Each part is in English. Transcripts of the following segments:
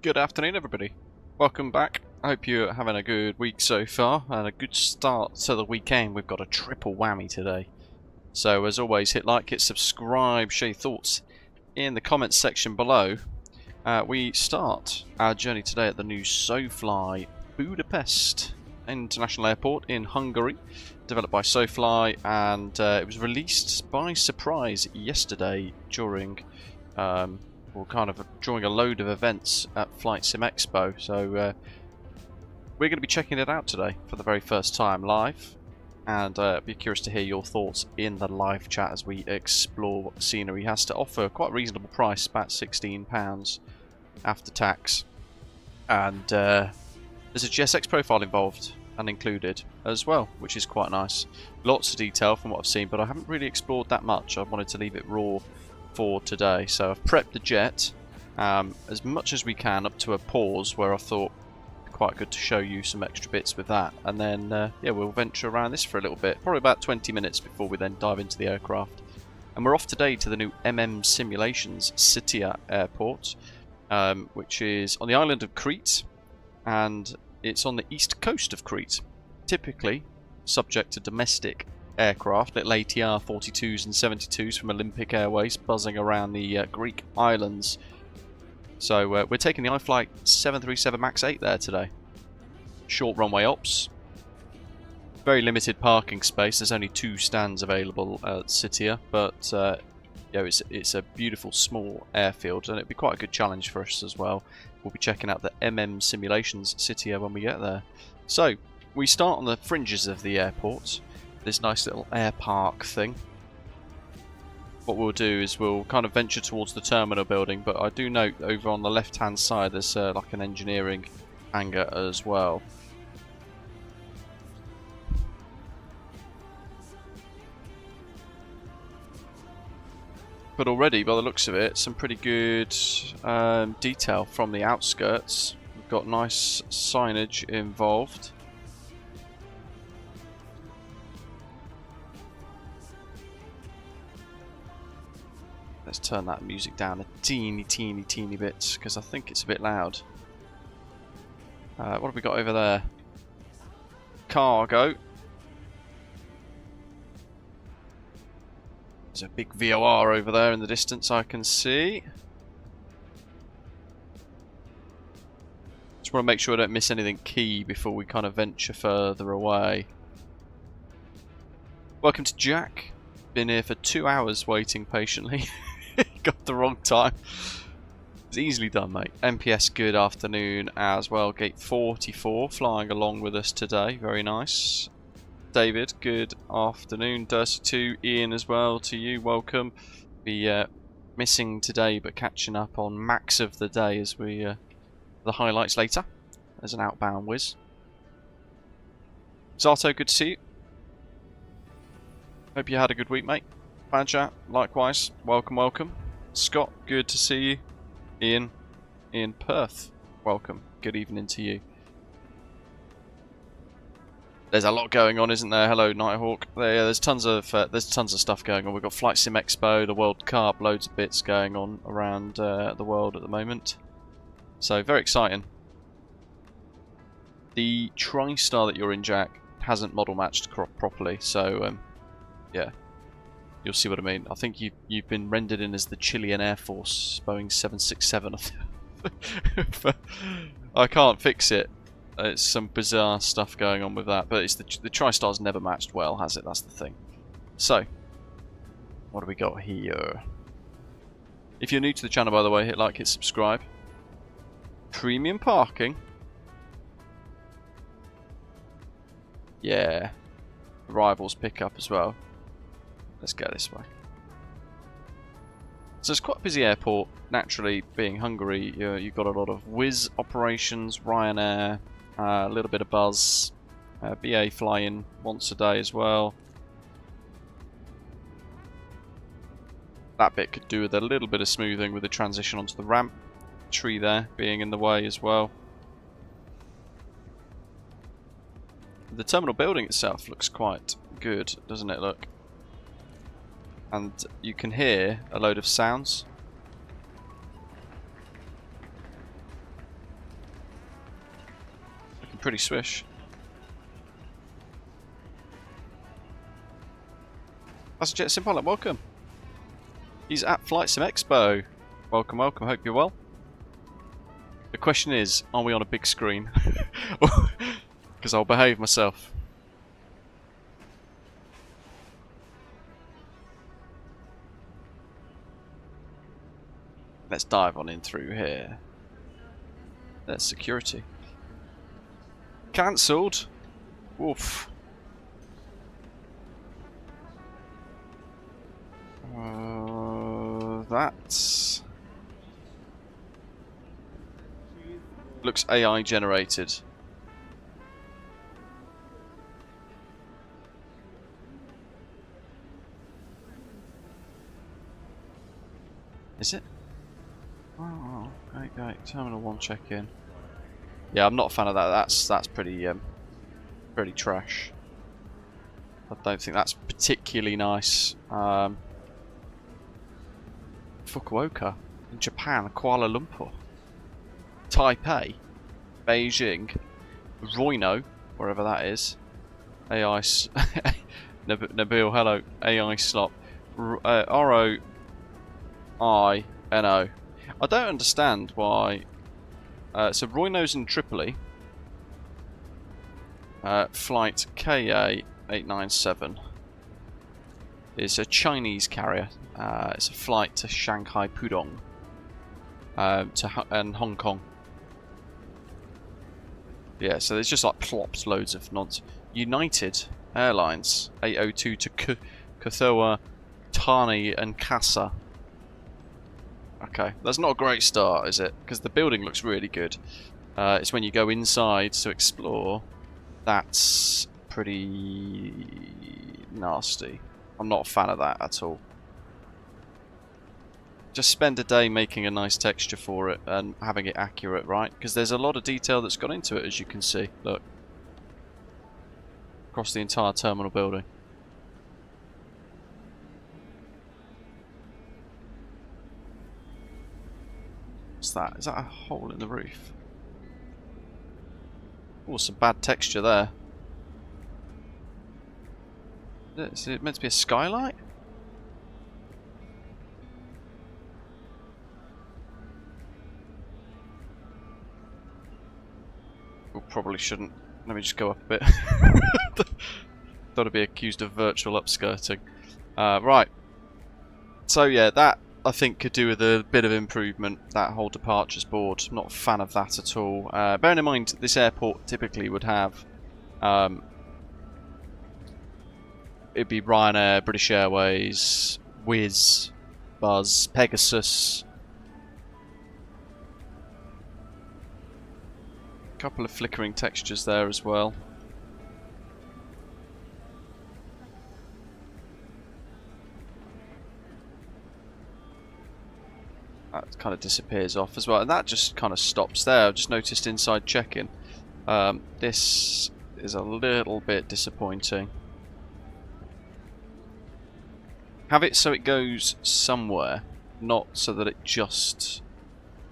Good afternoon, everybody. Welcome back. I hope you're having a good week so far and a good start to the weekend. We've got a triple whammy today. So as always, hit like, hit subscribe, share your thoughts in the comments section below. We start our journey today at the new SoFly Budapest International Airport in Hungary, developed by SoFly, and it was released by surprise yesterday during during a load of events at VATSIM Expo. So we're going to be checking it out today for the very first time live, and be curious to hear your thoughts in the live chat as we explore what the scenery has to offer. Quite a reasonable price, about £16 after tax, and there's a GSX profile involved and included as well, which is quite nice. Lots of detail from what I've seen, but I haven't really explored that much. I wanted to leave it raw for today, so I've prepped the jet as much as we can up to a pause where I thought it'd be quite good to show you some extra bits with that, and then yeah, we'll venture around this for a little bit, probably about 20 minutes before we then dive into the aircraft. And we're off today to the new M'M Simulations Sitia Airport, which is on the island of Crete, and it's on the east coast of Crete, typically subject to domestic aircraft, little ATR 42s and 72s from Olympic Airways buzzing around the Greek islands. So we're taking the iFly 737 MAX 8 there today. Short runway ops, very limited parking space. There's only 2 stands available at Sitia, but yeah, it's a beautiful small airfield, and it'd be quite a good challenge for us as well. We'll be checking out the M'M Simulations Sitia when we get there. So we start on the fringes of the airport, this nice little air park thing. What we'll do is we'll kind of venture towards the terminal building, but I do note over on the left hand side there's like an engineering hangar as well. But already, by the looks of it, some pretty good detail from the outskirts. We've got nice signage involved. Let's turn that music down a teeny bit, because I think it's a bit loud. What have we got over there? Cargo. There's a big VOR over there in the distance I can see. Just want to make sure I don't miss anything key before we kind of venture further away. Welcome to Jack. Been here for 2 hours waiting patiently. Got the wrong time. It's easily done, mate. MPS, good afternoon as well. Gate 44 flying along with us today. Very nice. David, good afternoon. Dursi2, Ian as well to you. Welcome. Be missing today, but catching up on max of the day as we the highlights later. There's an outbound whiz. Zato, good to see you. Hope you had a good week, mate. Badger, likewise. Welcome, welcome. Scott, good to see you. Ian in Perth, welcome. Good evening to you. There's a lot going on, isn't there? Hello, Nighthawk. There's tons of stuff going on. We've got VATSIM Expo, the World Cup, loads of bits going on around the world at the moment. So very exciting. The TriStar that you're in, Jack, hasn't model matched properly, so yeah. You'll see what I mean. I think you've been rendered in as the Chilean Air Force Boeing 767. I can't fix it. It's some bizarre stuff going on with that, but it's the TriStar's never matched well, has it? That's the thing. So, what do we got here? If you're new to the channel, by the way, hit like, hit subscribe. Premium parking. Yeah. Arrivals pick up as well. Let's go this way. So it's quite a busy airport. Naturally, being Hungary, you've got a lot of Wizz operations, Ryanair, a little bit of Buzz, BA flying once a day as well. That bit could do with a little bit of smoothing with the transition onto the ramp. Tree there being in the way as well. The terminal building itself looks quite good, doesn't it look? And you can hear a load of sounds. pretty swish. That's Jet Pilot, welcome. He's at Flight Sim Expo. Welcome, welcome, hope you're well. The question is, are we on a big screen? Because I'll behave myself. Let's dive on in through here. There's security. Cancelled. Oof. That's... looks AI generated. Is it? Oh, okay. Terminal 1 check-in. Yeah, I'm not a fan of that. That's pretty pretty trash. I don't think that's particularly nice. Fukuoka in Japan, Kuala Lumpur, Taipei, Beijing, Roino, wherever that is. AI Nabil, hello. AI slot. ROINO. I don't understand why. So Roino's in Tripoli. Flight KA897 is a Chinese carrier. It's a flight to Shanghai Pudong and Hong Kong. Yeah, so there's just like plopped loads of nonsense. United Airlines 802 to Kathoa, Tani and Kasa. Okay, that's not a great start, is it? Because the building looks really good. It's when you go inside to explore that's pretty nasty. I'm not a fan of that at all. Just spend a day making a nice texture for it and having it accurate, right? Because there's a lot of detail that's gone into it, as you can see. Look. Across the entire terminal building. What's that? Is that a hole in the roof? Oh, some bad texture there. Is it meant to be a skylight? We probably shouldn't. Let me just go up a bit. Thought I'd be accused of virtual upskirting. Right. So yeah, that I think could do with a bit of improvement, that whole departures board. I'm not a fan of that at all. Bearing in mind, this airport typically would have... it'd be Ryanair, British Airways, Wizz, Buzz, Pegasus. A couple of flickering textures there as well. That kind of disappears off as well, and that just kind of stops there. I've just noticed inside check-in. This is a little bit disappointing. Have it so it goes somewhere, not so that it just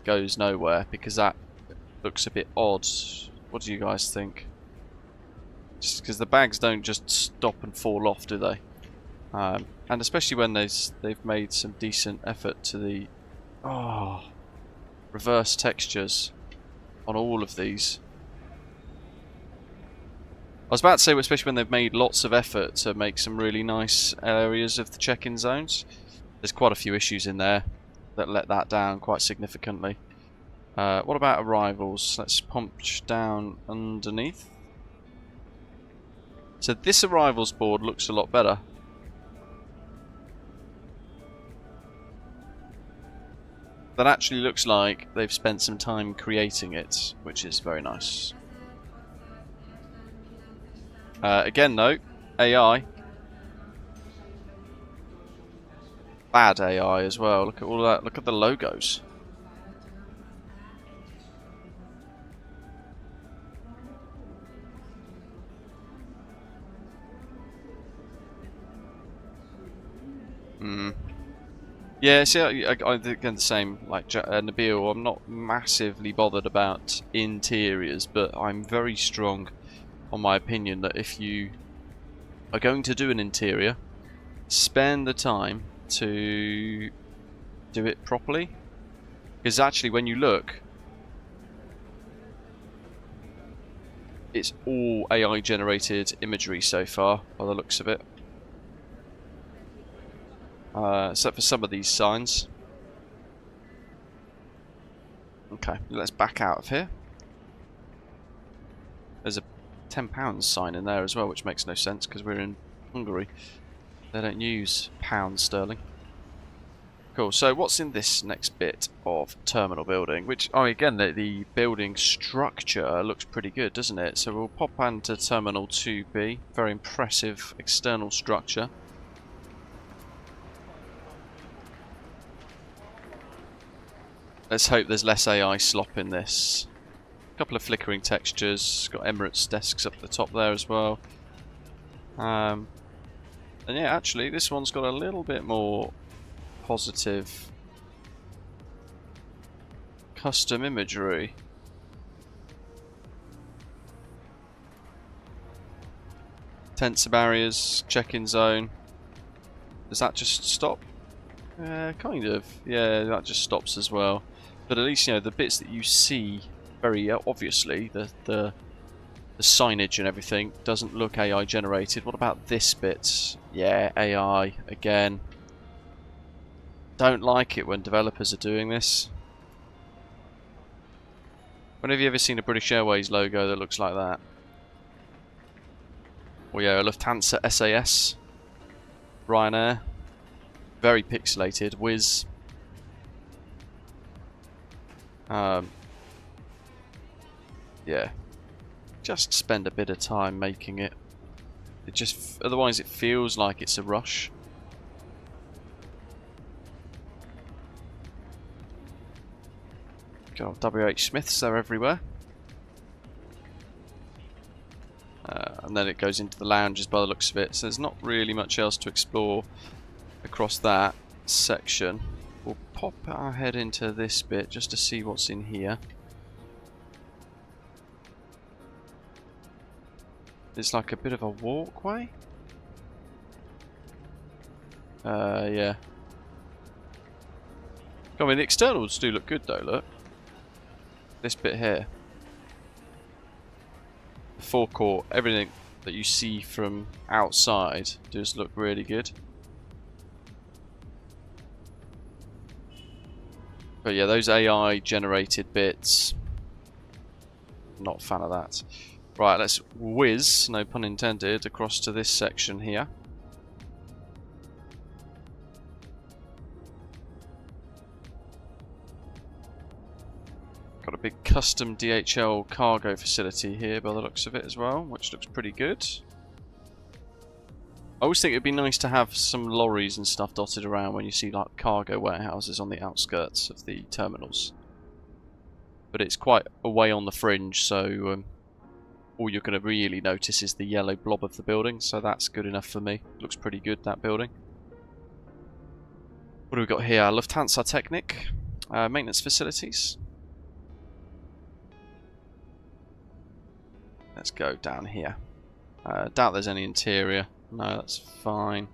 goes nowhere, because that looks a bit odd. What do you guys think? Just because the bags don't just stop and fall off, do they? And especially when they've made some decent effort to the reverse textures on all of these. I was about to say, especially when they've made lots of effort to make some really nice areas of the check-in zones. There's quite a few issues in there that let that down quite significantly. What about arrivals? Let's punch down underneath. So this arrivals board looks a lot better. That actually looks like they've spent some time creating it, which is very nice. Again though, AI. Bad AI as well. Look at all that. Look at the logos. Yeah, see, I think the same, like Nabil, I'm not massively bothered about interiors, but I'm very strong on my opinion that if you are going to do an interior, spend the time to do it properly. Because actually when you look, it's all AI generated imagery so far, by the looks of it. Except for some of these signs. Okay, let's back out of here. There's a £10 sign in there as well, which makes no sense because we're in Hungary. They don't use pounds sterling. Cool, so what's in this next bit of terminal building? Which, oh, again, the building structure looks pretty good, doesn't it? So we'll pop onto Terminal 2B. Very impressive external structure. Let's hope there's less AI slop in this. A couple of flickering textures. Got Emirates desks up the top there as well. And yeah, actually, this one's got a little bit more positive custom imagery. Tensor barriers, check-in zone. Does that just stop? Kind of. Yeah, that just stops as well. But at least, you know, the bits that you see very obviously, the signage and everything doesn't look AI generated. What about this bit? Yeah, AI again. Don't like it when developers are doing this. When have you ever seen a British Airways logo that looks like that? Or yeah, a Lufthansa SAS, Ryanair, very pixelated, Wizz. Yeah, just spend a bit of time making it. It just, otherwise it feels like it's a rush. God, WH Smiths, they're everywhere. And then it goes into the lounges by the looks of it, so there's not really much else to explore across that section. We'll pop our head into this bit just to see what's in here. It's like a bit of a walkway. Yeah. I mean, the externals do look good though, look. This bit here. The forecourt, everything that you see from outside does look really good. But yeah, those AI generated bits, not a fan of that. Right, let's whiz, no pun intended, across to this section here. Got a big custom DHL cargo facility here by the looks of it as well, which looks pretty good. I always think it'd be nice to have some lorries and stuff dotted around when you see like cargo warehouses on the outskirts of the terminals. But it's quite away on the fringe, so all you're going to really notice is the yellow blob of the building, so that's good enough for me. Looks pretty good, that building. What do we got here? Lufthansa Technik, maintenance facilities. Let's go down here. Doubt there's any interior. No, that's fine.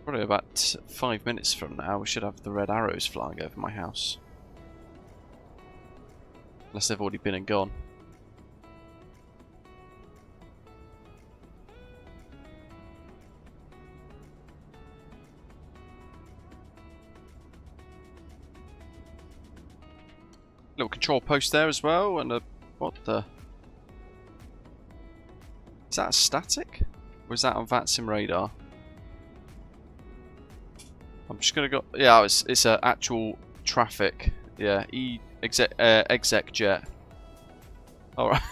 Probably about 5 minutes from now we should have the red arrows flying over my house. Unless they've already been and gone. Little control post there as well, and a... what the... is that a static? Or is that on VATSIM radar? I'm just gonna go... yeah, it's a actual traffic. Yeah, exec jet. Alright.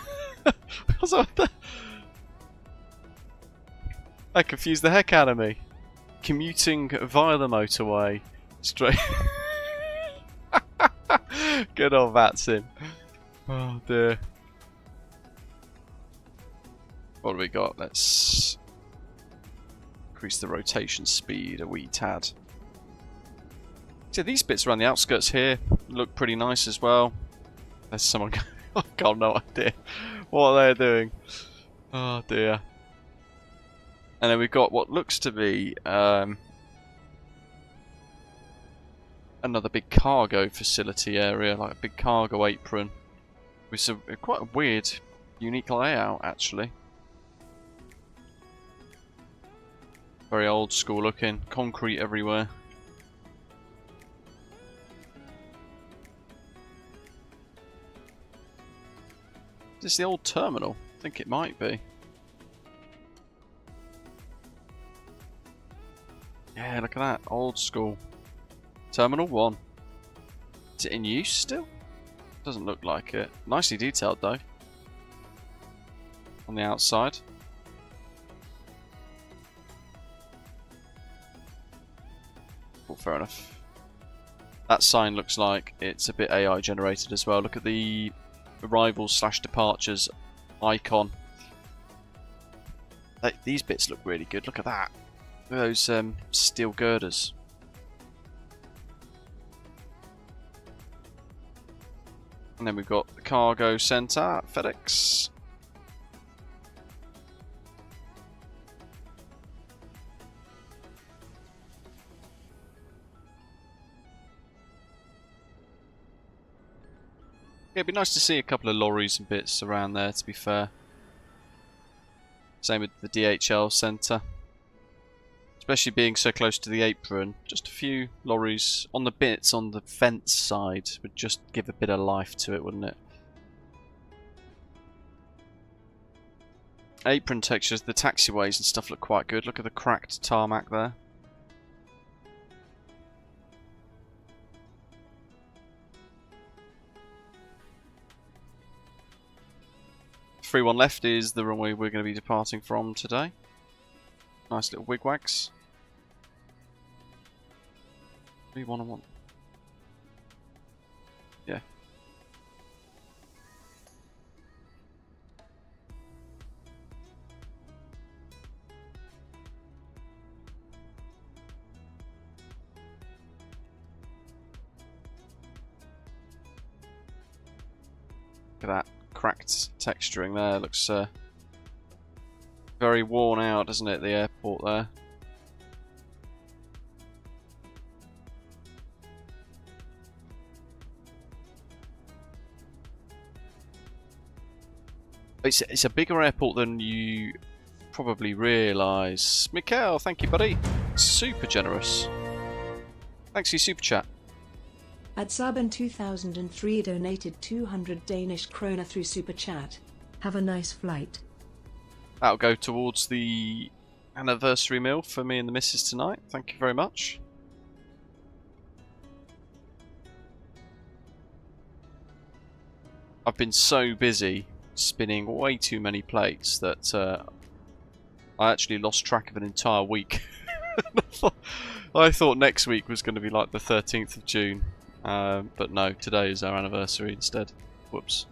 That confused the heck out of me. Commuting via the motorway. Straight... Good old VATSIM. Oh dear. What do we got? Let's increase the rotation speed a wee tad. So these bits around the outskirts here look pretty nice as well. There's someone going, I've got no idea what they're doing. Oh dear. And then we've got what looks to be another big cargo facility area, like a big cargo apron. With some quite a weird, unique layout actually. Very old school looking, concrete everywhere. Is this the old terminal? I think it might be. Yeah, look at that, old school. Terminal 1. Is it in use still? Doesn't look like it. Nicely detailed though. On the outside. Well, fair enough. That sign looks like it's a bit AI generated as well. Look at the arrivals/departures icon. These bits look really good. Look at that. Look at those steel girders. And then we've got the cargo centre at FedEx. Yeah, it'd be nice to see a couple of lorries and bits around there, to be fair. Same with the DHL centre. Especially being so close to the apron. Just a few lorries on the bits on the fence side would just give a bit of life to it, wouldn't it? Apron textures, the taxiways and stuff look quite good. Look at the cracked tarmac there. Free one left is the runway we're going to be departing from today. Nice little wigwags. 3-1-1. Yeah. Look at that cracked texturing there. Looks very worn out, doesn't it, the airport there? It's a bigger airport than you probably realise. Mikhail, thank you, buddy. Super generous. Thanks for your super chat. At Saban 2003 donated 200 Danish kroner through super chat. Have a nice flight. That'll go towards the anniversary meal for me and the missus tonight. Thank you very much. I've been so busy spinning way too many plates that I actually lost track of an entire week. I thought next week was going to be like the 13th of June. But no, today is our anniversary instead. Whoops.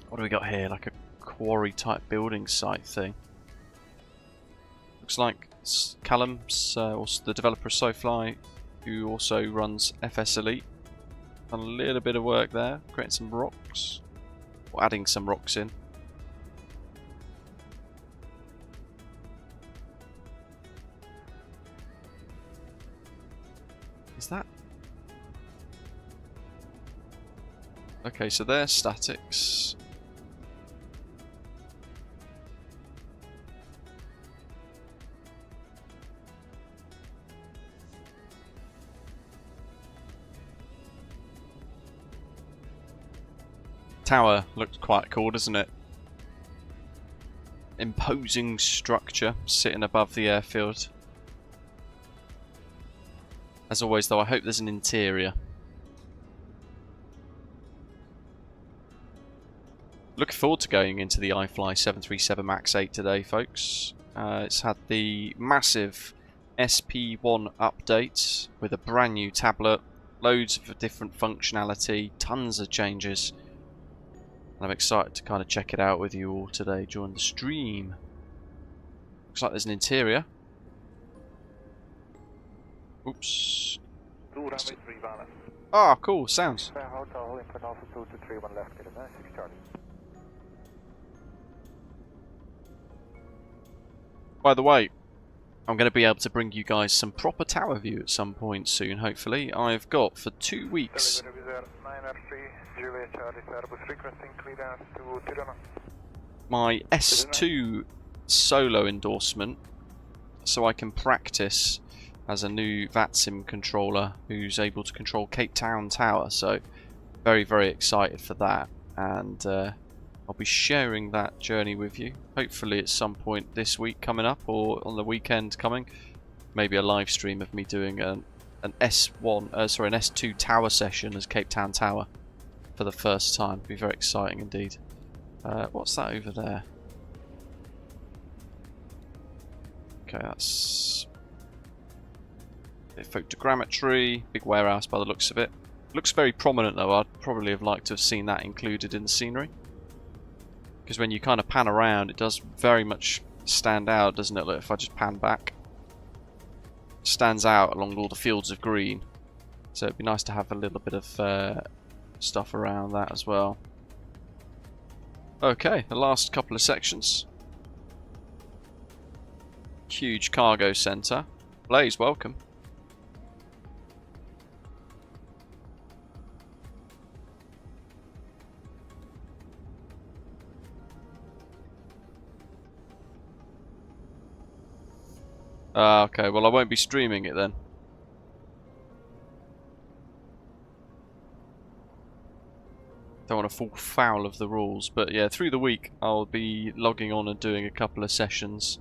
What do we got here? Like a quarry type building site thing. Looks like Callum's also the developer of SoFly, who also runs FS Elite. Done a little bit of work there, creating some rocks. Or adding some rocks in. Is that? Okay, so they're statics. Tower looks quite cool, doesn't it? Imposing structure sitting above the airfield. As always though, I hope there's an interior. Looking forward to going into the iFly 737 MAX 8 today, folks. It's had the massive SP1 update with a brand new tablet, loads of different functionality, tons of changes. And I'm excited to kind of check it out with you all today during the stream. Looks like there's an interior. Oops. Ah, cool, sounds. By the way, I'm going to be able to bring you guys some proper tower view at some point soon, hopefully. I've got for 2 weeks my S2 solo endorsement, so I can practice as a new VATSIM controller who's able to control Cape Town Tower. So very, very excited for that, and I'll be sharing that journey with you, hopefully at some point this week coming up, or on the weekend coming. Maybe a live stream of me doing an S2 tower session as Cape Town Tower for the first time. It'll be very exciting indeed. What's that over there? Okay, that's photogrammetry, big warehouse by the looks of it. Looks very prominent though. I'd probably have liked to have seen that included in the scenery, because when you kind of pan around, it does very much stand out, doesn't it? Look, if I just pan back, it stands out along all the fields of green. So it'd be nice to have a little bit of stuff around that as well. Okay, the last couple of sections. Huge cargo centre. Blaze, welcome. Okay, well I won't be streaming it then. Don't want to fall foul of the rules, but yeah, through the week I'll be logging on and doing a couple of sessions.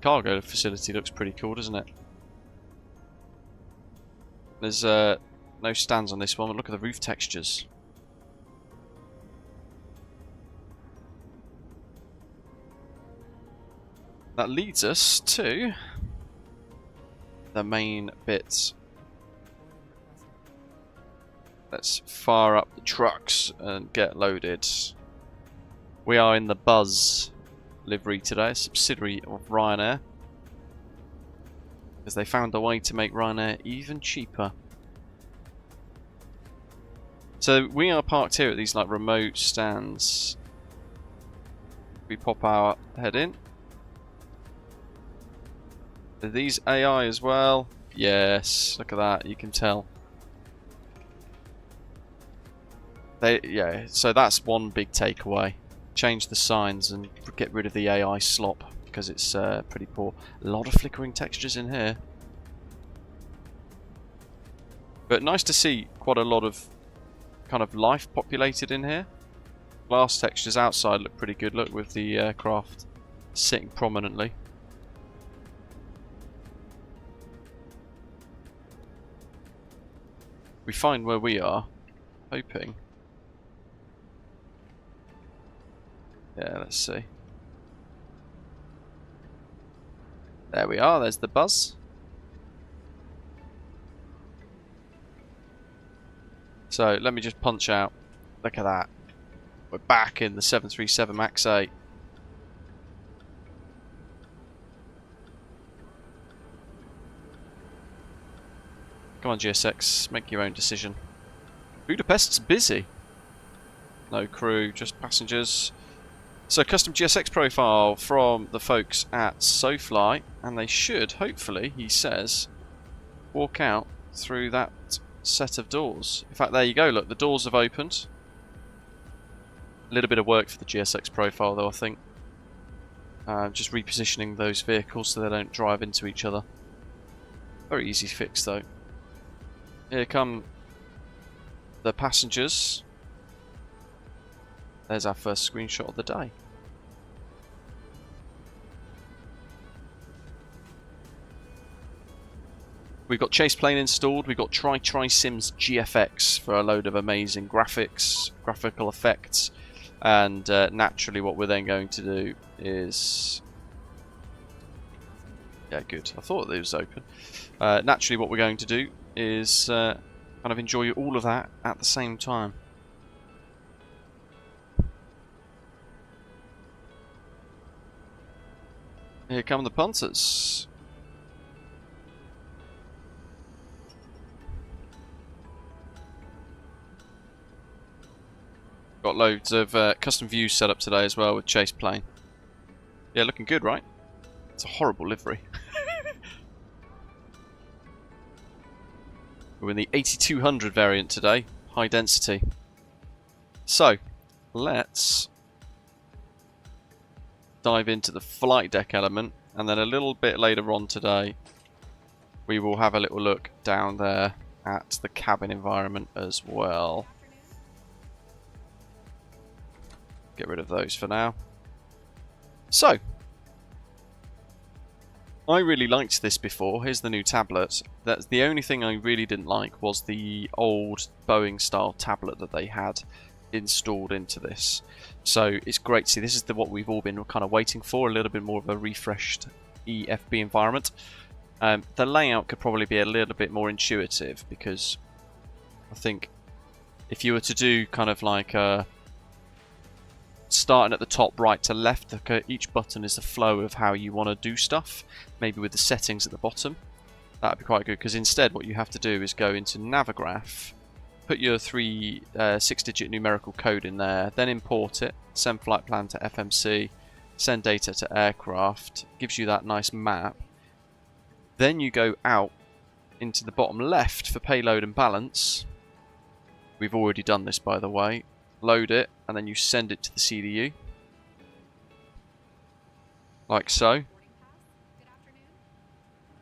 Cargo facility looks pretty cool, doesn't it? There's no stands on this one, but look at the roof textures. That leads us to the main bits. Let's fire up the trucks and get loaded. We are in the Buzz livery today, a subsidiary of Ryanair, because they found a way to make Ryanair even cheaper. So we are parked here at these like remote stands. We pop our head in. Are these AI as well? Yes, look at that, you can tell. Yeah, so that's one big takeaway. Change the signs and get rid of the AI slop, because it's pretty poor. A lot of flickering textures in here. But nice to see quite a lot of kind of life populated in here. Glass textures outside look pretty good, look, with the aircraft sitting prominently. We find where we are, hoping. Yeah, let's see. There we are, there's the Buzz. So let me just punch out. Look at that. We're back in the 737 MAX 8. Come on, GSX, make your own decision. Budapest's busy. No crew, just passengers. So custom GSX profile from the folks at SoFly, and they should, hopefully, he says, walk out through that set of doors. In fact, there you go, look, the doors have opened. A little bit of work for the GSX profile though, I think. Just repositioning those vehicles so they don't drive into each other. Very easy fix though. Here come the passengers. There's our first screenshot of the day. We've got Chase Plane installed, we've got Sims GFX for a load of amazing graphics, graphical effects, and naturally what we're then going to do is... Yeah, good. I thought it was open. Naturally what we're going to do is kind of enjoy all of that at the same time. Here come the punters. Got loads of custom views set up today as well with chase plane. Yeah, looking good, right? It's a horrible livery. We're in the 8200 variant today, high density. So, let's dive into the flight deck element, and then a little bit later on today we will have a little look down there at the cabin environment as well. Get rid of those for now. So, I really liked this before. Here's the new tablet. That's the only thing I really didn't like was the old Boeing style tablet that they had installed into this. So it's great to see. This is what we've all been kind of waiting for, a little bit more of a refreshed EFB environment. The layout could probably be a little bit more intuitive, because I think if you were to do kind of like starting at the top right to left, each button is the flow of how you want to do stuff, maybe with the settings at the bottom. That would be quite good, because instead what you have to do is go into Navigraph, put your 6-digit numerical code in there, then import it, send flight plan to FMC, send data to aircraft, gives you that nice map. Then you go out into the bottom left for payload and balance. We've already done this, by the way. Load it, and then you send it to the CDU. Like so.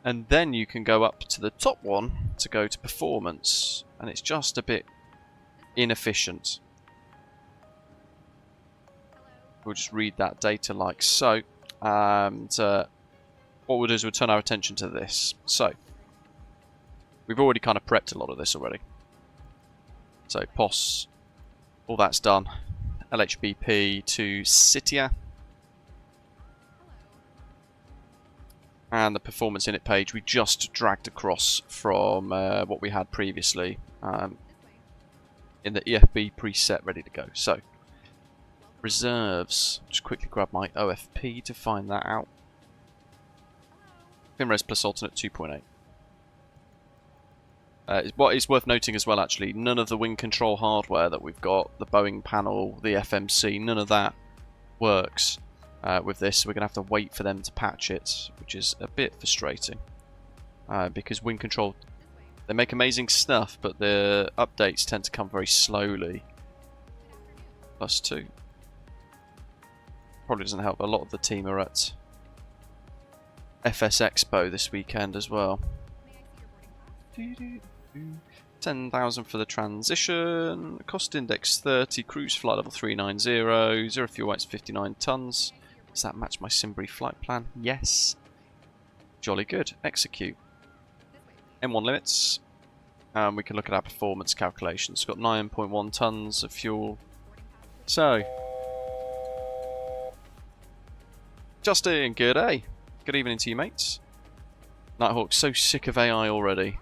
And then you can go up to the top one to go to performance. And it's just a bit inefficient. We'll just read that data like so. And what we'll do is we'll turn our attention to this. So, we've already kind of prepped a lot of this already. So, POS, all that's done. LHBP to Sitia. And the performance init page we just dragged across from what we had previously in the EFB preset ready to go. So, reserves. Just quickly grab my OFP to find that out. FinRes plus alternate 2.8. What is worth noting as well, actually, none of the wing control hardware that we've got, the Boeing panel, the FMC, none of that works with this. We're going to have to wait for them to patch it, which is a bit frustrating. Because wing control, they make amazing stuff, but the updates tend to come very slowly. +2. Probably doesn't help. A lot of the team are at FS Expo this weekend as well. 10,000 for the transition, cost index 30, cruise flight level 390, 0 fuel weights 59 tons. Does that match my Simbury flight plan? Yes. Jolly good. Execute. M1 limits. And we can look at our performance calculations. It's got 9.1 tons of fuel. So, Justin, good day. Good evening to you, mates. Nighthawk's so sick of AI already.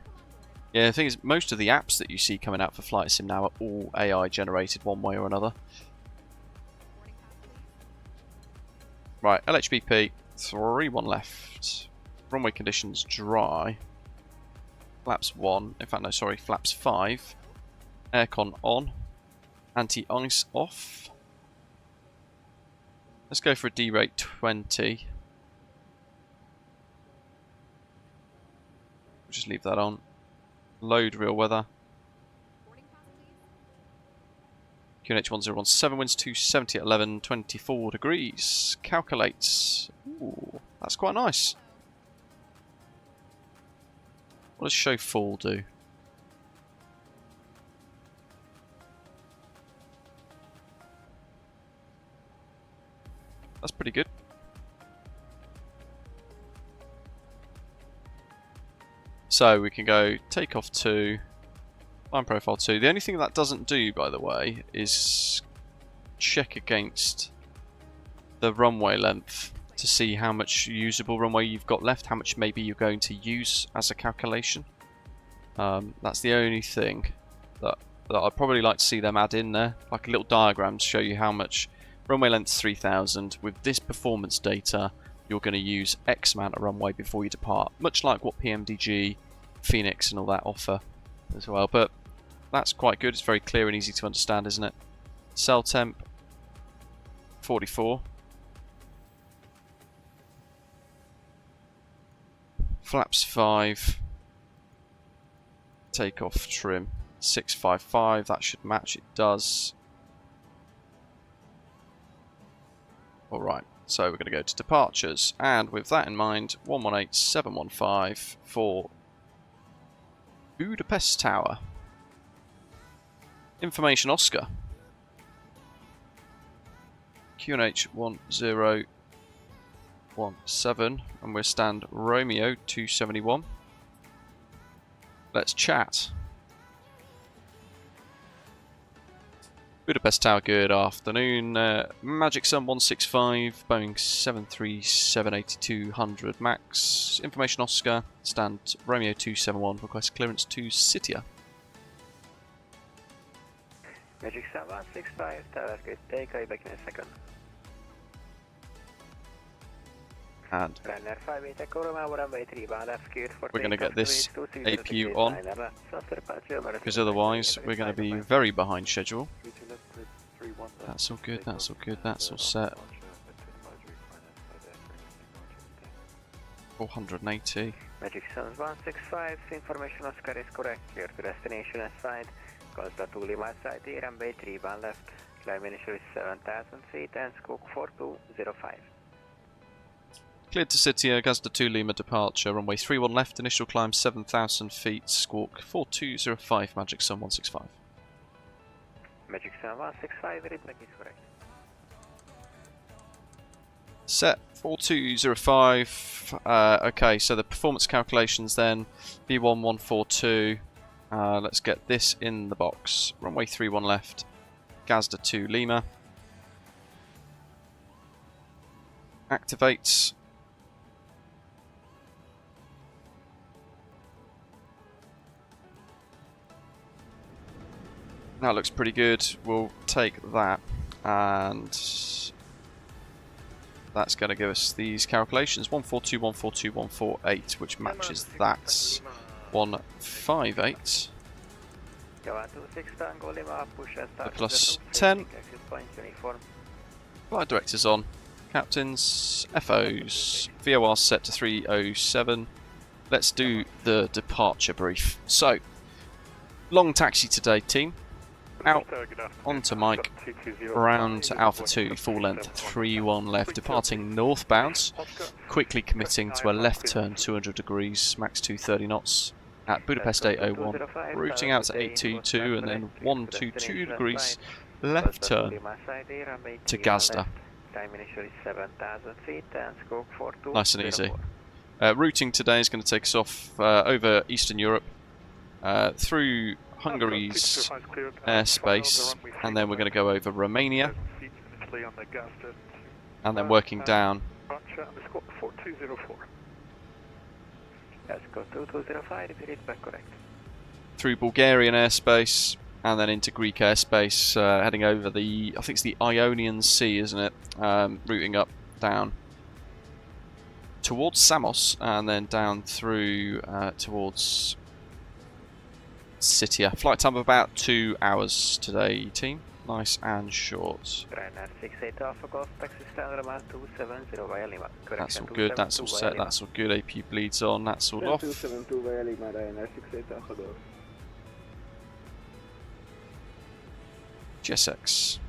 Yeah, the thing is, most of the apps that you see coming out for Flight Sim now are all AI generated one way or another. Right, LHBP, 3-1 left. Runway conditions dry. Flaps 1, in fact no, sorry, flaps 5. Aircon on. Anti-ice off. Let's go for a D-rate 20. We'll just leave that on. Load real weather. QNH 1017, winds 270 at 11, 24 degrees. Calculates. Ooh, that's quite nice. What does show full do? That's pretty good. So we can go takeoff 2, climb profile 2. The only thing that doesn't do, by the way, is check against the runway length to see how much usable runway you've got left, how much maybe you're going to use as a calculation. That's the only thing that I'd probably like to see them add in there, like a little diagram to show you how much runway length 3000 with this performance data, you're going to use X amount of runway before you depart, much like what PMDG, Phoenix and all that offer as well. But that's quite good. It's very clear and easy to understand, isn't it? Cell temp 44. Flaps 5. Takeoff trim 655. That should match. It does. Alright, so we're going to go to departures, and with that in mind, 118715 for Budapest Tower. Information Oscar. QNH 1017, and we're stand Romeo 271. Let's chat. Budapest Tower, good afternoon. Magic Sun 165, Boeing 737-8200 MAX. Information Oscar, stand Romeo 271, request clearance to Sitia. Magic Sun 165, Tower, good take, I'll be back in a second. And Runner 58 Echo Romeo, runway 31 left, cleared for we're going to get this APU on, because otherwise we're going to be very behind schedule. That's all good, that's all good, that's all set. 480. Magic Sun 165, information Oscar is correct, clear to destination assigned. Gazda 2 Lima side, runway 31 left, climb initial is 7,000 feet and squawk 4205. Cleared to Sitia, Gazda 2 Lima departure, runway 31 left, initial climb 7,000 feet, squawk 4205, Magic Sun 165. Magic Sun 165, readback is correct. Set 4205. Okay, so the performance calculations then, V1142. Let's get this in the box. Runway 31 left, Gazda 2 Lima. Activates. That looks pretty good. We'll take that, and that's going to give us these calculations. 142, 142, 148, which matches that. 158. The plus 10. Flight directors on. Captains, FOs. VOR set to 307. Let's do the departure brief. So, long taxi today, team. Out onto Mike, around to Alpha 2, full length 31 left, departing northbound, quickly committing to a left turn 200 degrees, max 230 knots at Budapest 801, routing out to 822 and then 122 degrees left turn to Gazda. Nice and easy. Routing today is going to take us off over Eastern Europe, through Hungary's airspace, and then we're going to go over Romania, and then working down through Bulgarian airspace, and then into Greek airspace, heading over the, I think it's the Ionian Sea, isn't it? Routing up, down towards Samos, and then down through towards Sitia. Flight time of about 2 hours today, team. Nice and short. That's all good, that's all set, that's all good. APU bleeds on, that's all off. GSX.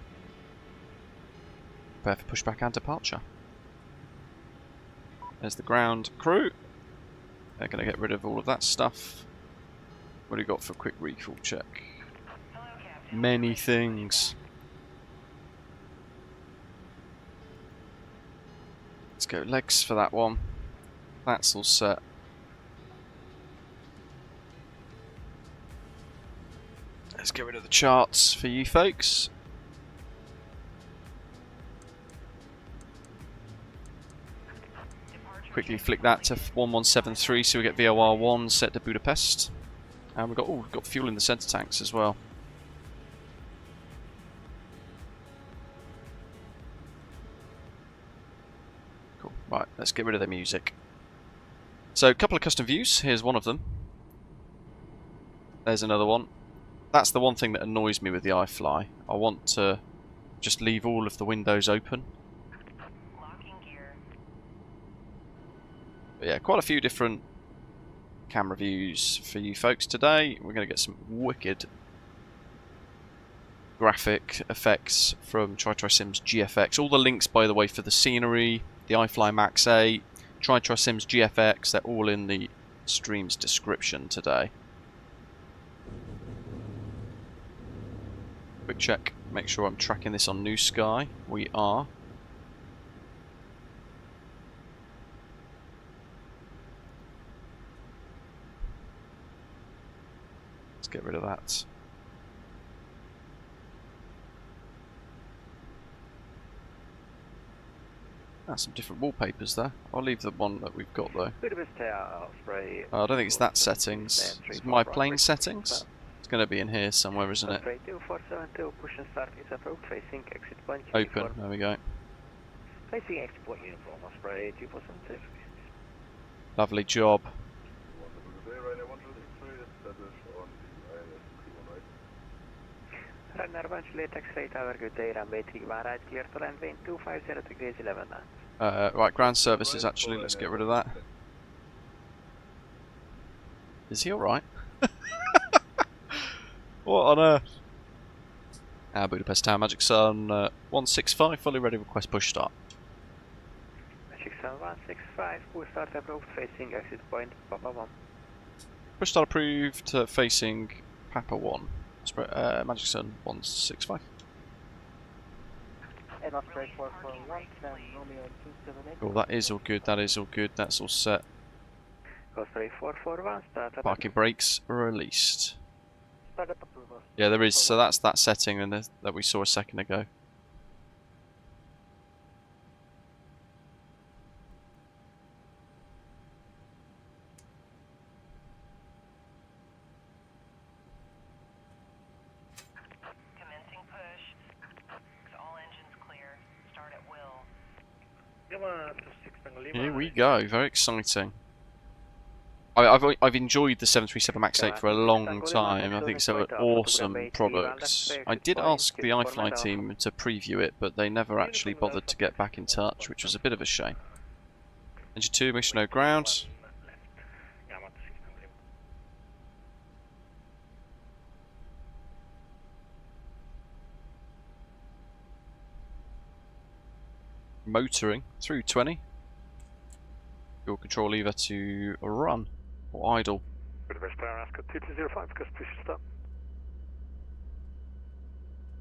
Prepare for pushback and departure. There's the ground crew. They're going to get rid of all of that stuff. What do you got for a quick recall check? Many things. Let's go legs for that one. That's all set. Let's get rid of the charts for you folks. Quickly flick that to 1173 so we get VOR 1 set to Budapest. And we've got fuel in the centre tanks as well. Cool. Right, let's get rid of the music. So, a couple of custom views. Here's one of them. There's another one. That's the one thing that annoys me with the iFly. I want to just leave all of the windows open. But yeah, quite a few different camera views for you folks today. We're going to get some wicked graphic effects from TriSim's GFX. All the links, by the way, for the scenery, the iFly Max 8, TriSim's GFX, they're all in the stream's description today. Quick check, make sure I'm tracking this on New Sky. We are. Let's get rid of that. Some different wallpapers there. I'll leave the one that we've got though. I don't think it's that settings. It's my plane settings. It's going to be in here somewhere, isn't it? Open. There we go. Lovely job. Runner 1 Juliet X-ray tower, good day, runway 31 right, clear to land, wind 250 degrees 11 knots. Right, ground services actually, let's get rid of that. Is he alright? What on earth? Budapest Tower, Magic Sun 165, fully ready, request push start. Magic Sun 165, push start approved, facing exit point, Papa 1. Push start approved, facing Papa 1. Magic Sun 165. Oh, that is all good, that is all good, that's all set. Parking brakes released. Yeah, there is, so that's that setting and that we saw a second ago. Here we go, very exciting. I've enjoyed the 737 MAX 8 for a long time. I think it's an awesome product. I did ask the iFly team to preview it, but they never actually bothered to get back in touch, which was a bit of a shame. Engine 2, mission no ground. Motoring through 20. Your control lever to run or idle.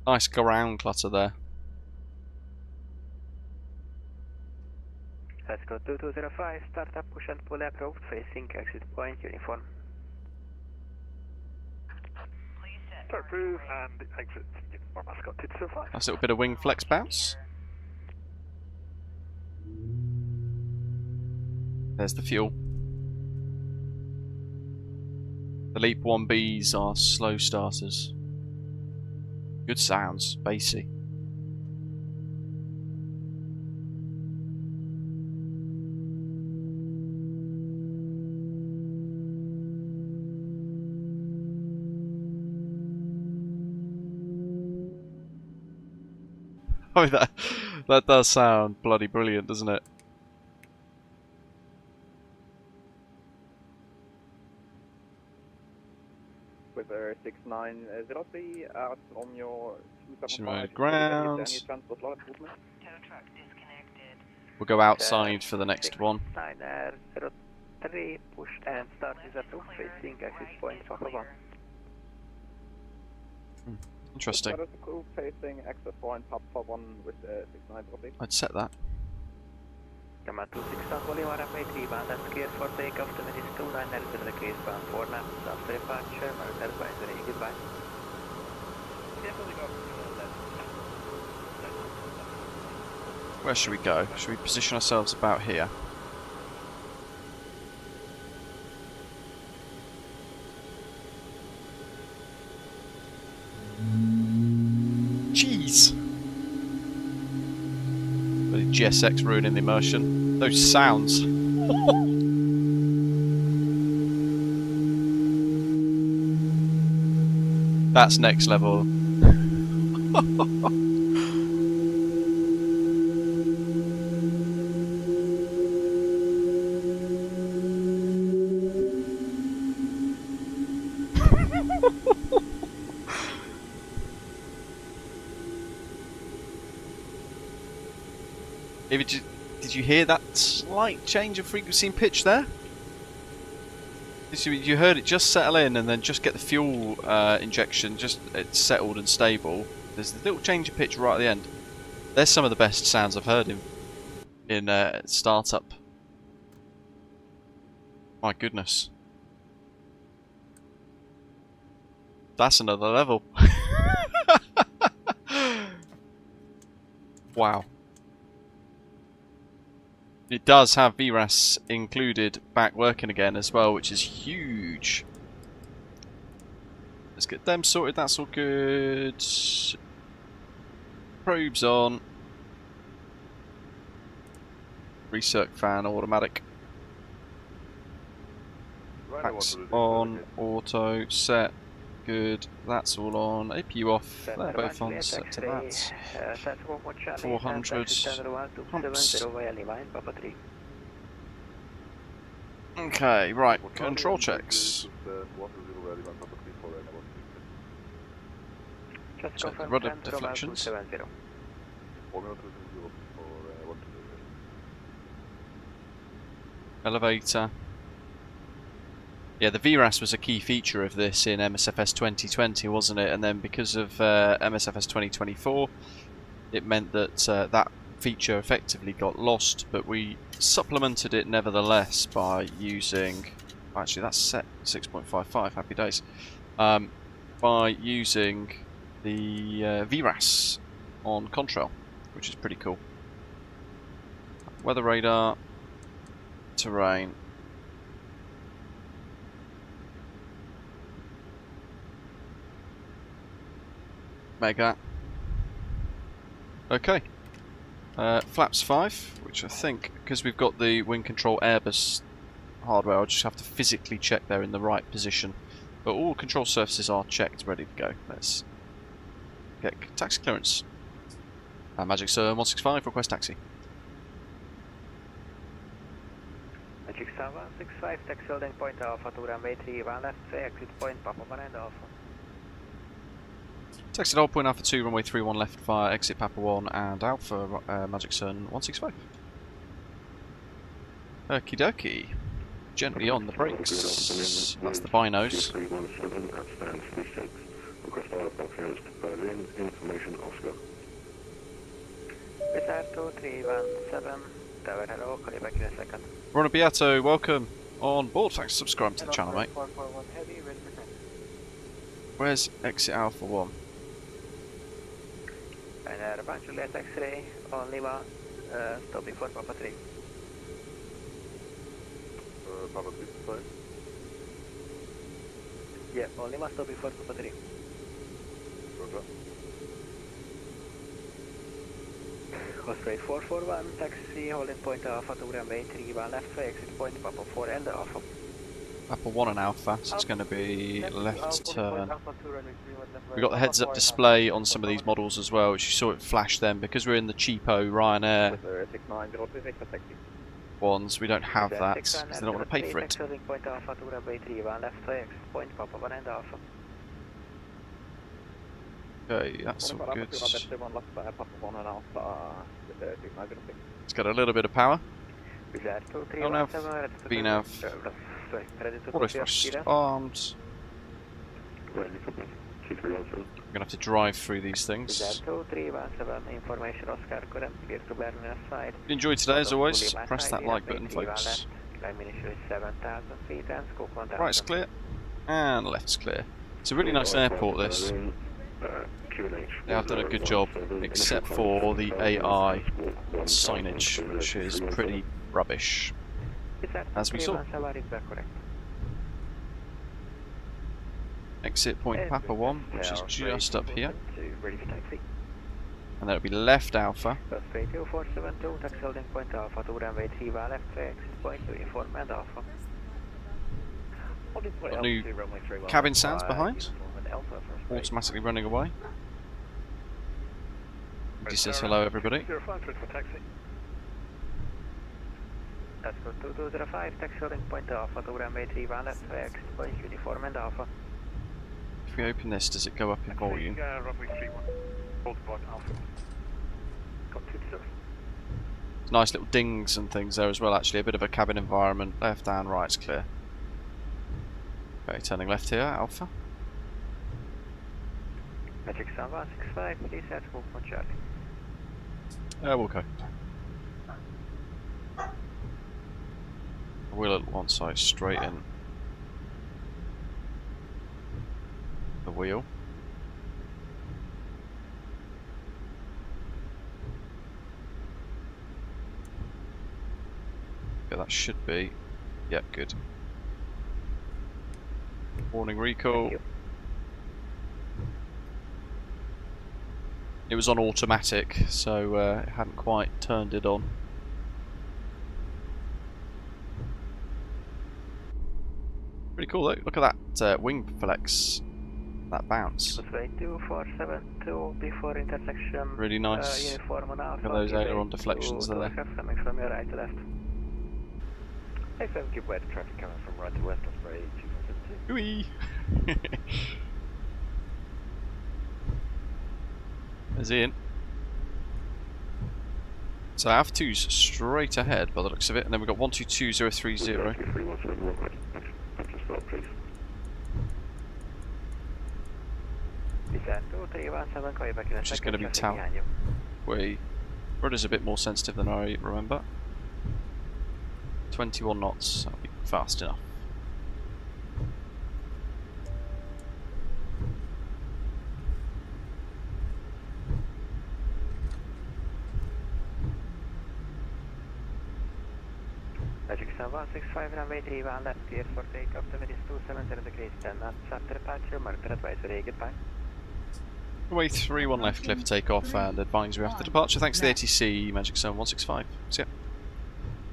Nice ground clutter there. Let's go 2205, start up, push and pull approved, facing exit point, uniform. Start approved and exit uniform, Ascot 2205. Nice little bit of wing flex bounce. There's the fuel. The Leap 1Bs are slow starters. Good sounds, bassy. I mean, that does sound bloody brilliant, doesn't it? With 6903 out on your 275. Ground. We'll go outside for the next one. 903, push and start is approved, facing exit point, Papa 1. Interesting. Facing exit point, Papa 1 with 6903. I'd set that. Come on, 26 Tango 183, that's clear for takeoff, the minutes 29 degrees, bound 4 knots, after departure, Mariner advisory, goodbye. Where should we go? Should we position ourselves about here? Jeez! But GSX ruining the immersion. Those sounds. That's next level. Did you hear that slight change of frequency and pitch there? You heard it just settle in and then just get the fuel injection, just it's settled and stable. There's a little change of pitch right at the end. There's some of the best sounds I've heard in startup. My goodness. That's another level. Wow. It does have VRAS included back working again as well, which is huge. Let's get them sorted, that's all good. Probes on. Recirc fan automatic. Packs on, auto, set, good, that's all on. APU off, they're both on, set to that. 400 pumps. Okay, right, control checks. Check the rudder deflections. Elevator. Yeah, the VRAS was a key feature of this in MSFS 2020, wasn't it? And then because of MSFS 2024, it meant that that feature effectively got lost, but we supplemented it nevertheless by using... Actually, that's set 6.55, happy days. By using the VRAS on Contrail, which is pretty cool. Weather radar, terrain. Mega. Okay. Flaps 5, which I think, because we've got the wing control Airbus hardware, I'll just have to physically check they're in the right position. But all control surfaces are checked, ready to go. Let's get taxi clearance. Magic Sir 165, request taxi. Magic Star 165, taxi holding point Alpha to runway 31 left, exit point Papa 1 and Alpha. Taxi hold point Alpha 2, runway 31 left via exit Papa 1 and Alpha Magic Sun 165. Okie dokie. Gently on the brakes. That's the binos. Ronald Beato, welcome on board. Thanks for subscribing to the channel, mate. Where's exit Alpha 1? And Juliet X-ray on Lima, stop before Papa 3. Papa 3, sorry? Yeah, on Lima, stop before Papa 3. Roger. Osprey 441, taxi holding point Alpha to runway 31 left, exit point Papa 4 and Alpha. Papa 1 and Alpha, so it's going to be left turn. We've got the heads-up display on some of these models as well, which you saw it flash then. Because we're in the cheapo Ryanair ones, we don't have that, because they don't want to pay for it. Okay, that's all good. It's got a little bit of power. LNAV, VNAV, auto thrust arms. We're going to have to drive through these things. If you enjoyed today, as always, press that like button, folks. Right's clear, and left's clear. It's a really nice airport, this. They have done a good job, except for the AI signage, which is pretty rubbish, as we saw. Exit point Papa 1, which is just up here. And then it'll be left Alpha. Osprey 2472, taxi holding point Alpha to runway 3 bar left, exit point uniform and Alpha. Got new cabin sounds behind. Automatically running away. He says hello everybody. That's go 2205, taxi holding point Alpha to runway 3 bar left, exit point uniform and Alpha. If we open this, does it go up in volume? Runway 31, hold point Alpha. Got 27. Nice little dings and things there as well actually, a bit of a cabin environment. Left and right's clear. Okay, turning left here, Alpha. Magic Sun 165, please set movement Charlie. We'll go. Wheel at one side, straight in. The wheel. Okay, that should be. Yep, good. Warning recall. It was on automatic, so it hadn't quite turned it on. Pretty cool though. Look at that wing flex, that bounce. Osprey 2472 before intersection. Really nice. Uniform on Alpha. Look at those aileron deflections there. Coming from your right to left. Hey, 7, give way to traffic coming from right to west, Osprey 2472. Whee! There's Ian. So AV2's straight ahead by the looks of it, and then we've got 122030. Which is going to be Tower. Rudder's a bit more sensitive than I remember. 21 knots, that'll be fast enough. Magic Sun 165, runway 3 1 left, clear for takeoff, the wind is 270 degrees, 10 knots after departure, marker advisory, goodbye. Runway 31 left, clear for takeoff and advisory after departure. Thanks to the ATC, Magic Sun 165. See ya.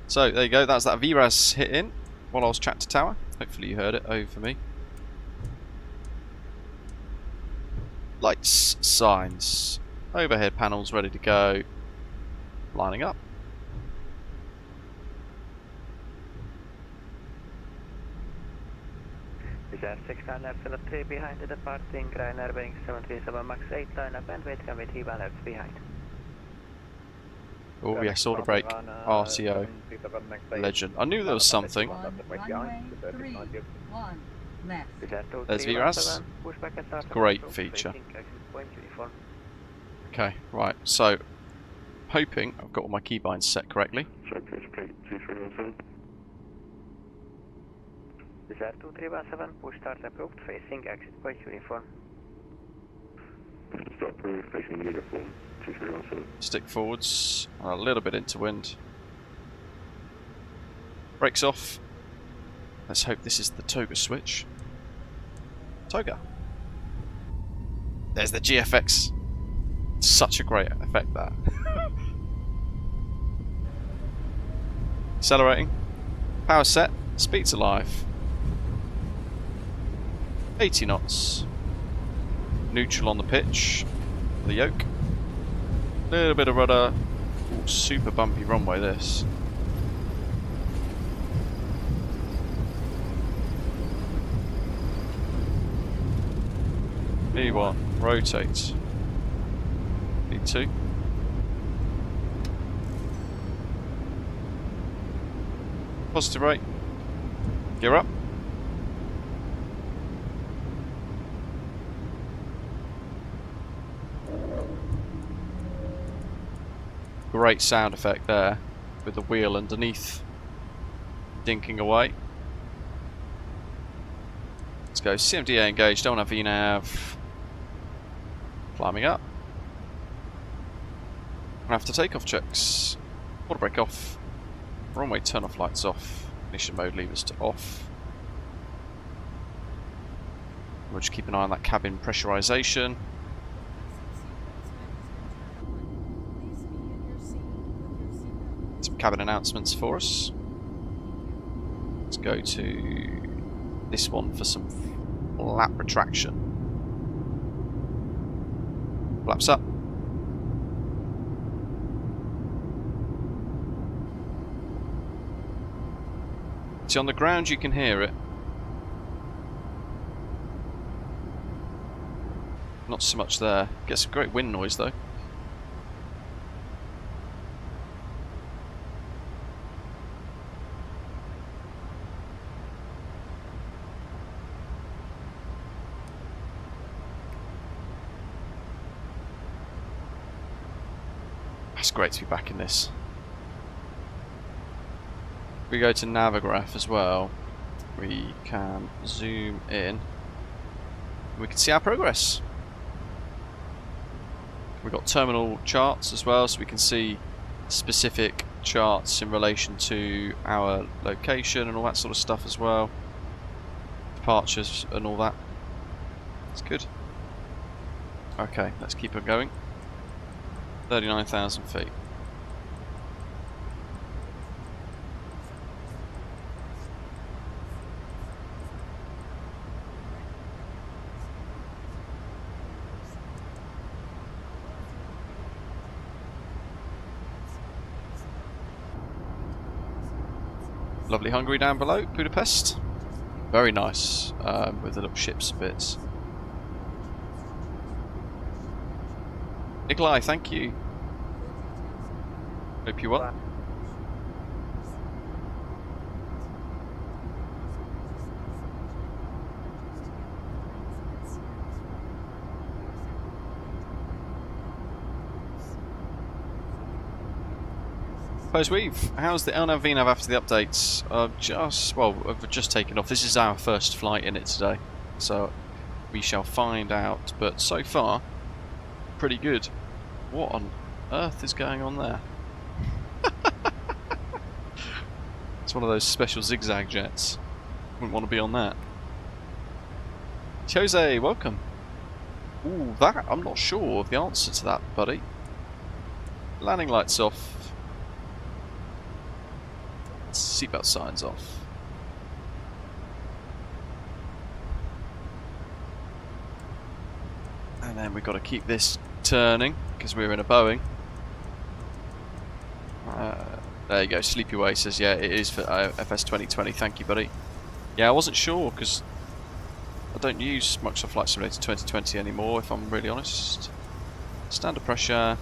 So, there you go, that's that VRAS hit in while I was chatting to Tower. Hopefully you heard it over me. Lights, signs, overhead panels ready to go, lining up. Desire 6 left, fill up 3 behind the departing, Ryanair bearing 737 MAX 8, line up and wait, runway 3 1 left behind. Oh yes, order break, RTO, legend. I knew there was something. There's VRAS. Great feature. Okay, right, so hoping I've got all my keybinds set correctly. Desire 2317, push start approved, facing exit point uniform. Start approved, facing uniform, 2317. Stick forwards, a little bit into wind. Brakes off. Let's hope this is the toga switch. Toga. There's the GFX. Such a great effect that. Accelerating. Power set. Speed's alive. 80 knots. Neutral on the pitch. The yoke. Little bit of rudder. Ooh, super bumpy runway this. V1, rotate. V2. Positive rate. Gear up. Great sound effect there with the wheel underneath dinking away. Let's go CMDA engaged, don't have VNAV. Climbing up. After takeoff checks. Auto brake off. Runway turn off lights off. Ignition mode levers to off. We'll just keep an eye on that cabin pressurization. cabin announcements for us. Let's go to this one for some flap retraction. Flaps up. See, on the ground you can hear it. Not so much there. Gets a great wind noise though. It's great to be back in this. We go to Navigraph as well. We can zoom in. We can see our progress. We've got terminal charts as well, so we can see specific charts in relation to our location and all that sort of stuff as well. Departures and all that. It's good. Okay, let's keep on going. 39,000 feet. Lovely Hungary down below, Budapest. Very nice, with the little ships and bits. Nikolai, thank you. Hope you well. Suppose we've. How's the LNAV VNAV after the updates? We've just taken off. This is our first flight in it today, so we shall find out. But so far, pretty good. What on earth is going on there? It's one of those special zigzag jets. Wouldn't want to be on that. Jose, welcome. Ooh, that I'm not sure of the answer to that, buddy. Landing lights off. Seatbelt signs off. And then we've got to keep this turning because we're in a Boeing. There you go, Sleepy Way says, yeah, it is for FS 2020. Thank you, buddy. Yeah, I wasn't sure because I don't use Microsoft Flight Simulator 2020 anymore, if I'm really honest. Standard pressure,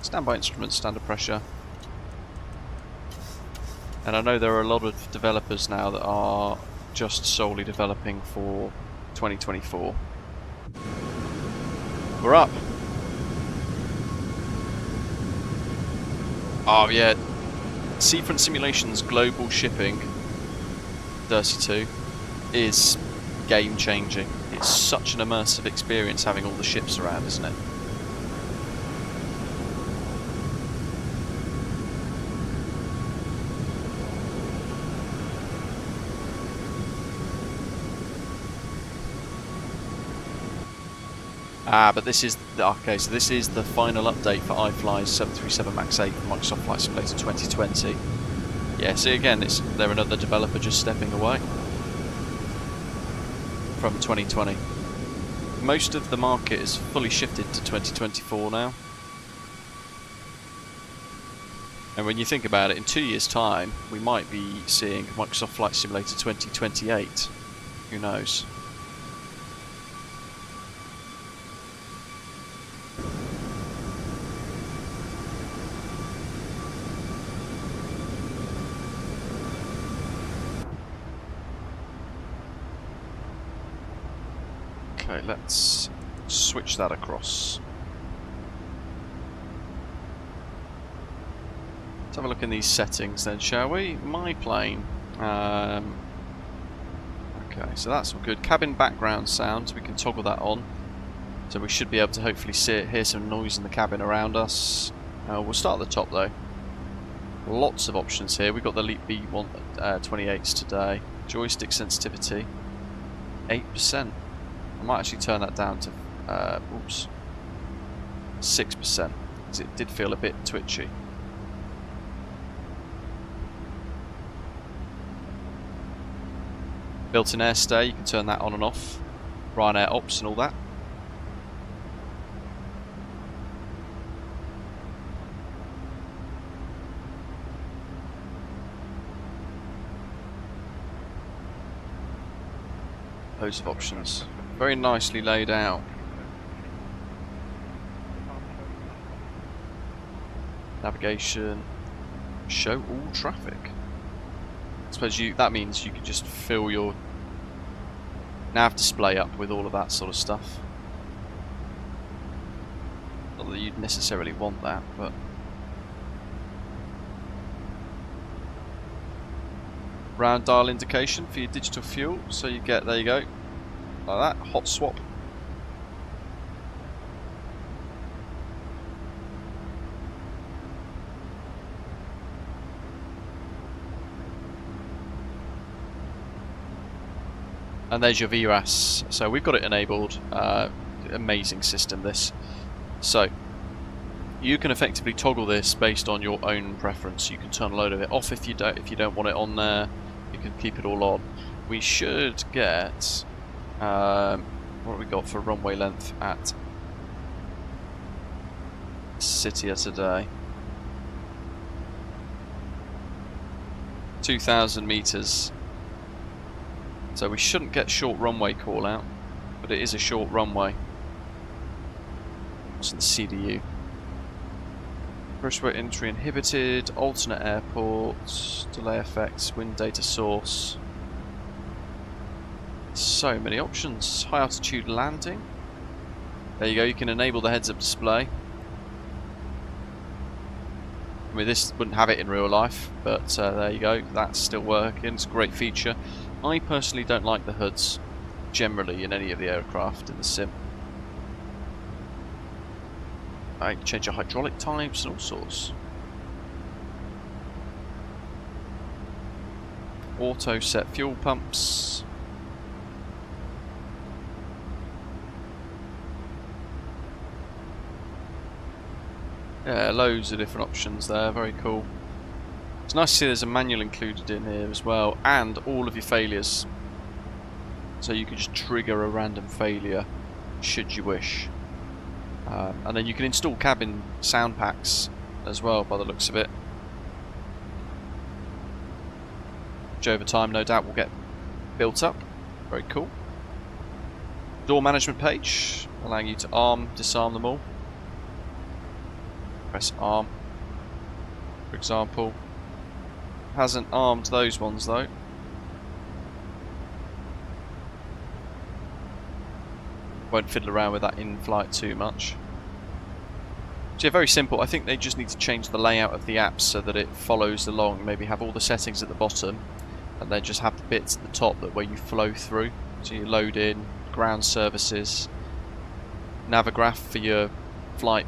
standby instruments, standard pressure. And I know there are a lot of developers now that are just solely developing for 2024. We're up. Oh yeah, Seafront Simulations Global Shipping 32 is game changing. It's such an immersive experience having all the ships around, isn't it? But this is okay. So this is the final update for iFly's 737 MAX 8 for Microsoft Flight Simulator 2020. Yeah. See again, they're another developer just stepping away from 2020. Most of the market is fully shifted to 2024 now. And when you think about it, in 2 years' time, we might be seeing Microsoft Flight Simulator 2028. Who knows? Okay, let's switch that across. Let's have a look in these settings then, shall we? My plane. Okay, so that's all good. Cabin background sound, we can toggle that on. So we should be able to hopefully hear some noise in the cabin around us. We'll start at the top though. Lots of options here. We've got the Leap B28s today. Joystick sensitivity, 8%. I might actually turn that down to 6%, because it did feel a bit twitchy. Built-in air stay, you can turn that on and off. Ryanair ops and all that. Loads of options. Very nicely laid out. Navigation. Show all traffic. I suppose that means you can just fill your nav display up with all of that sort of stuff. Not that you'd necessarily want that, but round dial indication for your digital fuel, so you get, there you go, like that, hot swap. And there's your VRAS. So we've got it enabled. Amazing system, this. So you can effectively toggle this based on your own preference. You can turn a load of it off if you don't want it on there. You can keep it all on. We should get what have we got for runway length at Sitia today? 2,000 meters. So we shouldn't get short runway call out, but it is a short runway. What's in the CDU? Approach entry inhibited, alternate airports, delay effects, wind data source. So many options. High altitude landing. There you go, you can enable the heads up display. I mean, this wouldn't have it in real life, but there you go, that's still working. It's a great feature. I personally don't like the hoods generally in any of the aircraft in the sim. I can change your hydraulic types and all sorts. Auto set fuel pumps. Yeah, loads of different options there, very cool. It's nice to see there's a manual included in here as well, and all of your failures. So you can just trigger a random failure, should you wish. And then you can install cabin sound packs as well, by the looks of it. Which over time, no doubt, will get built up. Very cool. Door management page, allowing you to arm, disarm them all. Press arm, for example. Hasn't armed those ones though. Won't fiddle around with that in flight too much. So yeah, very simple. I think they just need to change the layout of the apps so that it follows along. Maybe have all the settings at the bottom and then just have the bits at the top that where you flow through. So you load in ground services, Navigraph for your flight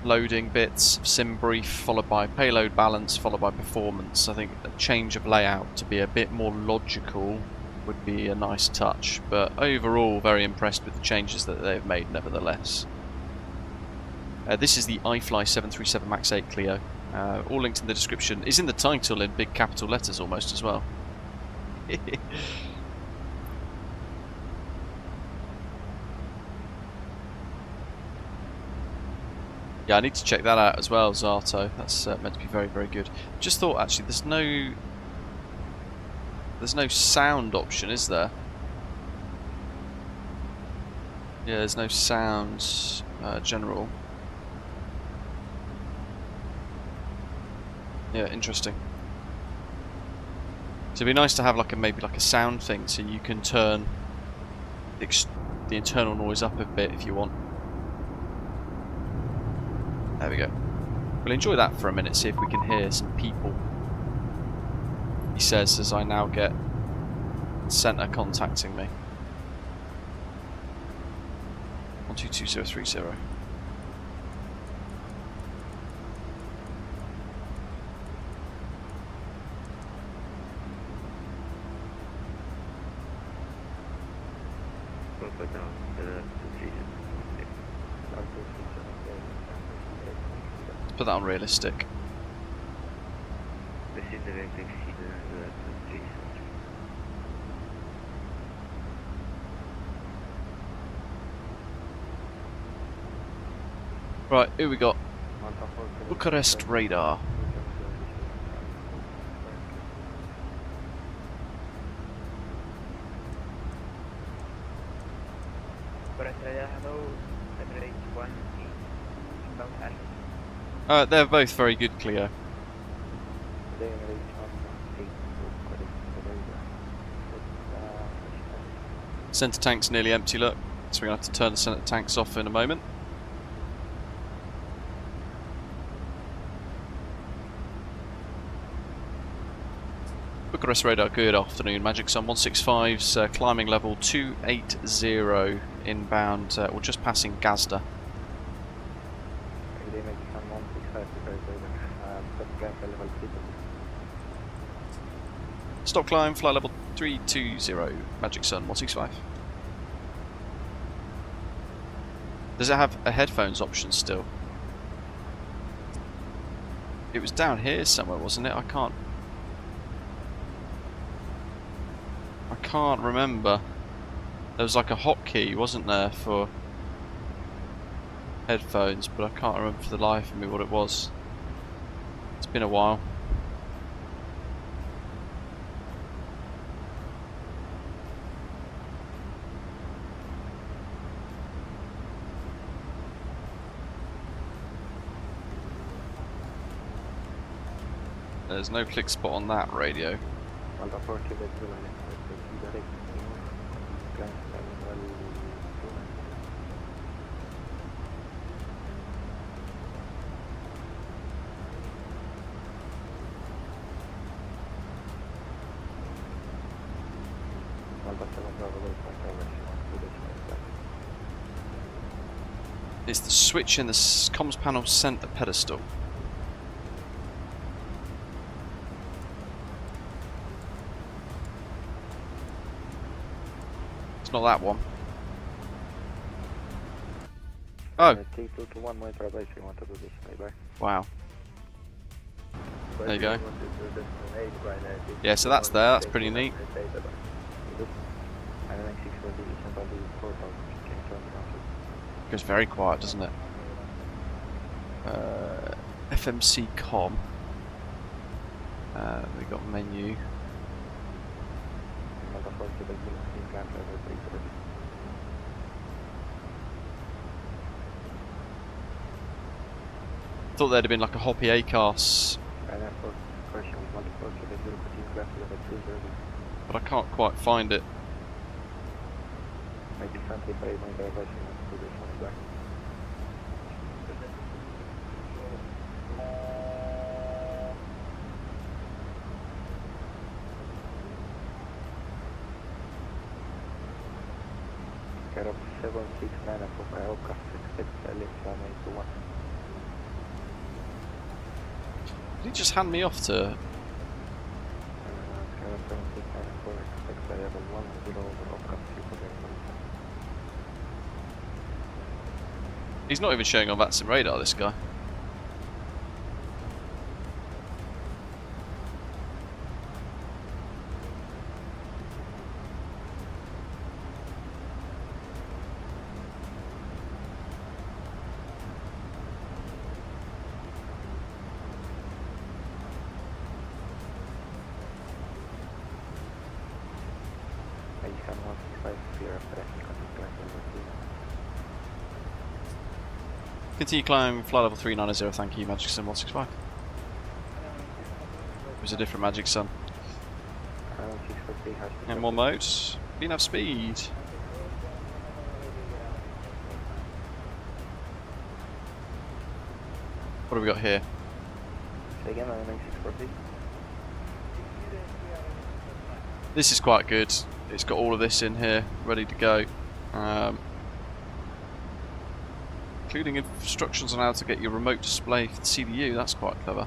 loading bits, sim brief followed by payload balance followed by performance. I think a change of layout to be a bit more logical would be a nice touch, but overall very impressed with the changes that they've made nevertheless. This is the iFly 737 MAX 8 Clio. All linked in the description. Is in the title in big capital letters almost as well. Yeah, I need to check that out as well, Zato. That's meant to be very, very good. Just thought, actually, there's no sound option, is there? Yeah, there's no sound general. Yeah, interesting. So it'd be nice to have like maybe like a sound thing, so you can turn the internal noise up a bit if you want. There we go. We'll enjoy that for a minute, see if we can hear some people. He says as I now get centre contacting me. 122030. Put that on realistic. Right, here we got Bucharest radar. They're both very good, Cleo. Centre tank's nearly empty, look. So we're going to have to turn the centre tanks off in a moment. Bucharest radar, good afternoon. Magic Sun 165's climbing level 280 inbound, or just passing Gazda. Stop climb, flight level 320, Magic Sun 165. Does it have a headphones option still? It was down here somewhere, wasn't it? I can't remember. There was like a hotkey, wasn't there, for headphones, but I can't remember for the life of me what it was. It's been a while. There's no click spot on that radio. It's the switch in the comms panel center pedestal. It's not that one. Oh. Wow. There you go. Yeah, so that's there. That's pretty neat. Goes very quiet, doesn't it? FMC com. We got menu. Thought there'd have been like a Hoppy ACAS, but I can't quite find it. Did he just hand me off to... He's not even showing on VATSIM radar, this guy. Continue climb, flight level 390, thank you, Magic Sun 165. It was a different Magic Sun. M1 mode, enough speed. What have we got here? This is quite good. It's got all of this in here, ready to go. Including instructions on how to get your remote display for the CDU, that's quite clever.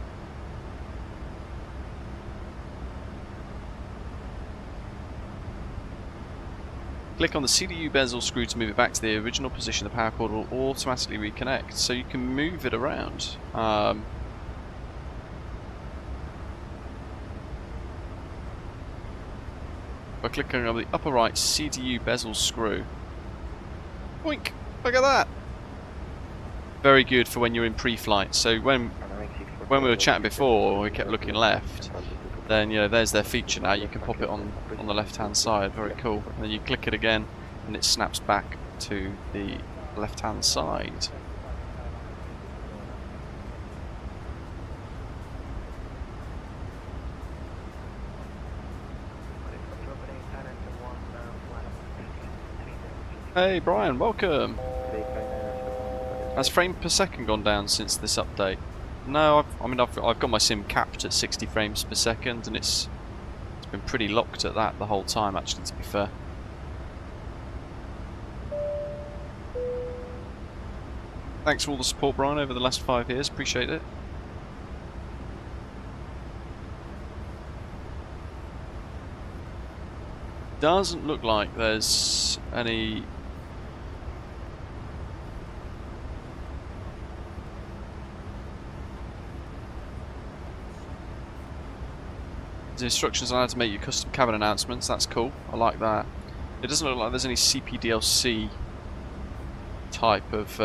Click on the CDU bezel screw to move it back to the original position. The power cord will automatically reconnect, so you can move it around. By clicking on the upper right CDU bezel screw. Boink! Look at that! very good for when you're in pre-flight. So when we were chatting before, we kept looking left. Then there's their feature now. You can pop it on the left-hand side. Very cool. And then you click it again, and it snaps back to the left-hand side. Hey Brian, welcome. Has frame per second gone down since this update? No, I've got my sim capped at 60 frames per second, and it's been pretty locked at that the whole time, actually, to be fair. Thanks for all the support, Brian, over the last 5 years. Appreciate it. Doesn't look like there's any instructions on how to make your custom cabin announcements. That's cool. I like that. It doesn't look like there's any CPDLC type of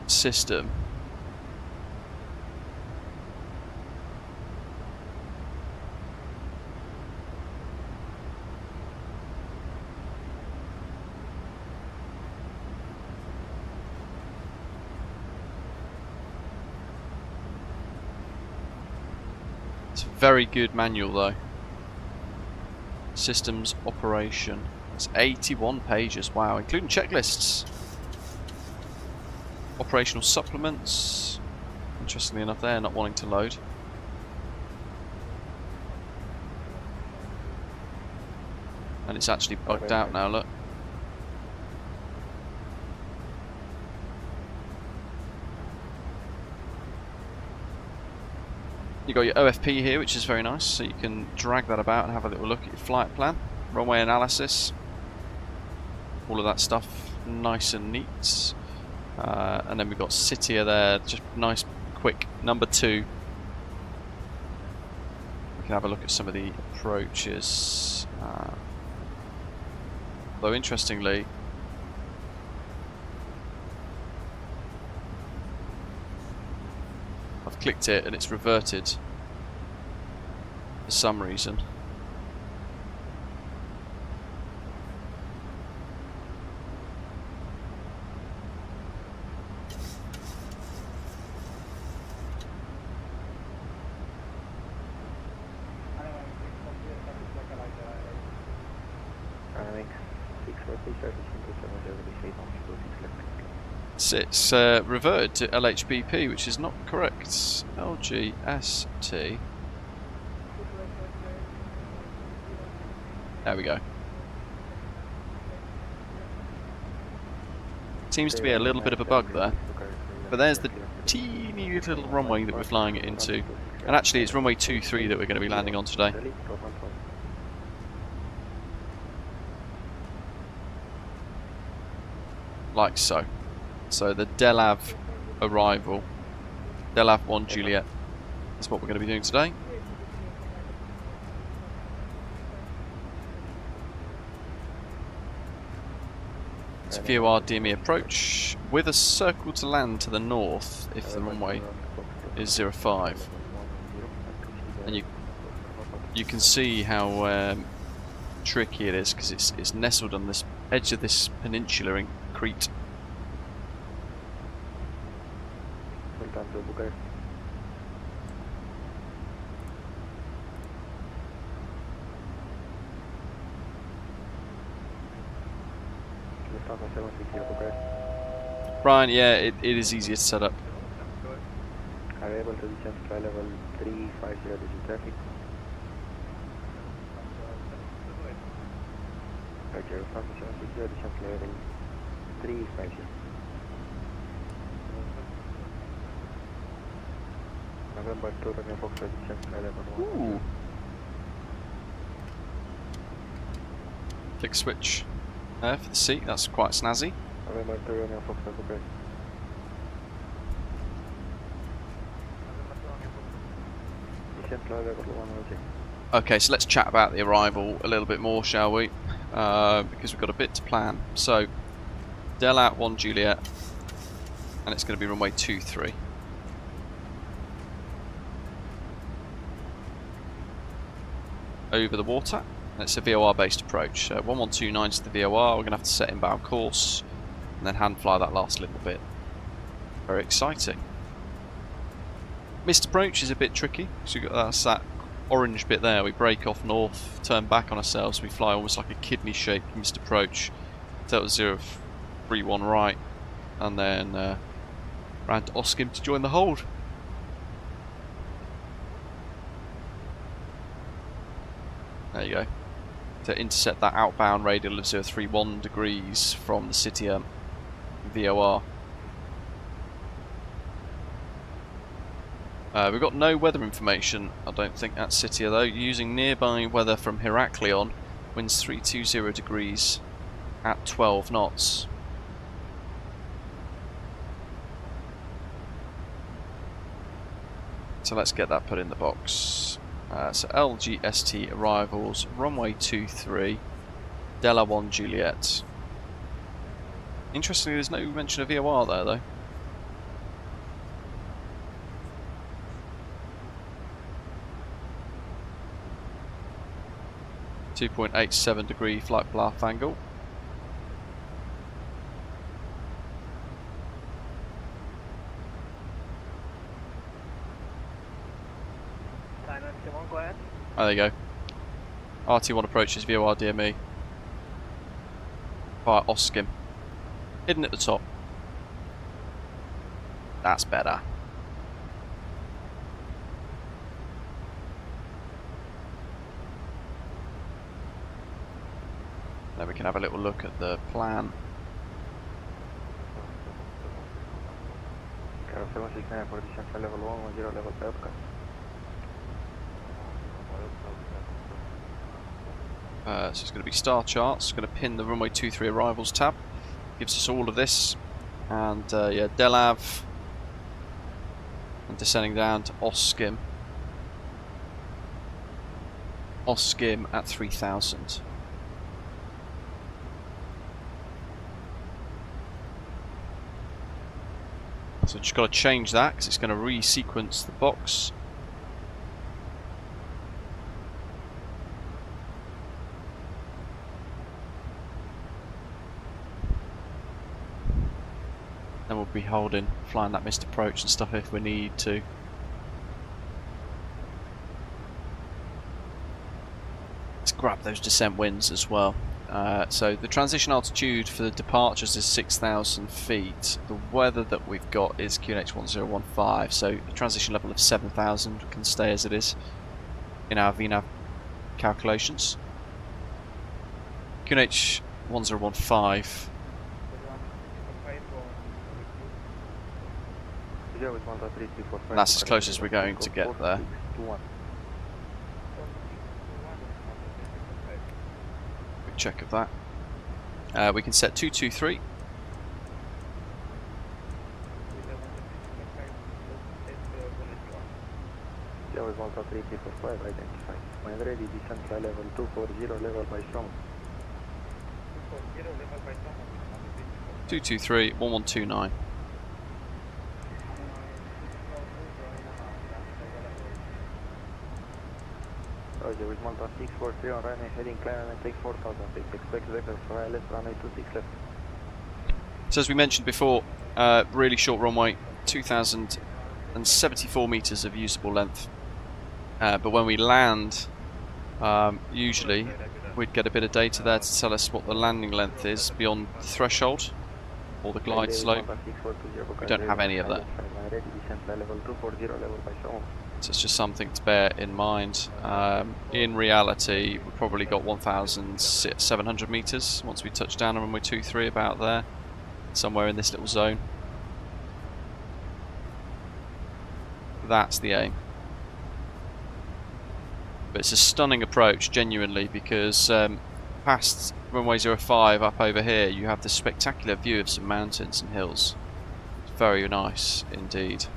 system. Very good manual though. Systems operation. It's 81 pages. Wow, including checklists. Operational supplements. Interestingly enough, they're not wanting to load. And it's actually bugged out now. Look. You got your OFP here, which is very nice, so you can drag that about and have a little look at your flight plan, runway analysis, all of that stuff, nice and neat. And then we've got Sitia there, just nice, quick number 2. We can have a look at some of the approaches. Though interestingly, I've clicked it and it's reverted for some reason. It's reverted to LHBP, which is not correct. LGST. There we go. Seems to be a little bit of a bug there. But there's the teeny little runway that we're flying it into. And actually it's runway 23 that we're going to be landing on today. Like so. So the Delav arrival, Delav 1 Juliet, is what we're going to be doing today. Let's view our DME approach with a circle to land to the north if the runway is 05. And you can see how tricky it is because it's nestled on this edge of this peninsula in Crete. Brian, yeah, it is easier to set up. Arrival to descent fly level 350 digit traffic. Roger, 5760 descent level 350. November 2 Romeo Foxtrot descent fly level 1. Ooh. Click switch there for the seat, that's quite snazzy. November 2 Romeo Foxtrot Bucharest. Descent fly level 106. Okay, so let's chat about the arrival a little bit more, shall we? Because we've got a bit to plan. So, Delat 1 Juliet, and it's going to be runway 23. Over the water, and it's a VOR based approach. 1129 is the VOR. We're going to have to set inbound course and then hand fly that last little bit. Very exciting. Missed approach is a bit tricky because you've got that orange bit there. We break off north, turn back on ourselves, we fly almost like a kidney shaped missed approach. Delta 031 right, and then round to Oskim to join the hold. There you go. To intercept that outbound radial of 031 degrees from the Sitia VOR. We've got no weather information, I don't think, at Sitia though. Using nearby weather from Heraklion, winds 320 degrees at 12 knots. So let's get that put in the box. So LGST arrivals, runway 23, Della 1 Juliet. Interestingly, there's no mention of VOR there though. .87 degree flight path angle. Oh, there you go. RT1 approaches VOR DME via Oskim. Hidden at the top. That's better. Then we can have a little look at the plan. So it's going to be star charts. Going to pin the runway 23 arrivals tab. Gives us all of this, and yeah, Delav, and descending down to Oskim. Oskim at 3000. So just got to change that because it's going to re-sequence the box. Then we'll be holding, flying that missed approach and stuff if we need to. Let's grab those descent winds as well. So the transition altitude for the departures is 6,000 feet. The weather that we've got is QNH 1015, so the transition level of 7,000 can stay as it is in our VNAV calculations. QNH 1015. And that's as close as we're going to get there. Quick check of that. We can set 223. Delta 3345 identified. When ready, descent fly level 240, level by Strong. 223 1129. Roger, with Malta 643 on runway heading climb and take 4000 feet. Expect vector for left runway 26 left. So as we mentioned before, really short runway, 2,074 meters of usable length. But when we land, usually we'd get a bit of data there to tell us what the landing length is beyond the threshold or the glide slope. We don't have any of that. So it's just something to bear in mind. In reality, we've probably got 1,700 meters once we touch down on runway 23, about there, somewhere in this little zone. That's the aim. But it's a stunning approach, genuinely, because past runway 05 up over here, you have this spectacular view of some mountains and hills. It's very nice indeed.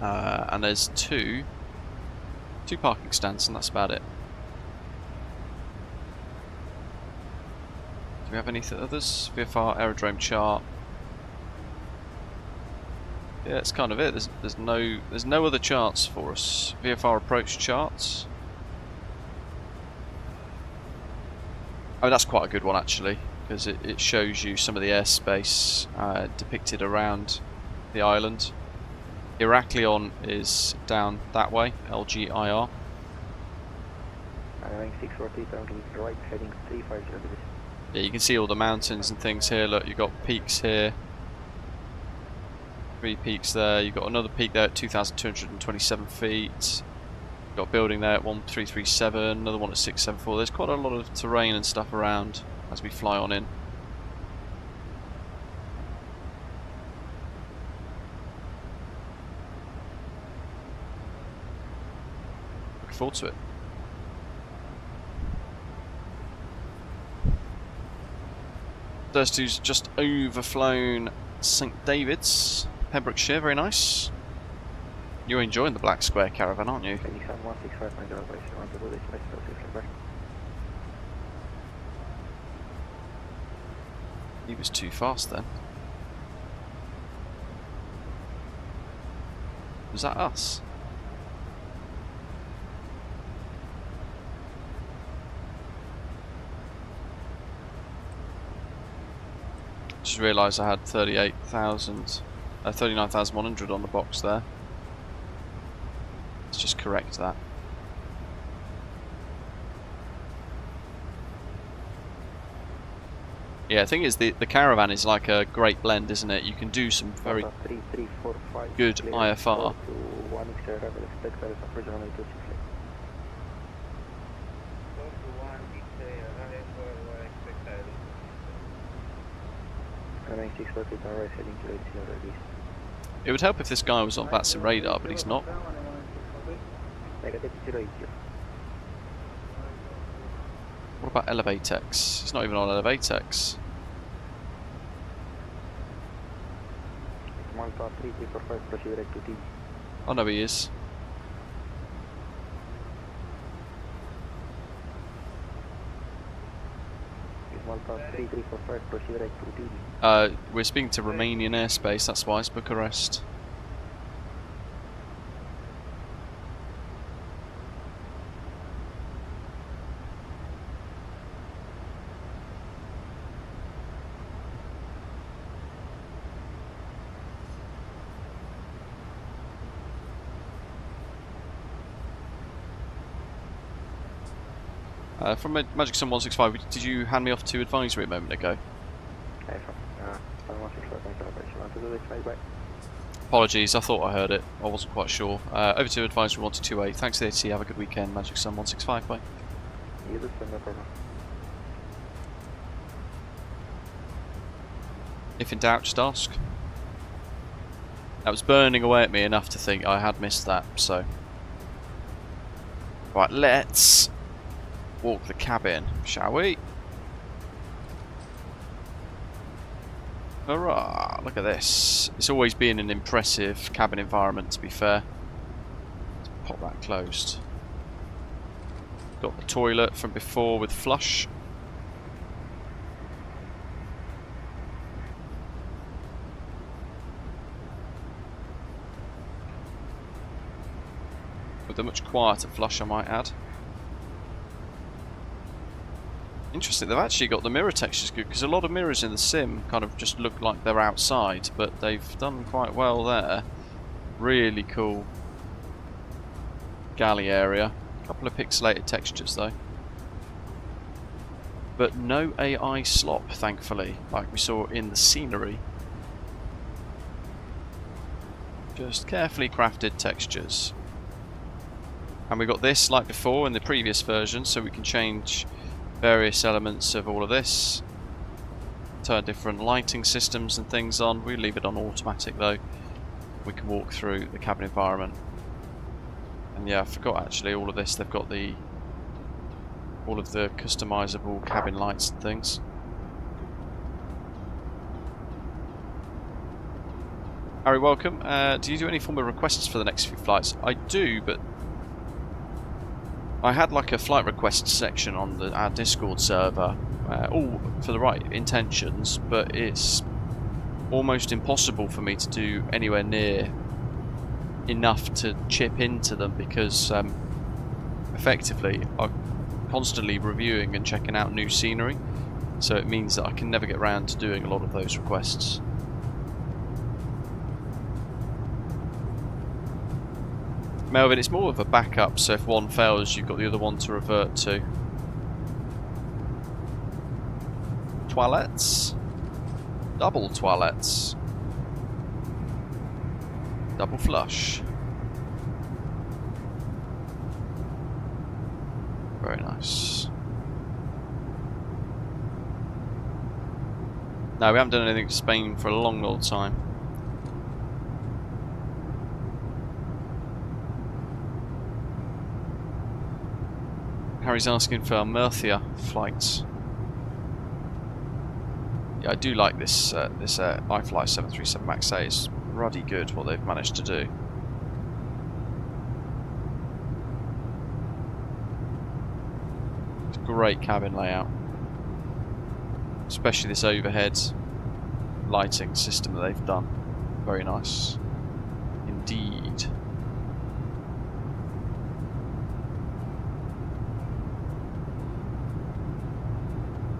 And there's two parking stands, and that's about it. Do we have any others? VFR aerodrome chart. Yeah, it's kind of it. There's no other charts for us. VFR approach charts. Oh, that's quite a good one actually, because it shows you some of the airspace depicted around the island. Heraklion is down that way, LGIR. Running 640, turning right, heading 350 degrees. Yeah, you can see all the mountains and things here. Look, you've got peaks here. 3 peaks there. You've got another peak there at 2,227 feet. You've got a building there at 1337, another one at 674. There's quite a lot of terrain and stuff around as we fly on in. Looking forward to it. Thirsty's just overflown St David's, Pembrokeshire, very nice. You're enjoying the Black Square caravan, aren't you? He was too fast then. Was that us? Just realised I had 39,100 on the box there. Let's just correct that. Yeah, the thing is, the caravan is like a great blend, isn't it? You can do some very good IFR. It would help if this guy was on VATSIM radar, but he's not. What about Elevatex? He's not even on Elevatex. Oh no, he is. We're speaking to Romanian airspace, that's why it's Bucharest. From Magic Sun 165, did you hand me off to advisory a moment ago? Apologies, I thought I heard it. I wasn't quite sure. Over to advisory 1228. Thanks for the ATC. Have a good weekend. Magic Sun 165. Bye. If in doubt, just ask. That was burning away at me enough to think I had missed that, so. Right, let's walk the cabin, shall we? Hurrah! Look at this. It's always been an impressive cabin environment, to be fair. Let's pop that closed. Got the toilet from before with flush. With a much quieter flush, I might add. Interesting, they've actually got the mirror textures good, because a lot of mirrors in the sim kind of just look like they're outside, but they've done quite well there. Really cool galley area. A couple of pixelated textures though. But no AI slop, thankfully, like we saw in the scenery. Just carefully crafted textures. And we got this like before in the previous version, so we can change various elements of all of this. Turn different lighting systems and things on. We leave it on automatic though. We can walk through the cabin environment. And yeah, I forgot actually all of this. They've got all of the customizable cabin lights and things. Harry, welcome. Do you do any form of requests for the next few flights? I do, but I had like a flight request section on our Discord server, all for the right intentions, but it's almost impossible for me to do anywhere near enough to chip into them, because effectively I'm constantly reviewing and checking out new scenery, so it means that I can never get around to doing a lot of those requests. Melvin, it's more of a backup, so if one fails you've got the other one to revert to. Toilets. Double toilets. Double flush. Very nice. No, we haven't done anything to Spain for a long, long time. Harry's asking for our Murcia flights. Yeah, I do like this iFly 737 MAX 8. It's ruddy good what they've managed to do. It's a great cabin layout, especially this overhead lighting system that they've done. Very nice indeed.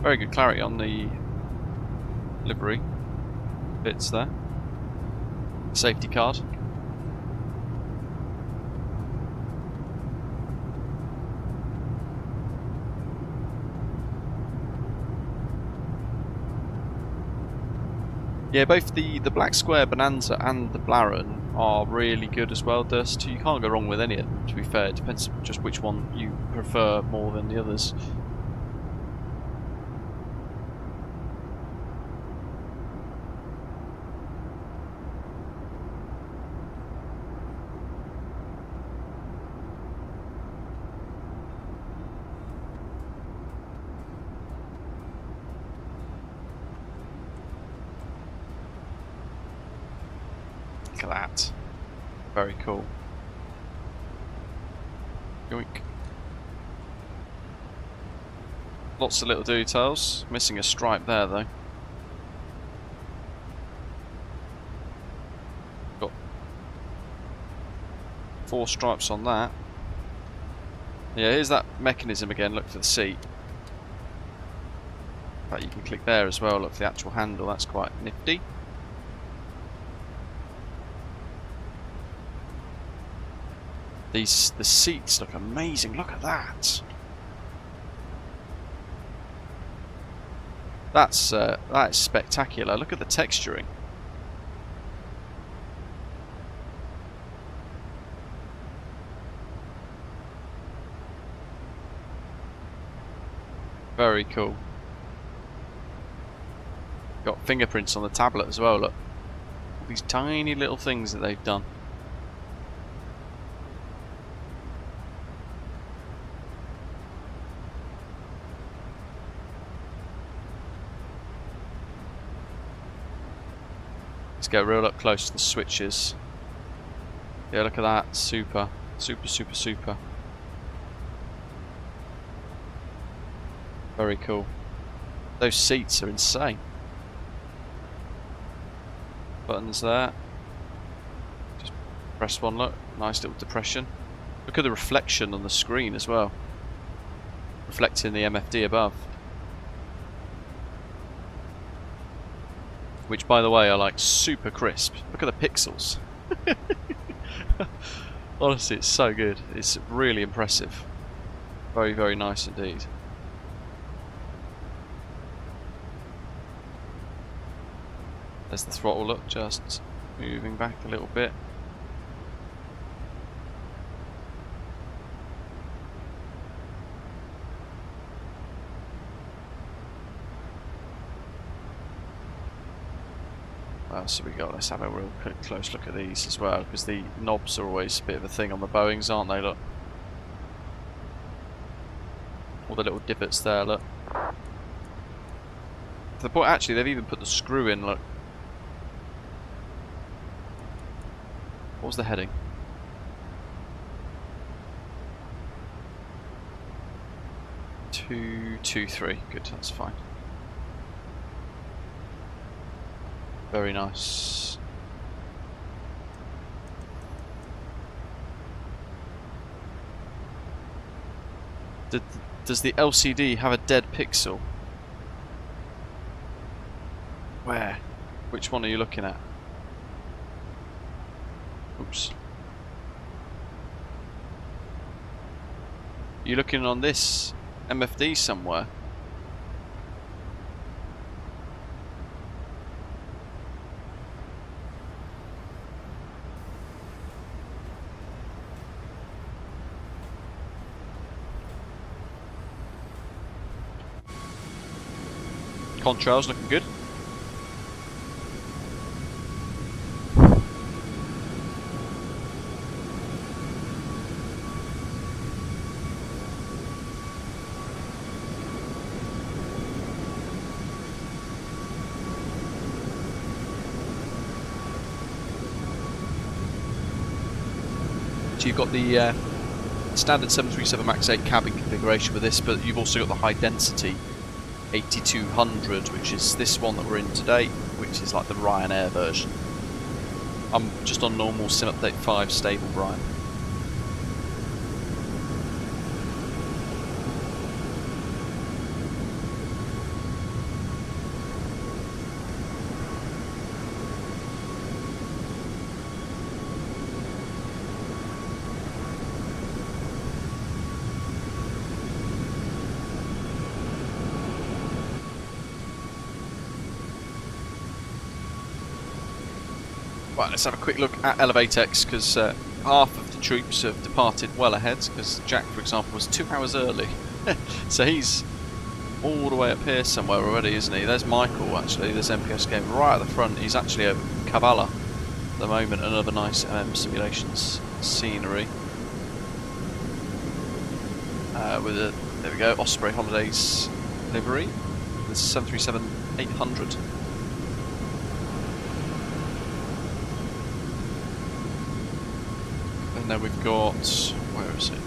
Very good clarity on the livery bits there. Safety card. Yeah, both the Black Square Bonanza and the Blaron are really good as well, Durst. You can't go wrong with any of them, to be fair. It depends just which one you prefer more than the others. Look at that. Very cool. Yoink. Lots of little details. Missing a stripe there though. Got 4 stripes on that. Yeah, here's that mechanism again. Look for the seat. In fact, you can click there as well. Look for the actual handle. That's quite nifty. The seats look amazing. Look at that. That is spectacular. Look at the texturing. Very cool. Got fingerprints on the tablet as well. Look, all these tiny little things that they've done. Let's get real up close to the switches. Yeah, look at that. Super, super, super, super. Very cool. Those seats are insane. Buttons there. Just press one, look. Nice little depression. Look at the reflection on the screen as well. Reflecting the MFD above. Which, by the way, are like super crisp. Look at the pixels. Honestly, it's so good. It's really impressive. Very, very nice indeed. There's the throttle, look, just moving back a little bit. What else have we got? Let's have a real close look at these as well, because the knobs are always a bit of a thing on the Boeings, aren't they? Look. All the little divots there, look. To the point, actually, they've even put the screw in, look. What was the heading? 223. Good, that's fine. Very nice. Does the LCD have a dead pixel? Where? Which one are you looking at? Oops. You looking on this MFD somewhere? Contrails looking good. So you've got the standard 737 MAX 8 cabin configuration with this, but you've also got the high density 8200, which is this one that we're in today, which is like the Ryanair version. I'm just on normal Sim Update 5 stable, Brian. Right, let's have a quick look at ElevateX, because half of the troops have departed well ahead, because Jack, for example, was 2 hours early. So he's all the way up here somewhere already, isn't he? There's Michael, actually. There's MPS game right at the front. He's actually over Kavala at the moment. Another nice M'M Simulations scenery. With a, there we go, Osprey Holidays livery. There's 737-800. And then we've got, where is it?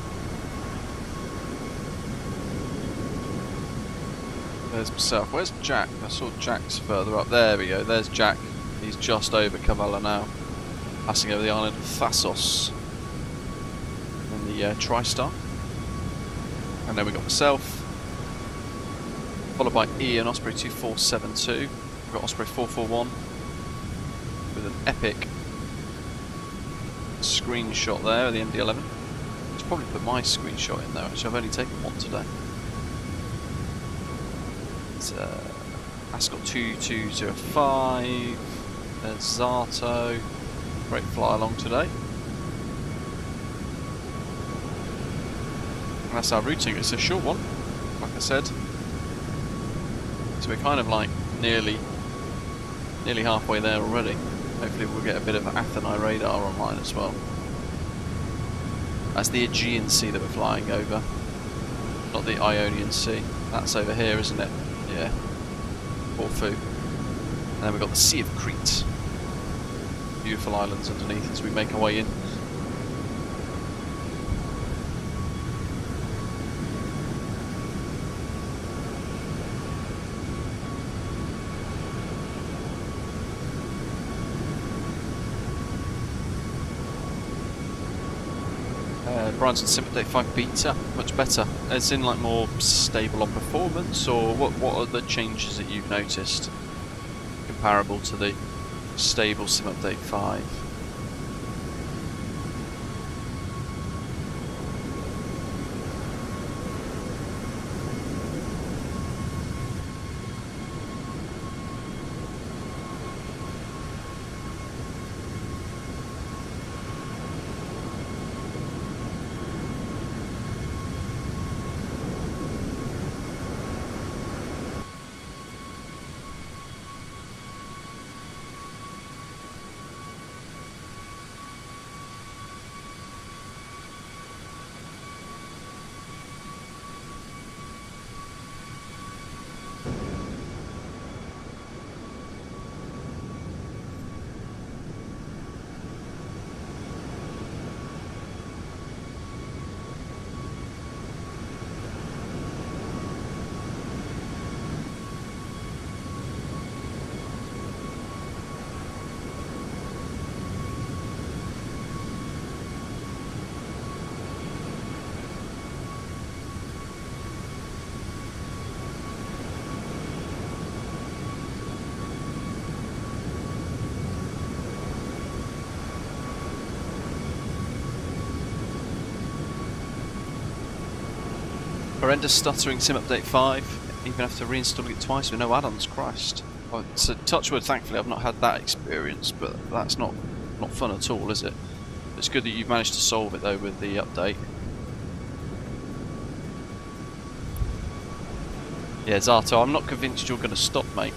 There's myself. Where's Jack? I saw Jack's further up. There we go. There's Jack. He's just over Kavala now, passing over the island of Thasos in the TriStar. And then we've got myself, followed by Ian, Osprey 2472. We've got Osprey 441 with an epic screenshot there of the MD-11. I should probably put my screenshot in there, actually. I've only taken one today. It's Ascot 2205. There's Zato. Great fly along today. And that's our routing. It's a short one, like I said. So we're kind of like nearly halfway there already. Hopefully we'll get a bit of Atheni radar online as well. That's the Aegean Sea that we're flying over, not the Ionian Sea. That's over here, isn't it? Yeah. Corfu. And then we've got the Sea of Crete. Beautiful islands underneath as we make our way in. Brian's on Sim Update 5 Beta, much better. As in like more stable on performance, or what are the changes that you've noticed comparable to the stable Sim Update 5? Horrendous stuttering sim update 5. Even after reinstalling it twice with no add-ons. Christ. Well, so touchwood, thankfully I've not had that experience, but that's not fun at all, is it? It's good that you've managed to solve it though with the update. Yeah, Zato, I'm not convinced you're going to stop, mate.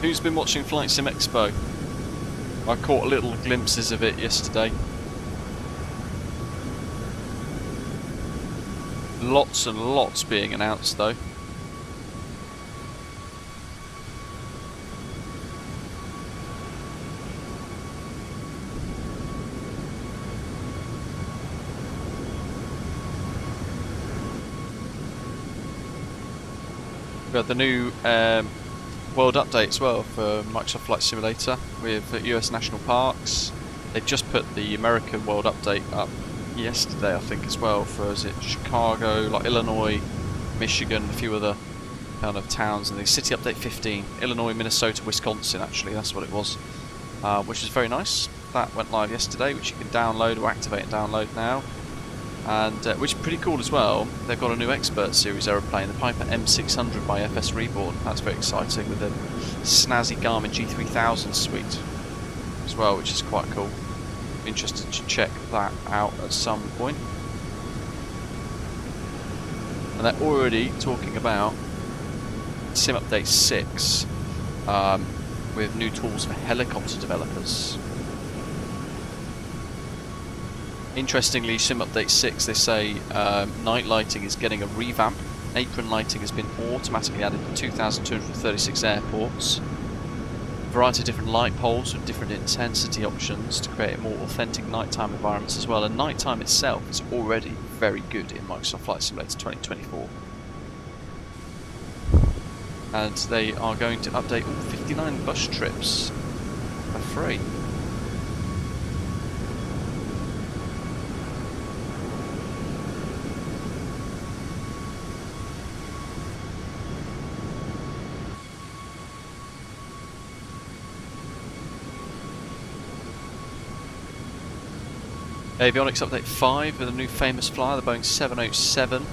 Who's been watching Flight Sim Expo? I caught little glimpses of it yesterday. Lots and lots being announced though. We've got the new world update as well for Microsoft Flight Simulator with US National Parks. They've just put the American world update up yesterday, I think, as well, for, is it Chicago, like Illinois, Michigan, a few other kind of towns, and the city update 15, Illinois, Minnesota, Wisconsin, actually, that's what it was, which is very nice. That went live yesterday, which you can download or activate and download now, and which is pretty cool as well. They've got a new expert series aeroplane, the Piper M600 by FS Reborn. That's very exciting, with a snazzy Garmin G3000 suite as well, which is quite cool. Interested to check that out at some point. And they're already talking about Sim Update 6 with new tools for helicopter developers. Interestingly, Sim Update 6, they say night lighting is getting a revamp. Apron lighting has been automatically added to 2,236 airports. Variety of different light poles with different intensity options to create more authentic nighttime environments as well. And nighttime itself is already very good in Microsoft Flight Simulator 2024. And they are going to update all 59 bus trips for free. Avionics Update 5 with a new famous flyer, the Boeing 707,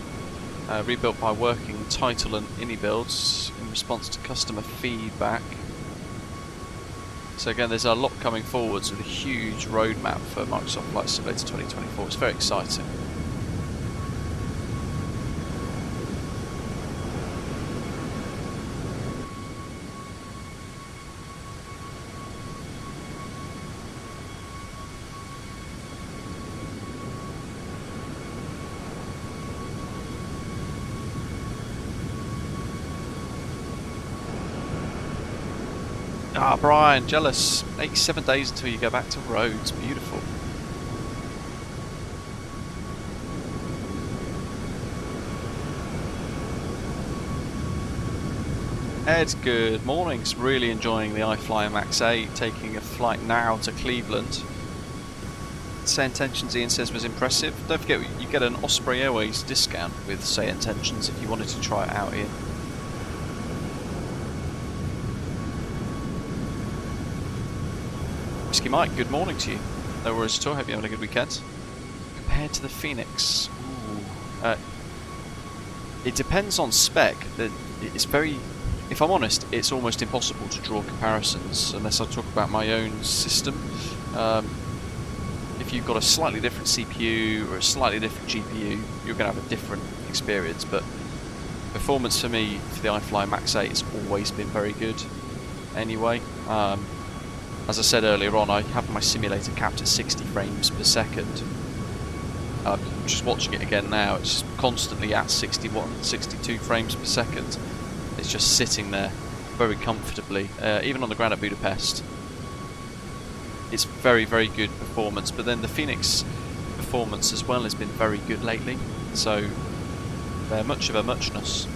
rebuilt by working title and INI builds in response to customer feedback. So again, there's a lot coming forwards with a huge roadmap for Microsoft Flight Simulator 2024. It's very exciting. Ah, Brian, jealous. 87 days until you go back to roads. Beautiful. Ed, good morning. Really enjoying the iFly Max 8, taking a flight now to Cleveland. Say Intentions, Ian says, was impressive. Don't forget, you get an Osprey Airways discount with Say Intentions if you wanted to try it out, Ian. Whiskey Mike, good morning to you. No worries at all, hope you're having a good weekend. Compared to the Phoenix, it depends on spec. It's very, if I'm honest, it's almost impossible to draw comparisons unless I talk about my own system. If you've got a slightly different CPU or a slightly different GPU, you're going to have a different experience, but performance for me for the iFly Max 8 has always been very good anyway. As I said earlier on, I have my simulator capped at 60 frames per second. I'm just watching it again now, it's constantly at 61, 62 frames per second. It's just sitting there very comfortably, even on the ground at Budapest. It's very, very good performance, but then the Phoenix performance as well has been very good lately, so they're much of a muchness.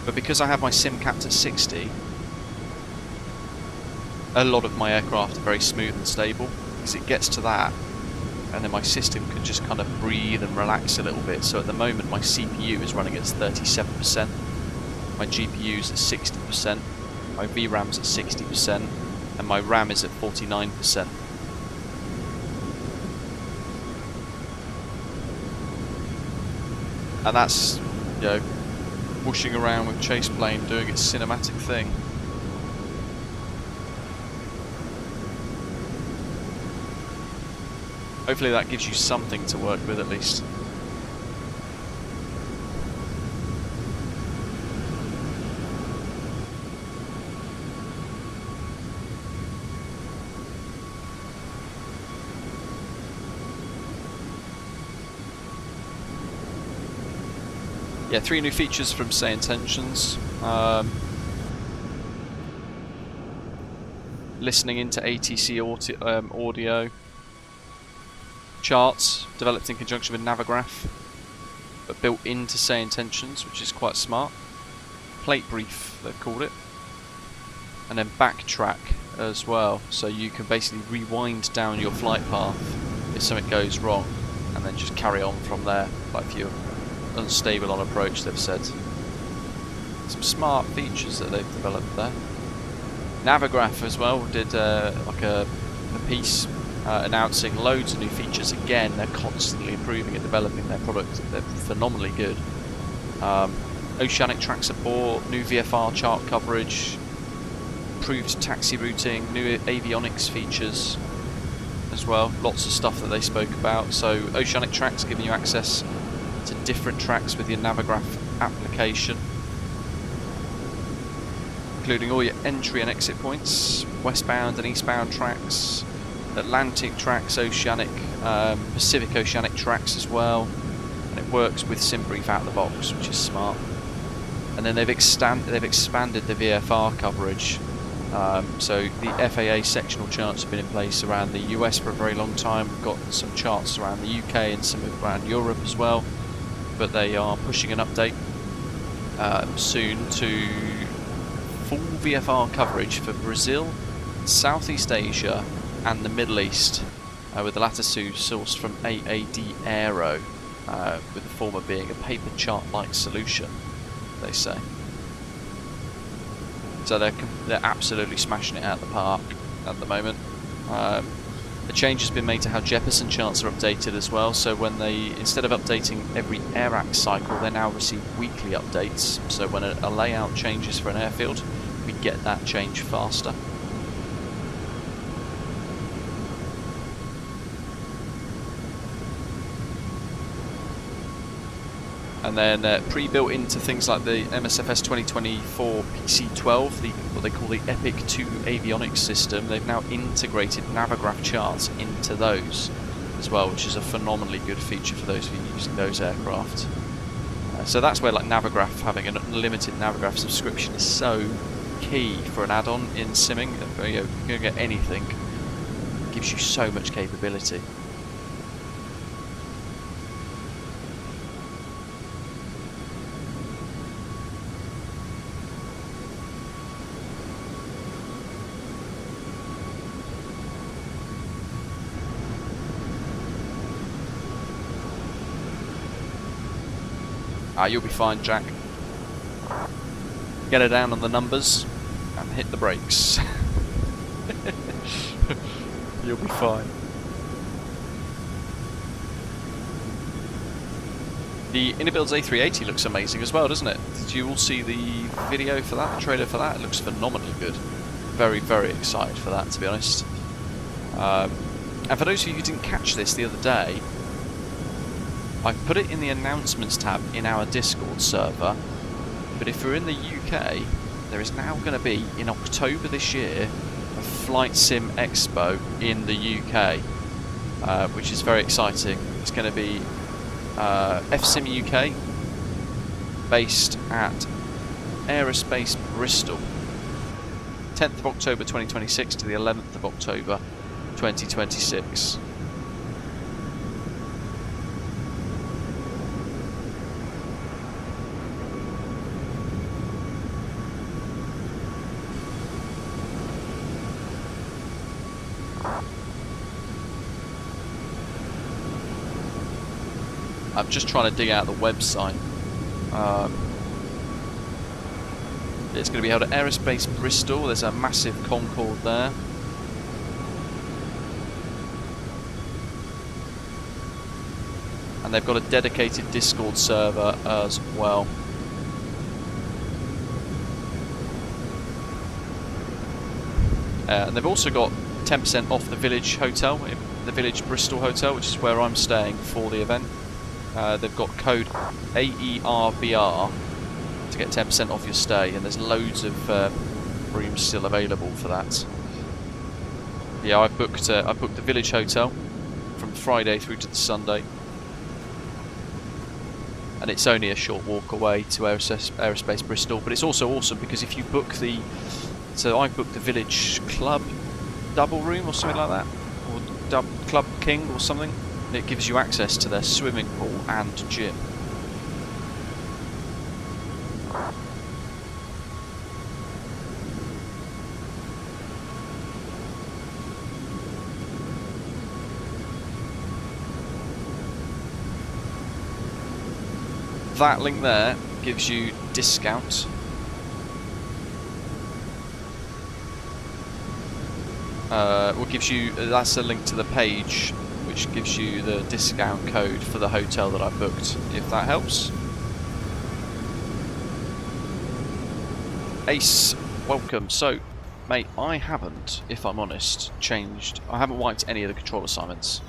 But because I have my sim capped at 60, a lot of my aircraft are very smooth and stable, because it gets to that and then my system can just kind of breathe and relax a little bit. So at the moment my CPU is running at 37%, my GPU is at 60%, my VRAM's at 60%, and my RAM is at 49%. And that's, you know, whooshing around with chase plane doing its cinematic thing. Hopefully that gives you something to work with at least. Yeah, 3 new features from Say Intentions. Listening into ATC audio. Charts, developed in conjunction with Navigraph, but built into Say Intentions, which is quite smart. Plate brief, they've called it. And then backtrack as well, so you can basically rewind down your flight path if something goes wrong, and then just carry on from there, like if you're unstable on approach, they've said. Some smart features that they've developed there. Navigraph as well did like a piece announcing loads of new features. Again, they're constantly improving and developing their product. They're phenomenally good. Oceanic track support, new VFR chart coverage, improved taxi routing, new avionics features as well. Lots of stuff that they spoke about. So Oceanic tracks giving you access to different tracks with your Navigraph application, including all your entry and exit points, westbound and eastbound tracks, Atlantic tracks, Oceanic, Pacific Oceanic tracks as well, and it works with SimBrief out of the box, which is smart. And then they've expanded the VFR coverage, so the FAA sectional charts have been in place around the US for a very long time. We've got some charts around the UK and some around Europe as well, but they are pushing an update soon to full VFR coverage for Brazil, Southeast Asia and the Middle East, with the latter two sourced from AAD Aero, with the former being a paper chart-like solution, they say. So they're absolutely smashing it out of the park at the moment. A change has been made to how Jeppesen charts are updated as well, so when they, instead of updating every AIRAC cycle, they now receive weekly updates, so when a layout changes for an airfield, we get that change faster. And then pre-built into things like the MSFS 2024 PC12, what they call the Epic 2 avionics system, they've now integrated Navigraph charts into those as well, which is a phenomenally good feature for those of you using those aircraft. So that's where like Navigraph, having an unlimited Navigraph subscription is so key for an add-on in simming. You can get anything. It gives you so much capability. You'll be fine, Jack. Get her down on the numbers and hit the brakes. You'll be fine. The Innobuild's A380 looks amazing as well, doesn't it? Did you all see the video for that, the trailer for that? It looks phenomenally good. Very, very excited for that, to be honest. And for those of you who didn't catch this the other day, I put it in the announcements tab in our Discord server, but if you're in the UK, there is now going to be, in October this year, a Flight Sim Expo in the UK, which is very exciting. It's going to be FSIM UK, based at Aerospace Bristol, 10th of October 2026 to the 11th of October 2026. I'm just trying to dig out the website. It's going to be held at Aerospace Bristol. There's a massive concourse there. and they've got a dedicated Discord server as well. And they've also got 10% off the Village Hotel, the Village Bristol Hotel, which is where I'm staying for the event. They've got code AERBR to get 10% off your stay, and there's loads of rooms still available for that. Yeah, I booked the Village Hotel from Friday through to the Sunday, and it's only a short walk away to Aerospace Bristol. But it's also awesome because if you book the, so I booked the Village Club double room or something like that, or Club King or something, and it gives you access to their swimming pool and gym. That link there gives you discount. Gives you, that's a link to the page which gives you the discount code for the hotel that I booked, if that helps. Ace, welcome. So, mate, I haven't, if I'm honest, I haven't wiped any of the control assignments.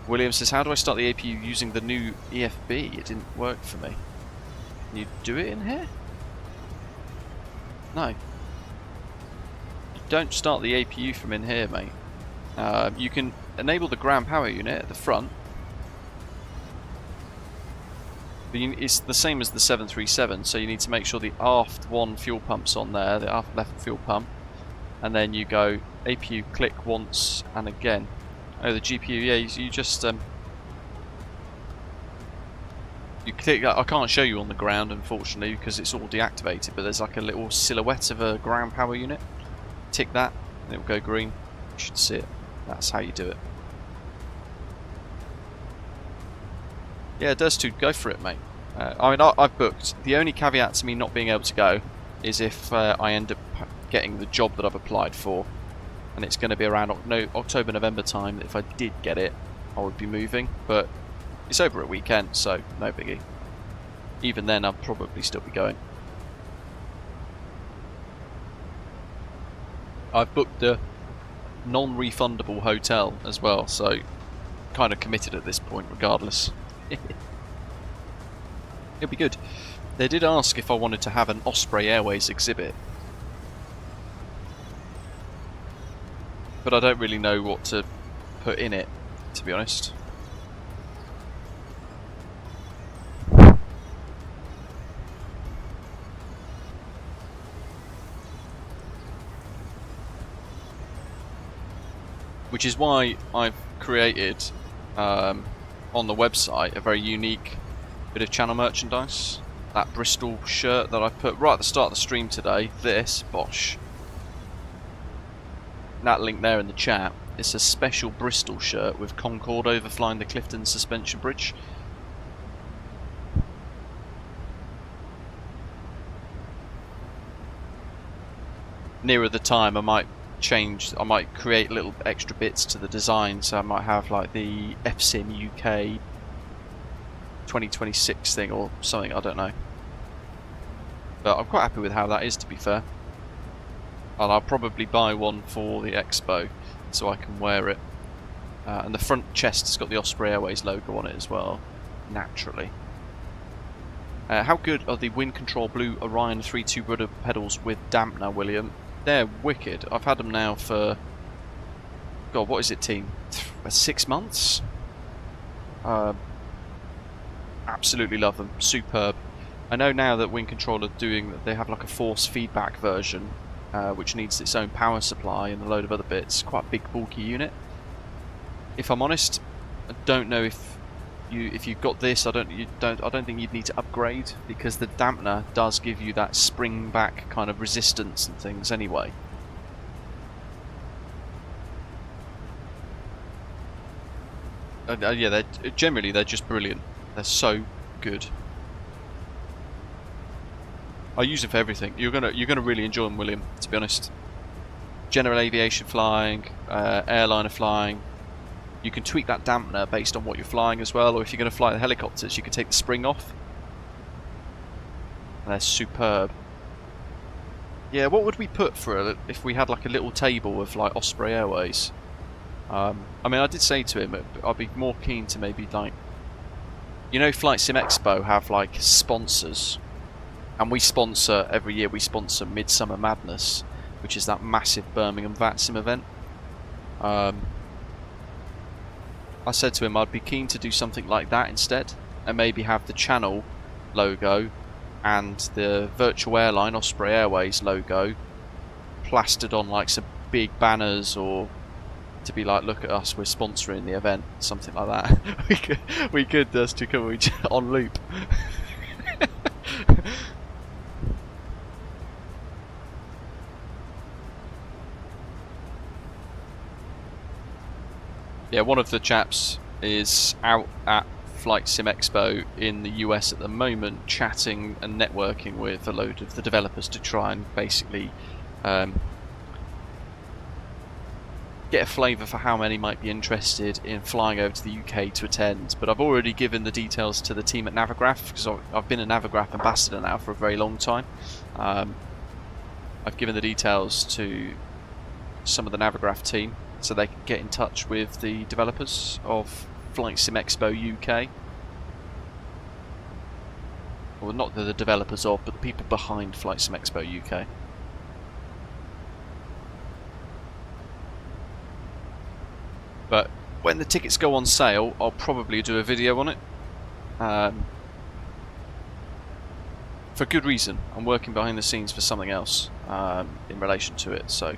William says, how do I start the APU using the new EFB? It didn't work for me. Can you do it in here? No. You don't start the APU from in here, mate. You can enable the ground power unit at the front. But it's the same as the 737, so you need to make sure the aft one fuel pump's on there, the aft left fuel pump. And then you go APU click once and again. Oh, the GPU, yeah, you just you click that. I can't show you on the ground, unfortunately, because it's all deactivated, but there's like a little silhouette of a ground power unit. Tick that, and it will go green. You should see it. That's how you do it. Yeah, it does too. Go for it, mate. I mean, I've booked. The only caveat to me not being able to go is if I end up getting the job that I've applied for. And it's going to be around October, November time. If I did get it, I would be moving. But it's over a weekend, so no biggie. Even then, I'll probably still be going. I've booked the non-refundable hotel as well, so kind of committed at this point regardless. It'll be good. They did ask if I wanted to have an Osprey Airways exhibit, but I don't really know what to put in it, to be honest. Which is why I've created on the website a very unique bit of channel merchandise. That Bristol shirt that I put right at the start of the stream today, this, Bosh. That link there in the chat, it's a special Bristol shirt with Concorde overflying the Clifton suspension bridge. Nearer the time I might create little extra bits to the design, so I might have like the VATSIM UK 2026 thing or something, I don't know. But I'm quite happy with how that is, to be fair. And I'll probably buy one for the expo so I can wear it. And the front chest has got the Osprey Airways logo on it as well, naturally. How good are the Wind Control Blue Orion 3.2 rudder pedals with dampener, William? They're wicked. I've had them now for, God, what is it, team? 6 months? Absolutely love them. Superb. I know now that Wind Control are doing, they have like a force feedback version, which needs its own power supply and a load of other bits. Quite a big, bulky unit. If I'm honest, I don't know if you've got this. I don't think you'd need to upgrade, because the dampener does give you that spring back kind of resistance and things anyway. Yeah, they're just brilliant. They're so good. I use them for everything. You're gonna really enjoy them, William, to be honest. General aviation flying, airliner flying, You can tweak that dampener based on what you're flying as well, or if you're going to fly the helicopters, you can take the spring off. And they're superb. Yeah, what would we put for if we had like a little table of like Osprey Airways? I mean, I did say to him I'd be more keen to maybe like, you know, Flight Sim Expo have like sponsors, and we sponsor every year. We sponsor Midsummer Madness, which is that massive Birmingham VATSIM event. I said to him I'd be keen to do something like that instead, and maybe have the channel logo and the virtual airline Osprey Airways logo plastered on like some big banners, or to be like, look at us, we're sponsoring the event, something like that. we could just to come on loop. Yeah, one of the chaps is out at Flight Sim Expo in the US at the moment, chatting and networking with a load of the developers to try and basically get a flavour for how many might be interested in flying over to the UK to attend. But I've already given the details to the team at Navigraph, because I've been a Navigraph ambassador now for a very long time. I've given the details to some of the Navigraph team so they can get in touch with the developers of Flight Sim Expo UK. Well, not the developers of, but the people behind Flight Sim Expo UK. But when the tickets go on sale, I'll probably do a video on it. For good reason. I'm working behind the scenes for something else in relation to it, so...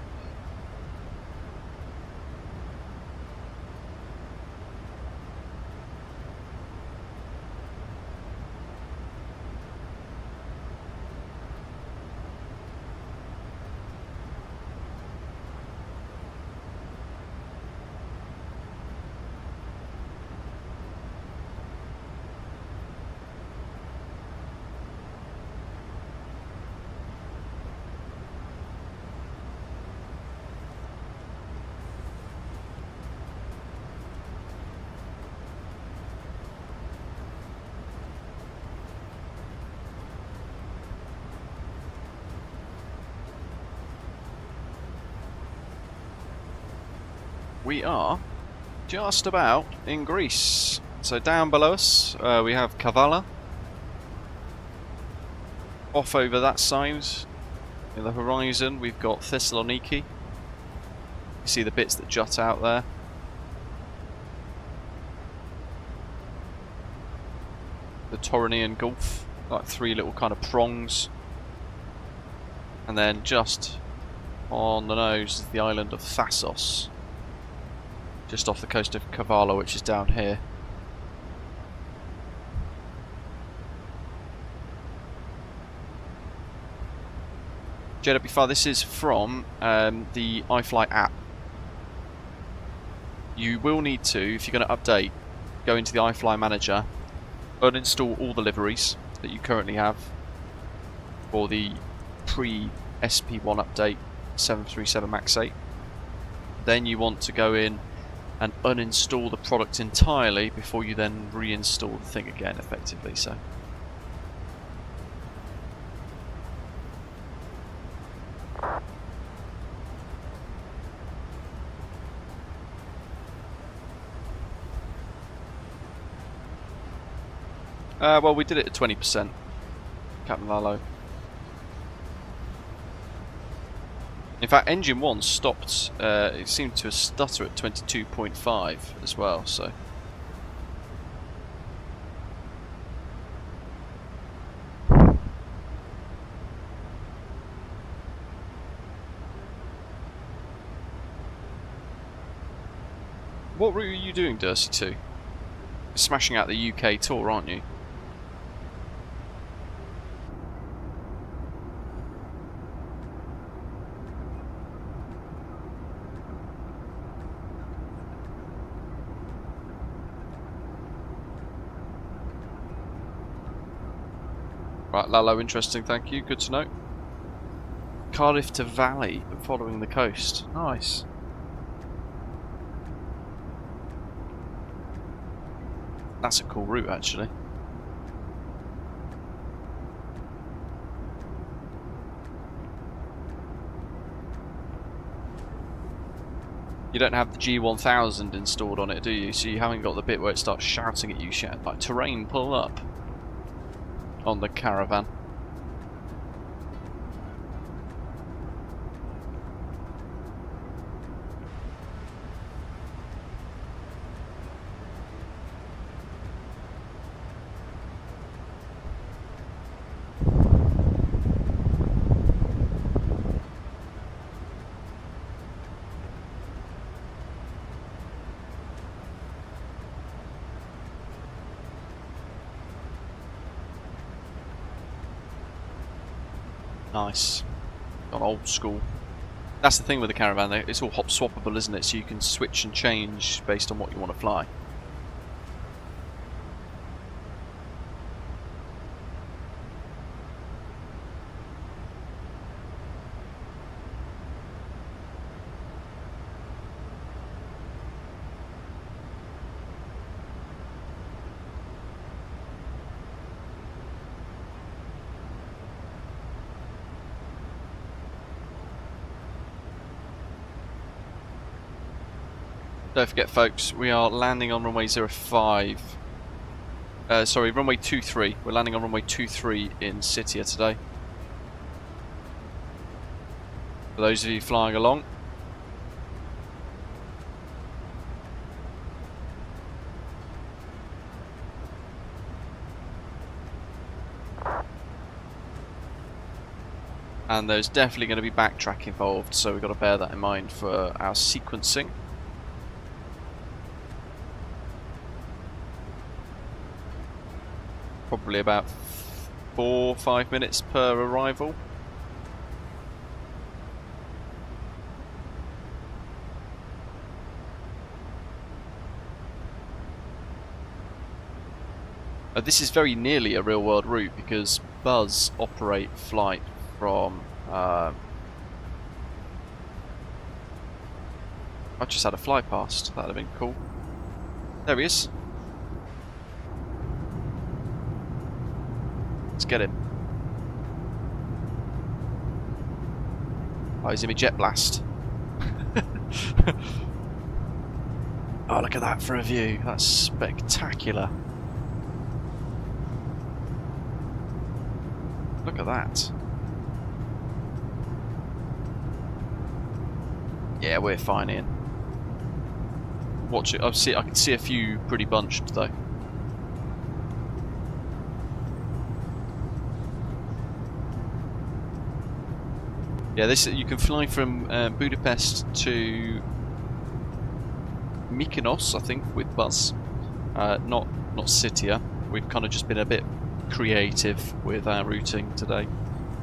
We are just about in Greece. So down below us we have Kavala. Off over that side in the horizon we've got Thessaloniki. You see the bits that jut out there. The Tauronian Gulf, like three little kind of prongs. And then just on the nose is the island of Thassos, just off the coast of Kavala, which is down here. JW5, this is from the iFly app. You will need to, if you're going to update, go into the iFly manager, uninstall all the liveries that you currently have for the pre-SP1 update 737 MAX 8. Then you want to go in and uninstall the product entirely before you then reinstall the thing again, effectively. So well, we did it at 20%, Captain Lalo. In fact, engine 1 stopped, it seemed to stutter at 22.5 as well, so... What route are you doing, Dursey 2? You're smashing out the UK tour, aren't you? Right, Lalo, interesting, thank you, good to know. Cardiff to Valley, following the coast. Nice. That's a cool route, actually. You don't have the G1000 installed on it, do you? So you haven't got the bit where it starts shouting at you, like terrain, pull up on the Caravan. Nice. Got old school. That's the thing with the Caravan, though. It's all hop swappable, isn't it? So you can switch and change based on what you want to fly. Don't forget, folks, we are landing on runway 05. Sorry, runway 23. We're landing on runway 23 in Sitia today. For those of you flying along. And there's definitely going to be backtrack involved, so we've got to bear that in mind for our sequencing. Probably about 4 or 5 minutes per arrival. This is very nearly a real world route because Buzz operate flight from I just had a fly past, that'd have been cool. There he is. Let's get him. Oh, he's in my jet blast. Oh, look at that for a view. That's spectacular. Look at that. Yeah, we're fine in. Watch it. I can see a few pretty bunched though. Yeah, this you can fly from Budapest to Mykonos, I think, with Buzz. Not Sitia. We've kind of just been a bit creative with our routing today,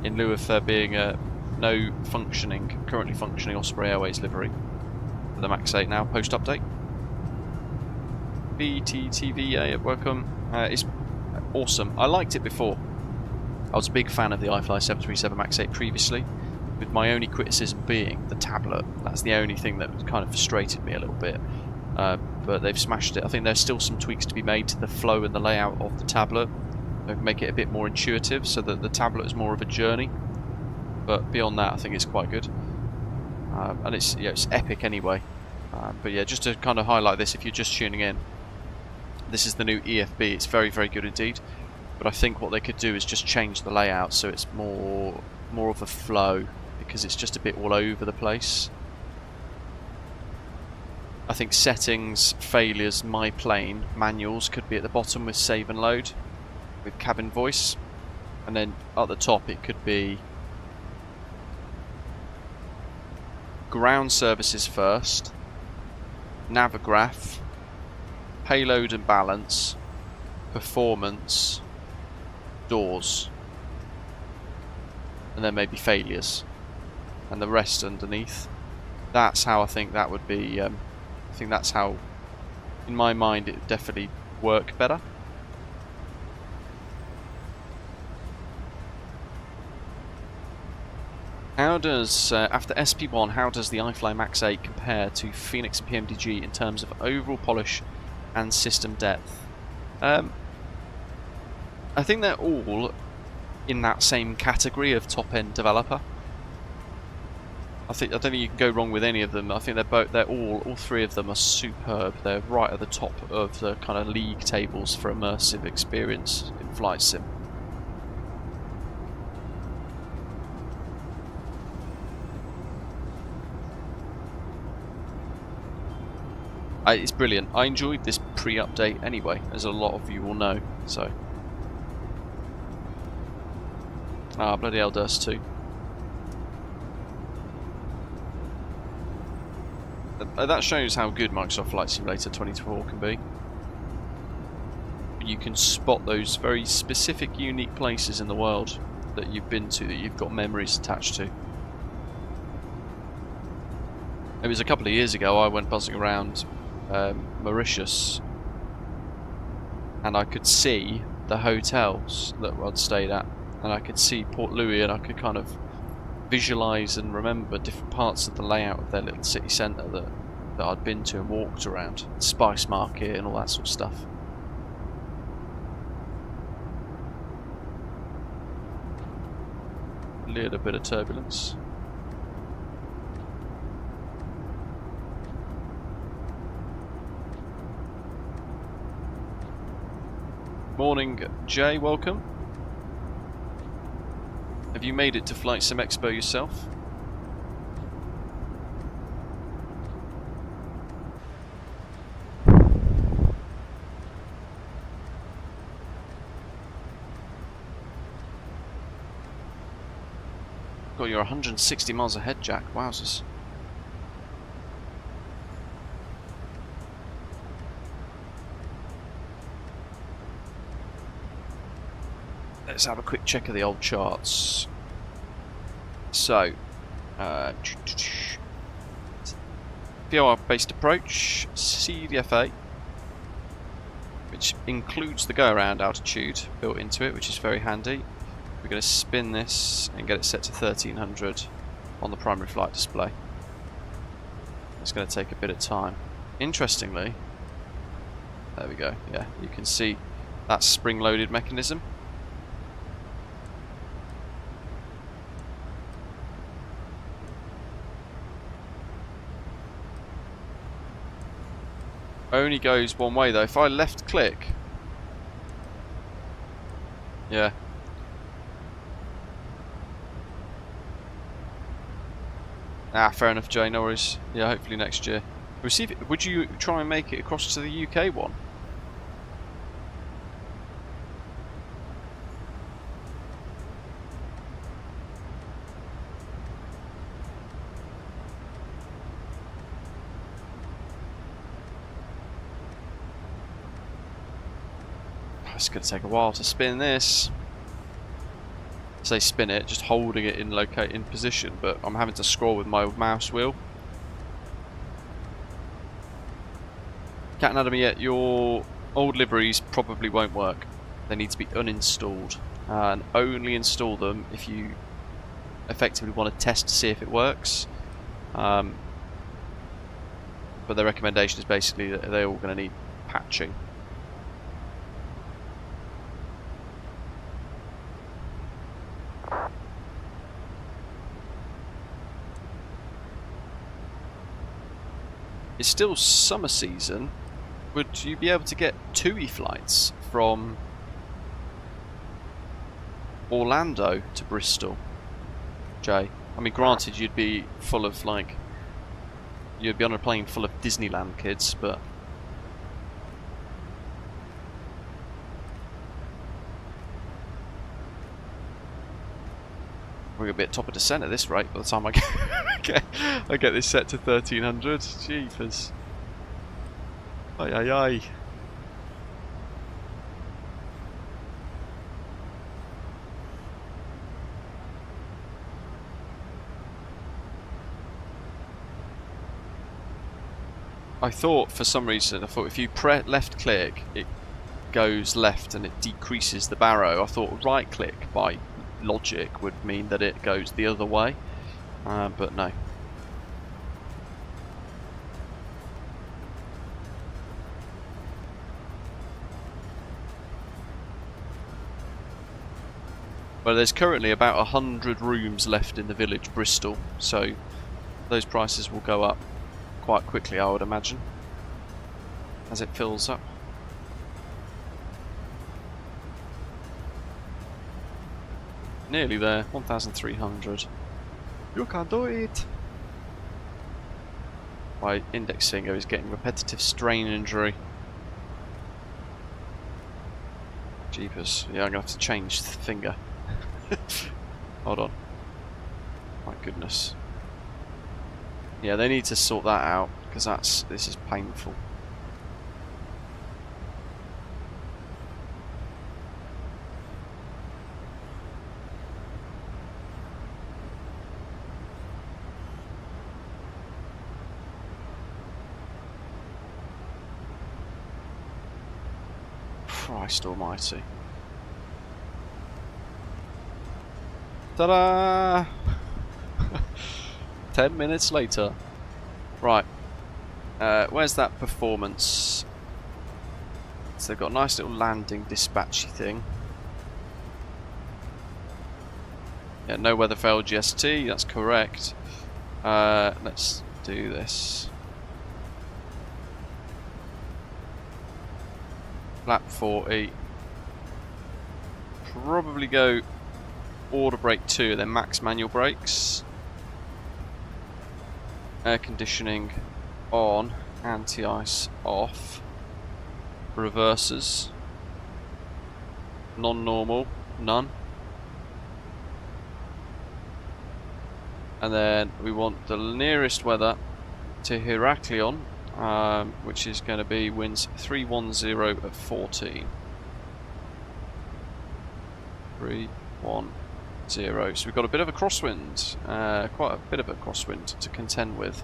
in lieu of there being no currently functioning Osprey Airways livery for the Max 8 now. Post update. BTTV, welcome. It's awesome. I liked it before. I was a big fan of the iFly 737 Max 8 previously, with my only criticism being the tablet. That's the only thing that kind of frustrated me a little bit. But they've smashed it. I think there's still some tweaks to be made to the flow and the layout of the tablet. They make it a bit more intuitive so that the tablet is more of a journey. But beyond that, I think it's quite good. And it's epic anyway. But yeah, just to kind of highlight this, if you're just tuning in, this is the new EFB. It's very, very good indeed. But I think what they could do is just change the layout so it's more of a flow, because it's just a bit all over the place. I think settings, failures, my plane, manuals could be at the bottom with save and load, with cabin voice, and then at the top it could be ground services first, navigraph, payload and balance, performance, doors, and then maybe failures, and the rest underneath. That's how I think that would be. I think that's how, in my mind, it would definitely work better. How does, after SP1, how does the iFly Max 8 compare to Phoenix and PMDG in terms of overall polish and system depth? I think they're all in that same category of top-end developer. I don't think you can go wrong with any of them. I think all three of them are superb. They're right at the top of the kind of league tables for immersive experience in flight sim. It's brilliant. I enjoyed this pre-update anyway, as a lot of you will know. So, bloody hell, Durst 2. That shows how good Microsoft Flight Simulator 24 can be. You can spot those very specific, unique places in the world that you've been to, that you've got memories attached to. It was a couple of years ago, I went buzzing around Mauritius, and I could see the hotels that I'd stayed at, and I could see Port Louis, and I could kind of visualise and remember different parts of the layout of their little city centre that I'd been to and walked around. Spice Market and all that sort of stuff. A little bit of turbulence. Morning, Jay, welcome. Have you made it to Flight Sim Expo yourself? God, you're 160 miles ahead, Jack. Wowzers. Let's have a quick check of the old charts. So, VOR-based approach, CDFA, which includes the go-around altitude built into it, which is very handy. We're going to spin this and get it set to 1300 on the primary flight display. It's going to take a bit of time. Interestingly, there we go, yeah, you can see that spring-loaded mechanism. Only goes one way though. If I left click, yeah. Fair enough, Jay. No worries. Yeah, hopefully next year. Would you try and make it across to the UK one? It's going to take a while to spin this. Say spin it, just holding it in position, but I'm having to scroll with my mouse wheel. Captain Adam, yet your old liveries probably won't work. They need to be uninstalled, and only install them if you effectively want to test to see if it works. But the recommendation is basically that they're all going to need patching. It's still summer season. Would you be able to get TUI flights from Orlando to Bristol, Jay? I mean, granted, you'd be full of you'd be on a plane full of Disneyland kids, but we're going to be at top of descent at this rate by the time I get this set to 1300. Jeepers. Ay ay ay. I thought for some reason, if you left click, it goes left and it decreases the barrow. I thought right click by logic would mean that it goes the other way, but no. Well, there's currently about 100 rooms left in the village Bristol, so those prices will go up quite quickly, I would imagine, as it fills up. Nearly there, 1,300. You can do it! My index finger is getting repetitive strain injury. Jeepers. Yeah, I'm going to have to change the finger. Hold on. My goodness. Yeah, they need to sort that out, because this is painful. Christ almighty. Ta-da! 10 minutes later. Right. Where's that performance? So they've got a nice little landing dispatchy thing. Yeah, no weather for LGST, that's correct. Let's do this. Lap 40. Probably go order brake 2, then max manual brakes. Air conditioning on, anti-ice off. Reversers. Non-normal, none. And then we want the nearest weather to Heraklion, which is going to be winds 310 at 14. 310. So we've got a bit of a crosswind, quite a bit of a crosswind to contend with.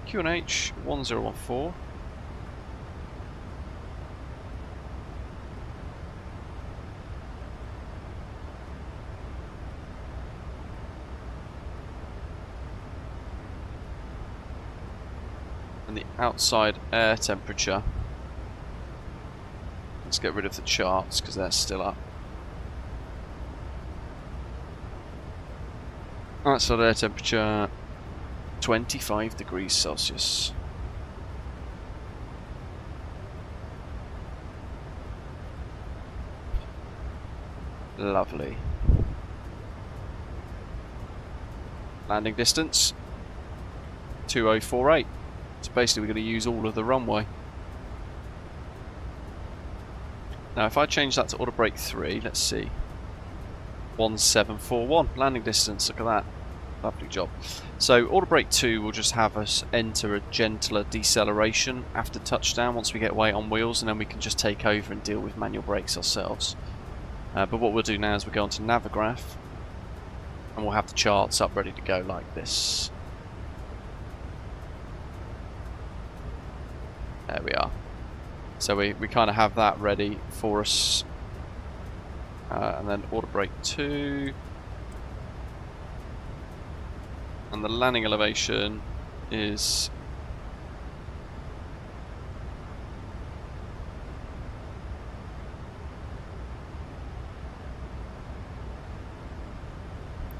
QNH 1014. And the outside air temperature. Let's get rid of the charts because they're still up. Outside air temperature 25 degrees Celsius. Lovely. Landing distance 2048. So basically we're going to use all of the runway. Now if I change that to auto brake 3, let's see. 1741 landing distance, look at that. Lovely job. So auto brake 2 will just have us enter a gentler deceleration after touchdown once we get weight on wheels, and then we can just take over and deal with manual brakes ourselves. But what we'll do now is we'll go onto Navigraph and we'll have the charts up ready to go like this. There we are. So we kind of have that ready for us. And then auto brake 2. And the landing elevation is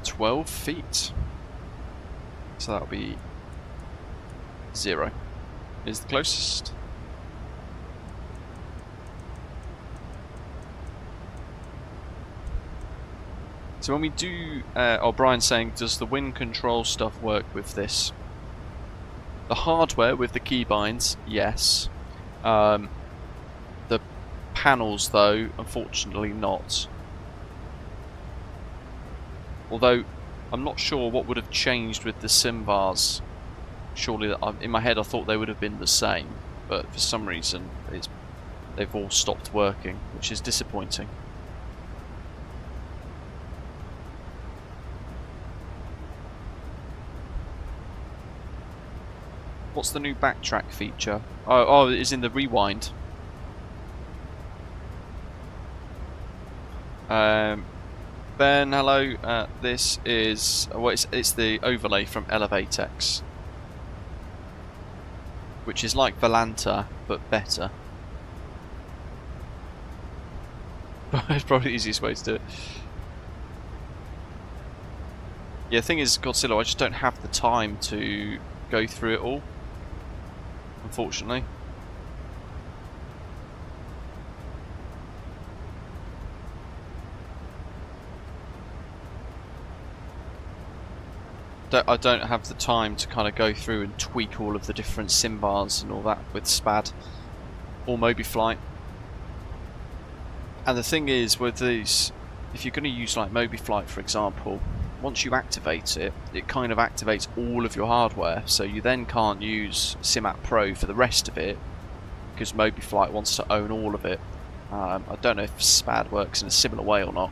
$12 feet. So that'll be 0 is the closest. So when we do, Brian's saying, does the wind control stuff work with this? The hardware with the keybinds, yes. The panels, though, unfortunately not. Although, I'm not sure what would have changed with the sim bars. Surely, in my head I thought they would have been the same, but for some reason they've all stopped working, which is disappointing. What's the new backtrack feature? Oh, it's in the rewind. Ben, hello. This is it's the overlay from ElevateX, which is like Volanta but better. It's probably the easiest way to do it. Yeah, the thing is, Godzilla, I just don't have the time to go through it all, unfortunately. I don't have the time to kind of go through and tweak all of the different sim bars and all that with SPAD or MobiFlight. And the thing is with these, if you're going to use like MobiFlight for example, once you activate it, it kind of activates all of your hardware, so you then can't use SimApp Pro for the rest of it because MobiFlight wants to own all of it. I don't know if SPAD works in a similar way or not.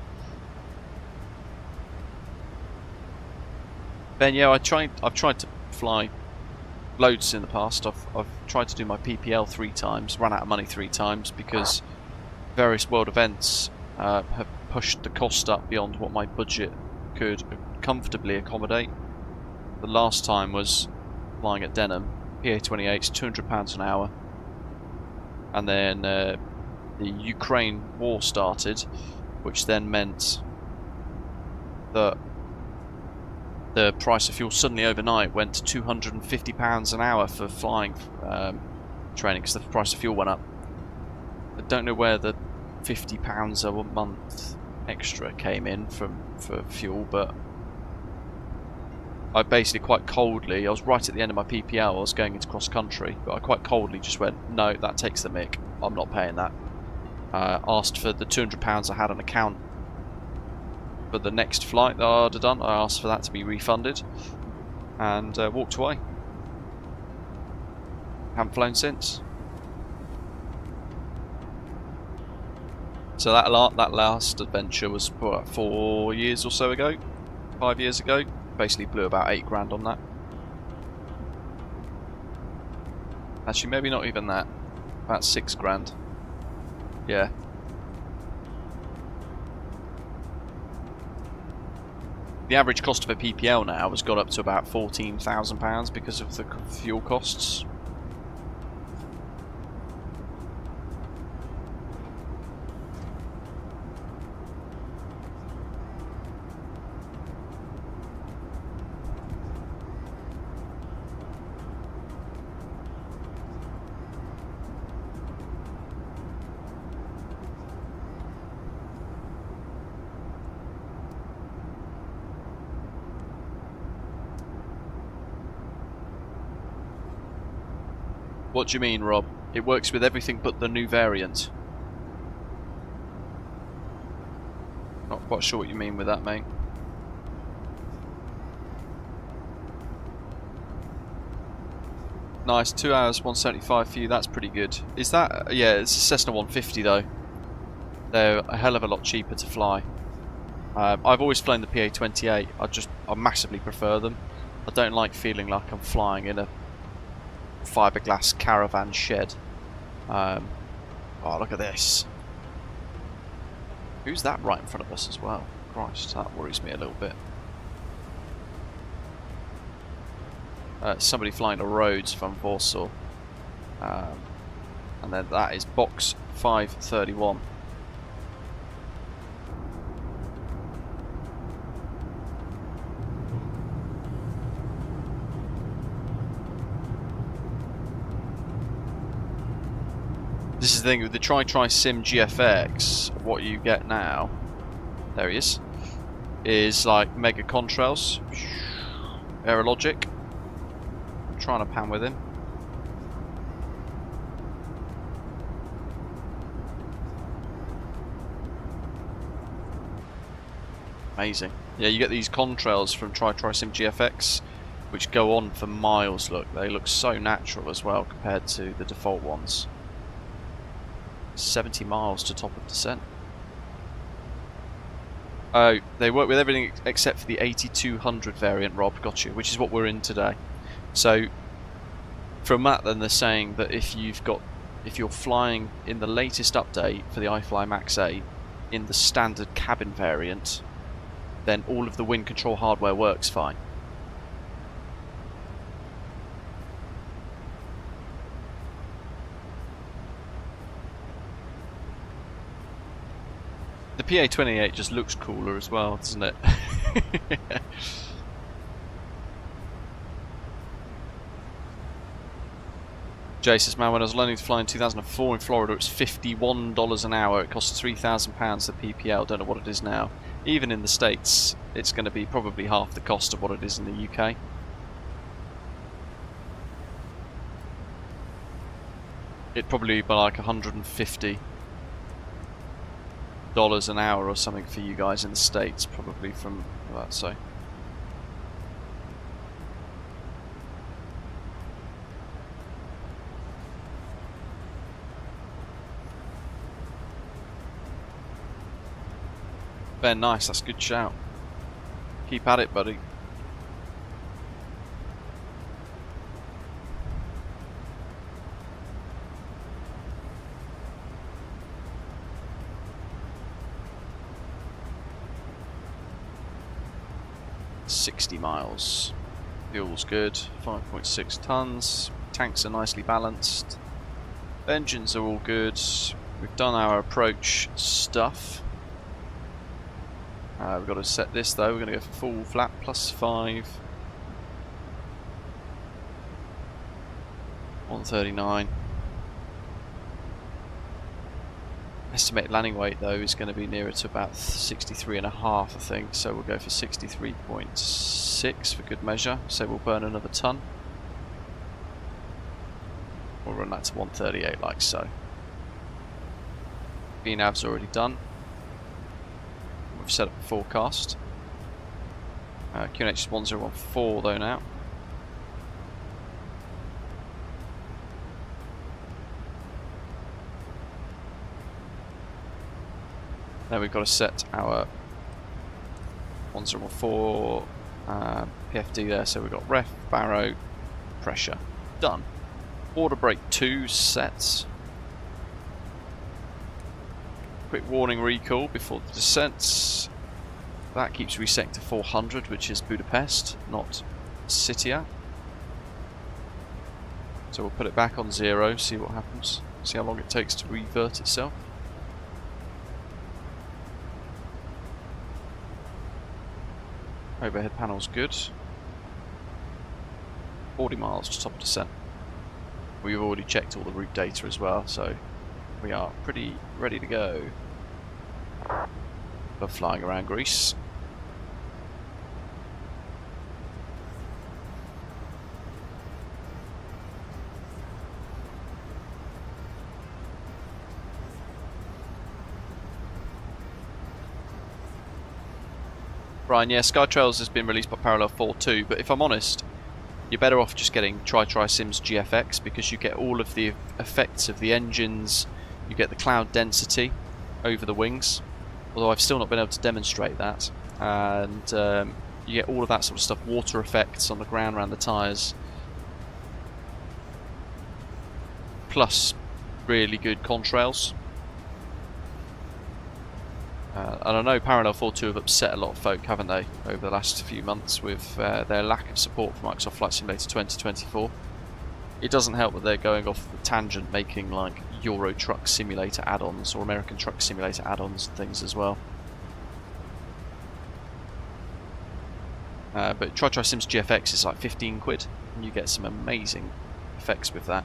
Ben, yeah, I've tried to fly loads in the past. I've tried to do my PPL 3 times, ran out of money 3 times because various world events have pushed the cost up beyond what my budget could comfortably accommodate. The last time was flying at Denham, PA-28's £200 an hour, and then the Ukraine war started, which then meant that the price of fuel suddenly overnight went to £250 an hour for flying training because the price of fuel went up. I don't know where the £50 a month extra came in for fuel, but I basically quite coldly, I was right at the end of my PPL, I was going into cross country, but I quite coldly just went, no, that takes the mick, I'm not paying that. Asked for the £200 I had on account for the next flight that I'd have done. I asked for that to be refunded and walked away. Haven't flown since. So that last adventure was what, 4 years or so ago, 5 years ago. Basically blew about 8 grand on that. Actually, maybe not even that. About 6 grand. Yeah. The average cost of a PPL now has got up to about £14,000 because of the fuel costs. What do you mean, Rob? It works with everything but the new variant. Not quite sure what you mean with that, mate. Nice, 2 hours, 175 for you, that's pretty good. Is that, yeah, it's a Cessna 150 though. They're a hell of a lot cheaper to fly. I've always flown the PA-28, I massively prefer them. I don't like feeling like I'm flying in a fiberglass caravan shed. Oh, look at this. Who's that right in front of us as well? Christ, that worries me a little bit. Somebody flying to Rhodes from Warsaw. And then that is box 531. This is the thing with the Sim GFX, what you get now, there he is like mega contrails, aerologic. I'm trying to pan with him. Amazing. Yeah, you get these contrails from Sim GFX, which go on for miles. Look, they look so natural as well compared to the default ones. 70 miles to top of descent. Oh, they work with everything except for the 8200 variant, Rob, got you, which is what we're in today. So from that then they're saying that if you're flying in the latest update for the iFly Max 8 in the standard cabin variant, then all of the wind control hardware works fine. The PA-28 just looks cooler as well, doesn't it? Jay says, man, when I was learning to fly in 2004 in Florida, it was $51 an hour. It cost £3,000 the PPL. Don't know what it is now. Even in the States, it's going to be probably half the cost of what it is in the UK. It'd probably be like $150 an hour or something for you guys in the States, probably from that. So. Ben, nice, that's a good shout. Keep at it, buddy. $60 miles. Fuel's good. 5.6 tons. Tanks are nicely balanced. Engines are all good. We've done our approach stuff. We've got to set this though. We're going to go for full flap +5. 139. Estimated landing weight though is going to be nearer to about 63.5, I think. So we'll go for 63.6 for good measure. So we'll burn another ton. We'll run that to 138 like so. VNAV's already done. We've set up a forecast. QNH is 1014 though now. Then we've got to set our 1014 PFD there, so we've got ref, baro, pressure. Done. Order brake 2 sets. Quick warning recall before the descent. That keeps resetting to 400, which is Budapest, not Sitia. So we'll put it back on 0, see what happens. See how long it takes to revert itself. Overhead panel's good. 40 miles to top of descent. We've already checked all the route data as well, so we are pretty ready to go. Love flying around Greece. Brian, yeah, Skytrails has been released by Parallel 4.2, but if I'm honest, you're better off just getting TriSim's GFX because you get all of the effects of the engines, you get the cloud density over the wings, although I've still not been able to demonstrate that, and you get all of that sort of stuff, water effects on the ground around the tyres, plus really good contrails. And I know Parallel 4.2 have upset a lot of folk, haven't they, over the last few months with their lack of support for Microsoft Flight Simulator 2024. It doesn't help that they're going off the tangent making like Euro Truck Simulator add-ons or American Truck Simulator add-ons and things as well. But TriSim's GFX is like 15 quid and you get some amazing effects with that.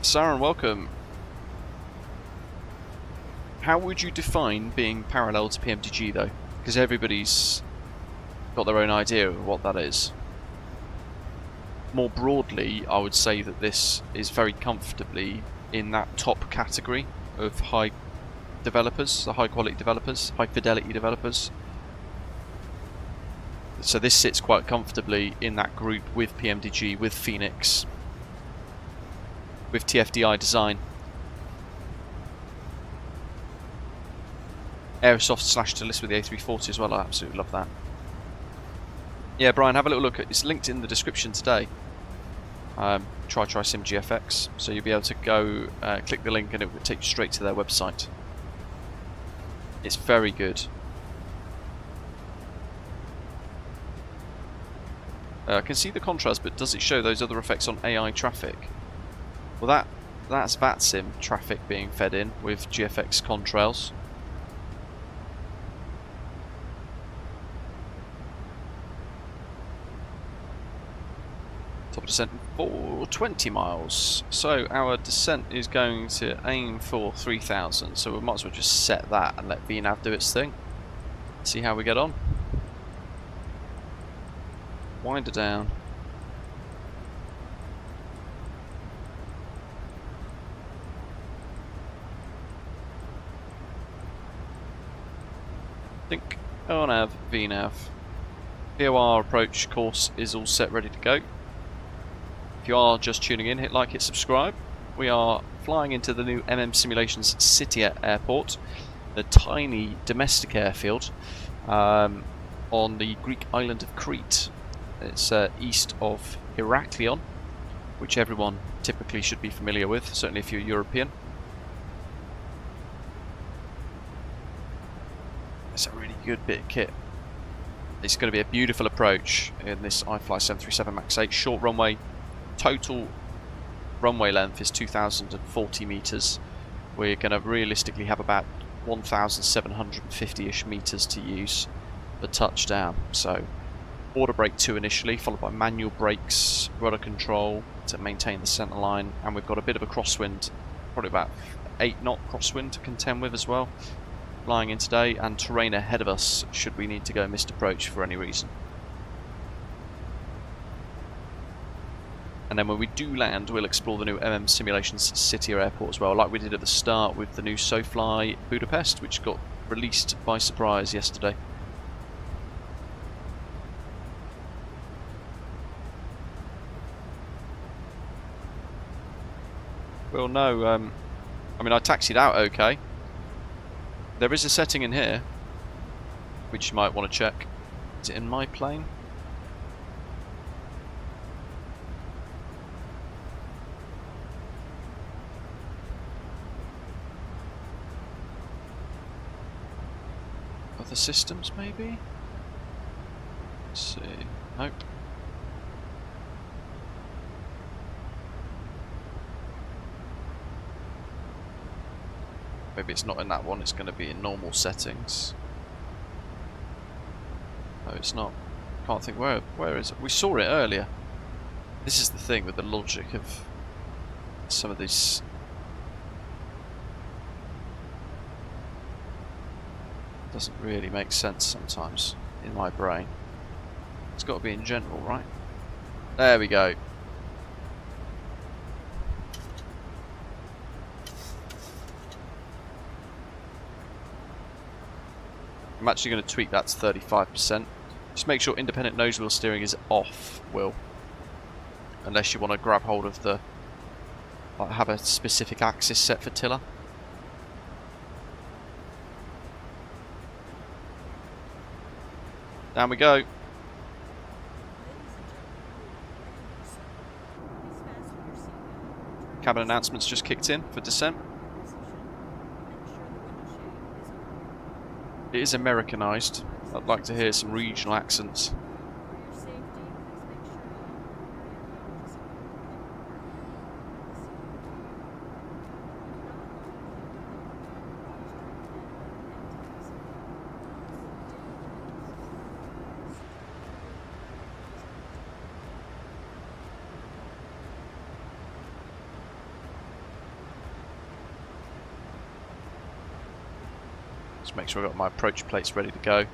Saren, welcome. How would you define being parallel to PMDG though? Because everybody's got their own idea of what that is. More broadly, I would say that this is very comfortably in that top category of high developers, the high quality developers, high fidelity developers. So this sits quite comfortably in that group with PMDG, with Phoenix, with TFDI design. Aerosoft slashed to list with the A340 as well, I absolutely love that. Yeah, Brian, have a little look at it's linked in the description today. TriSim GFX, so you'll be able to go click the link and it will take you straight to their website. It's very good. I can see the contrast, but does it show those other effects on AI traffic? Well, that's VATSIM traffic being fed in with GFX contrails. Top of descent for 20 miles. So our descent is going to aim for 3,000. So we might as well just set that and let VNAV do its thing. See how we get on. Wind it down. Think ONAV, VNAV. POR approach course is all set, ready to go. If you are just tuning in, hit like, hit subscribe. We are flying into the new MSFS Simulations Sitia Airport, the tiny domestic airfield on the Greek island of Crete. It's east of Heraklion, which everyone typically should be familiar with, certainly if you're European. It's a really good bit of kit. It's going to be a beautiful approach in this iFly 737 MAX 8 short runway. Total runway length is 2,040 meters. We're going to realistically have about 1,750-ish meters to use for touchdown. So order brake 2 initially, followed by manual brakes, rudder control to maintain the center line, and we've got a bit of a crosswind, probably about 8-knot crosswind to contend with as well, flying in today, and terrain ahead of us should we need to go missed approach for any reason. And then when we do land, we'll explore the new M'M Simulations Sitia Airport as well, like we did at the start with the new SoFly Budapest, which got released by surprise yesterday. Well, no, I mean, I taxied out okay. There is a setting in here, which you might want to check. Is it in my plane? Other systems, maybe? Let's see. Nope. Maybe it's not in that one, it's going to be in normal settings. No, it's not. Can't think where is it? We saw it earlier. This is the thing with the logic of some of these. Doesn't really make sense sometimes in my brain. It's got to be in general, right? There we go. I'm actually going to tweak that to 35%. Just make sure independent nose wheel steering is off, Will. Unless you want to grab hold of the... like have a specific axis set for tiller. Down we go. Cabin announcements just kicked in for descent. It is Americanized. I'd like to hear some regional accents. Just make sure I've got my approach plates ready to go. And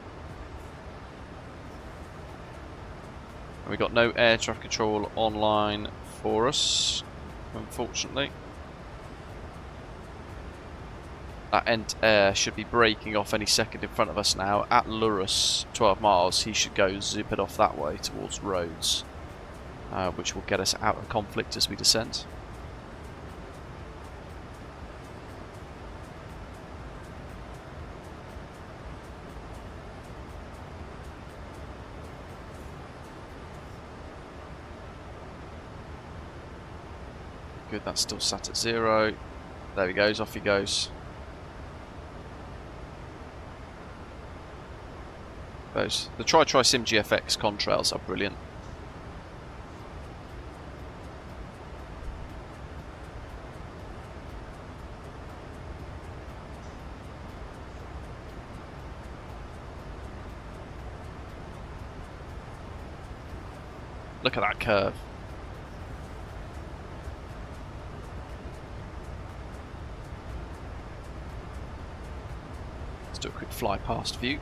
we've got no air traffic control online for us, unfortunately. That Ent Air should be braking off any second in front of us now. At Lurus, 12 miles, he should go zipping off that way towards Rhodes, which will get us out of conflict as we descend. Good, that's still sat at 0. There he goes, off he goes. The Sim GFX contrails are brilliant. Look at that curve. Let's do a quick fly past view.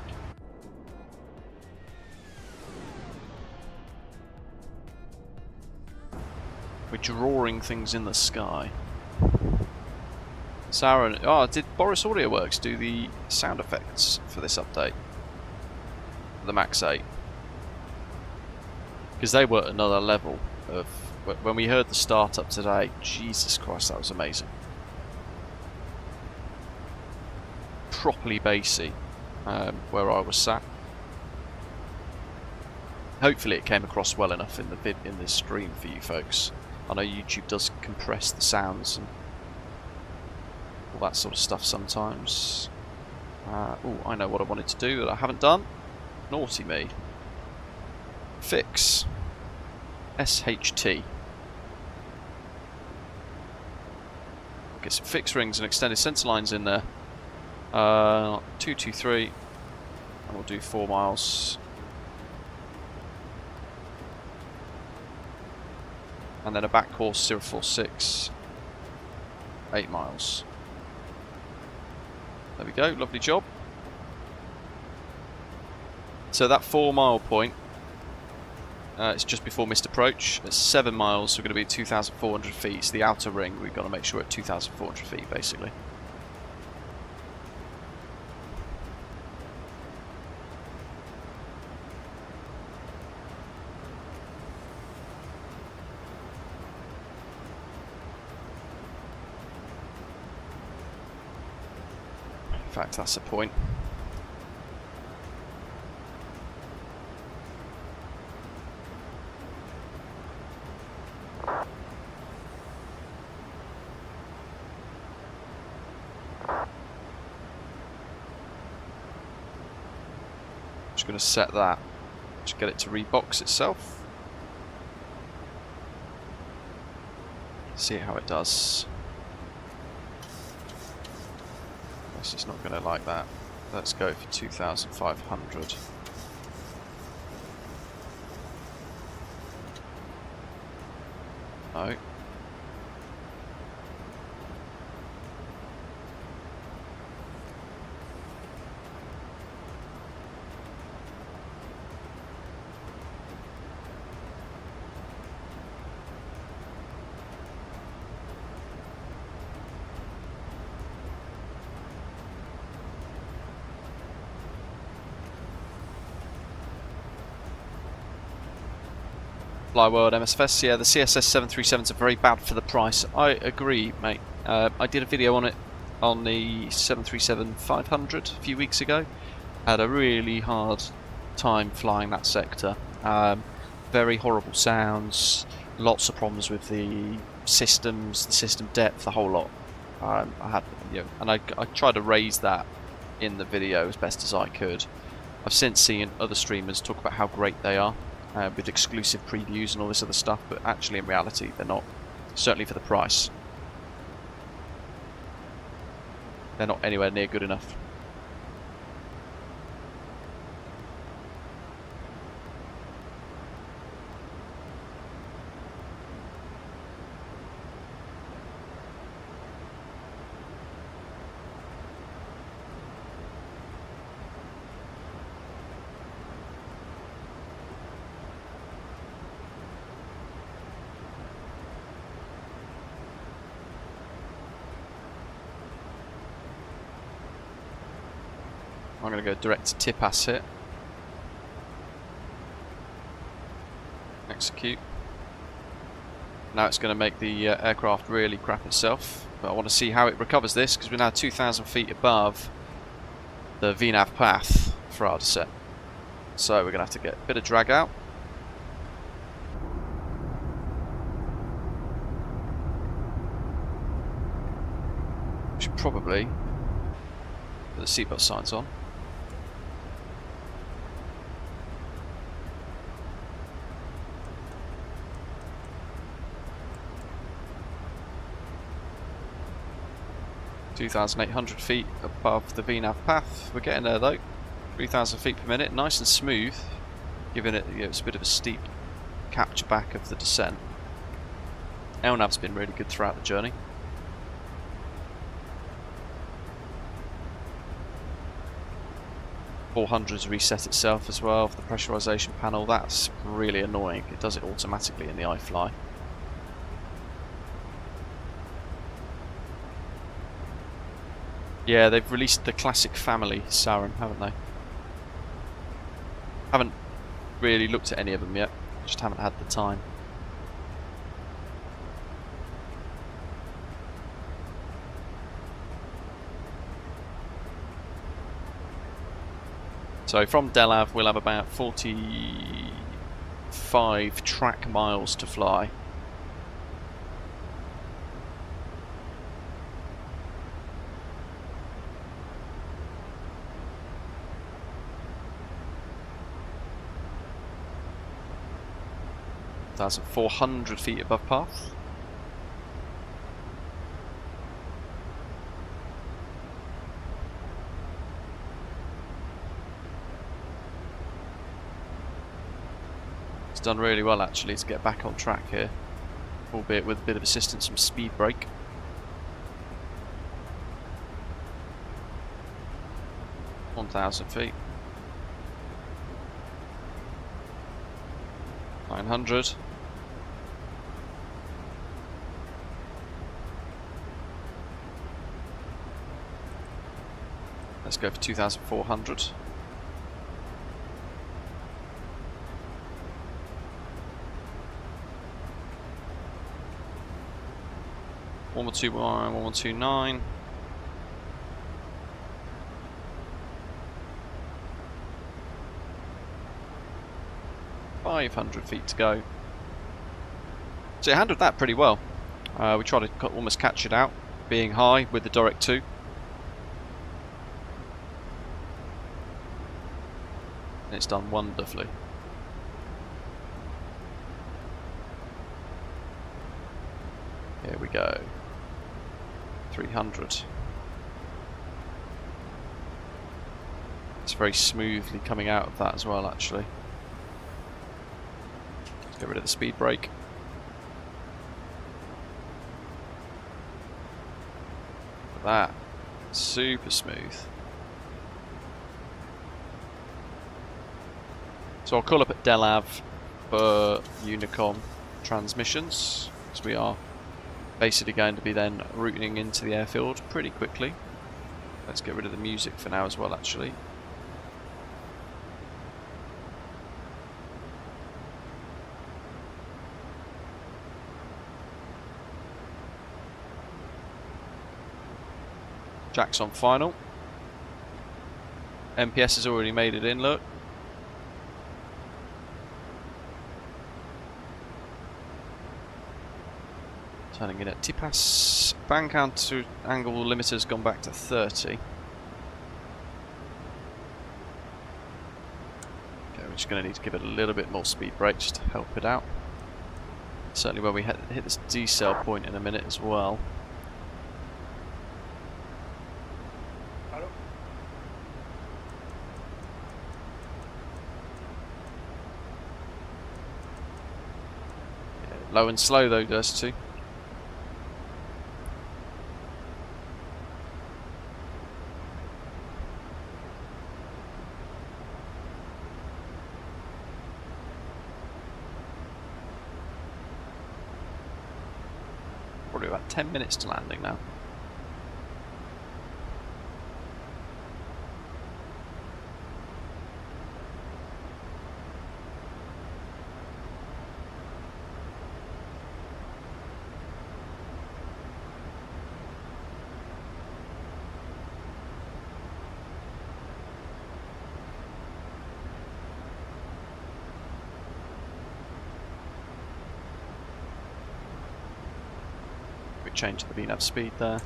We're drawing things in the sky. Sauron, oh, did Boris Audio Works do the sound effects for this update? The Max 8? Because they were at another level of... When we heard the startup today, Jesus Christ, that was amazing. Properly bassy, where I was sat. Hopefully it came across well enough in the in this stream for you folks. I know YouTube does compress the sounds and all that sort of stuff sometimes. Oh, I know what I wanted to do that I haven't done. Naughty me. Fix. SHT. Get some fix rings and extended centre lines in there. 223. And we'll do 4 miles. And then a back course 046. 8 miles. There we go, lovely job. So that 4 mile point, it's just before missed approach. At 7 miles, so we're going to be at 2,400 feet. It's the outer ring, we've got to make sure we're at 2,400 feet basically. In fact, that's the point. Just going to set that, just get it to rebox itself. See how it does. It's not going to like that. Let's go for 2,500. No. Flyworld MSFS, yeah, the CSS 737s are very bad for the price. I agree, mate. I did a video on it on the 737-500 a few weeks ago. Had a really hard time flying that sector. Very horrible sounds, lots of problems with the systems, the system depth, the whole lot. I had, and I tried to raise that in the video as best as I could. I've since seen other streamers talk about how great they are. With exclusive previews and all this other stuff, but actually in reality they're not, certainly for the price. They're not anywhere near good enough. I'm going to go direct to Tipas here. Execute. Now it's going to make the aircraft really crap itself, but I want to see how it recovers this because we're now 2,000 feet above the VNAV path for our descent. So we're going to have to get a bit of drag out. Should probably put the seatbelt signs on. (2,800 feet above the VNAV path. We're getting there though. 3,000 feet per minute, nice and smooth, giving it, it's a bit of a steep capture back of the descent. LNAV's been really good throughout the journey. .400's reset itself as well for the pressurization panel. That's really annoying. It does it automatically in the iFly. Yeah, they've released the classic family Sarin, haven't they? Haven't really looked at any of them yet. Just haven't had the time. So from Delav we'll have about 45 track miles to fly. That's 400 feet above path. It's done really well actually to get back on track here, albeit with a bit of assistance from speed brake. (1,000 feet). 900. Let's go for 2,400. One more 129. 500 feet to go. So it handled that pretty well. We tried to almost catch it out, being high with the direct 2. And it's done wonderfully. Here we go. 300. It's very smoothly coming out of that as well, actually. Let's get rid of the speed brake. Look at that. Super smooth. So I'll call up at Delav for Unicom transmissions, because we are basically going to be then routing into the airfield pretty quickly. Let's get rid of the music for now as well, actually. Jack's on final. MPS has already made it in, look. Turning in at Tipas. Bank counter angle limiter's gone back to 30. Okay, we're just going to need to give it a little bit more speed brake just to help it out. Certainly when we hit this decel point in a minute as well. Hello? Yeah, low and slow though, those two. Probably about 10 minutes to landing now. Change the VNAV speed there.